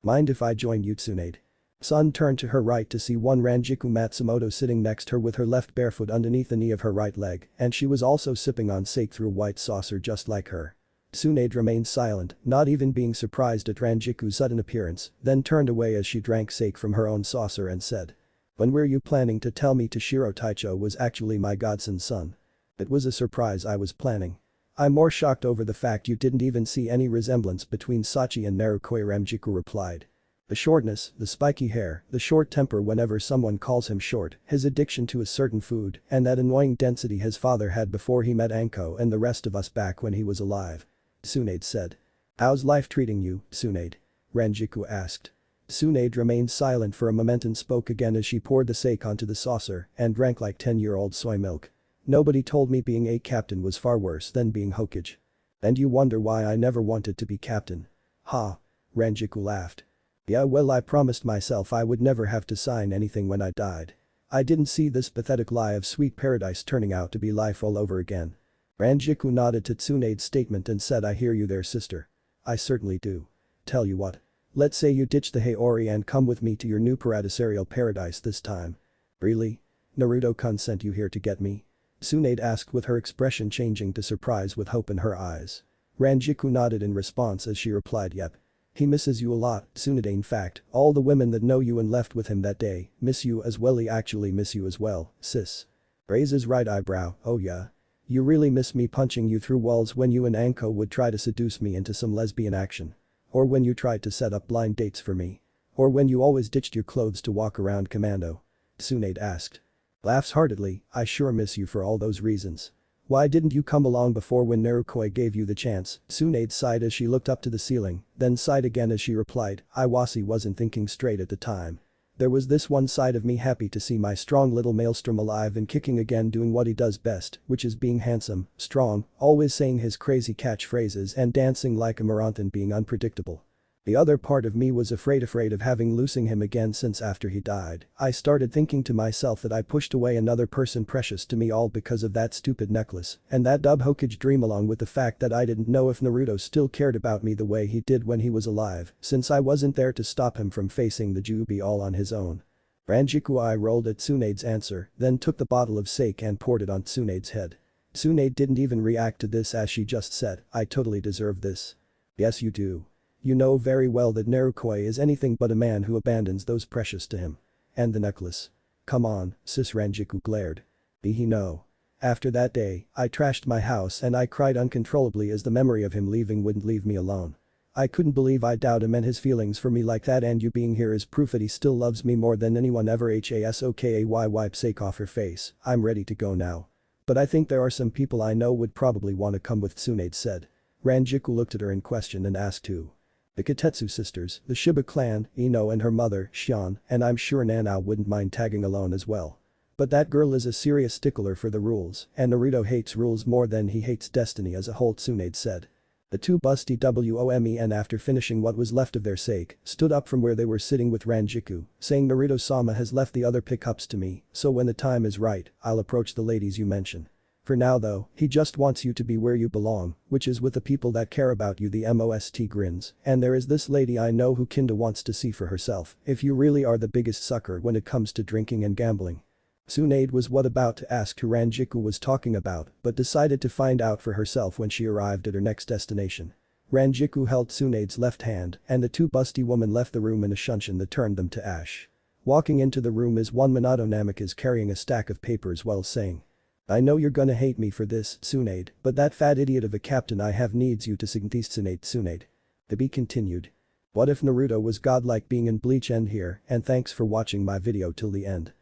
Mind if I join you, Tsunade? Sun turned to her right to see one Ranjiku Matsumoto sitting next her with her left barefoot underneath the knee of her right leg, and she was also sipping on sake through a white saucer just like her. Tsunade remained silent, not even being surprised at Ranjiku's sudden appearance, then turned away as she drank sake from her own saucer and said. When were you planning to tell me Toshiro Taicho was actually my godson's son? It was a surprise I was planning. I'm more shocked over the fact you didn't even see any resemblance between Sachi and Narukoi, Ranjiku replied. The shortness, the spiky hair, the short temper whenever someone calls him short, his addiction to a certain food, and that annoying density his father had before he met Anko and the rest of us back when he was alive. Tsunade said. How's life treating you, Tsunade? Ranjiku asked. Tsunade remained silent for a moment and spoke again as she poured the sake onto the saucer and drank like 10-year-old soy milk. Nobody told me being a captain was far worse than being Hokage. And you wonder why I never wanted to be captain? Ha. Ranjiku laughed. Yeah, well, I promised myself I would never have to sign anything when I died. I didn't see this pathetic lie of sweet paradise turning out to be life all over again. Ranjiku nodded to Tsunade's statement and said, I hear you there, sister. I certainly do. Tell you what. Let's say you ditch the Haori and come with me to your new paradisarial paradise this time. Really? Naruto-kun sent you here to get me? Tsunade asked with her expression changing to surprise with hope in her eyes. Ranjiku nodded in response as she replied, yep. He misses you a lot, Tsunade. In fact, all the women that know you and left with him that day miss you as well. He actually miss you as well, sis. Raises right eyebrow, oh yeah. You really miss me punching you through walls when you and Anko would try to seduce me into some lesbian action. Or when you tried to set up blind dates for me. Or when you always ditched your clothes to walk around commando. Tsunade asked. Laughs heartedly, I sure miss you for all those reasons. Why didn't you come along before when Narukoi gave you the chance? Tsunade sighed as she looked up to the ceiling, then sighed again as she replied, I wasn't thinking straight at the time. There was this one side of me happy to see my strong little maelstrom alive and kicking again, doing what he does best, which is being handsome, strong, always saying his crazy catchphrases and dancing like a Maranthan, being unpredictable. The other part of me was afraid of having losing him again, since after he died, I started thinking to myself that I pushed away another person precious to me all because of that stupid necklace and that dub Hokage dream, along with the fact that I didn't know if Naruto still cared about me the way he did when he was alive, since I wasn't there to stop him from facing the Jubi all on his own. Ranjiku rolled at Tsunade's answer, then took the bottle of sake and poured it on Tsunade's head. Tsunade didn't even react to this as she just said, I totally deserve this. Yes you do. You know very well that Naruto is anything but a man who abandons those precious to him. And the necklace. Come on, sis Ranjiku glared. He no. After that day, I trashed my house and I cried uncontrollably as the memory of him leaving wouldn't leave me alone. I couldn't believe I doubt him and his feelings for me like that, and you being here is proof that he still loves me more than anyone ever. Hasokay wipe sake off her face, I'm ready to go now. But I think there are some people I know would probably want to come with, Tsunade said. Ranjiku looked at her in question and asked who. The Katetsu sisters, the Shiba clan, Ino and her mother, Shion, and I'm sure Nanao wouldn't mind tagging along as well. But that girl is a serious stickler for the rules, and Naruto hates rules more than he hates destiny as a whole, Tsunade said. The two busty WOMEN, after finishing what was left of their sake, stood up from where they were sitting with Ranjiku, saying Naruto-sama has left the other pickups to me, so when the time is right, I'll approach the ladies you mention. For now though, he just wants you to be where you belong, which is with the people that care about you. The most grins, and there is this lady I know who kinda wants to see for herself if you really are the biggest sucker when it comes to drinking and gambling. Tsunade was about to ask who Ranjiku was talking about but decided to find out for herself when she arrived at her next destination. Ranjiku held Tsunade's left hand and the two busty women left the room in a shunshin that turned them to ash. Walking into the room is one Minato Namikaze carrying a stack of papers while saying, I know you're gonna hate me for this, Tsunade, but that fat idiot of a captain I have needs you to Tsunade. To be continued. What if Naruto was godlike being in Bleach? End here, and thanks for watching my video till the end.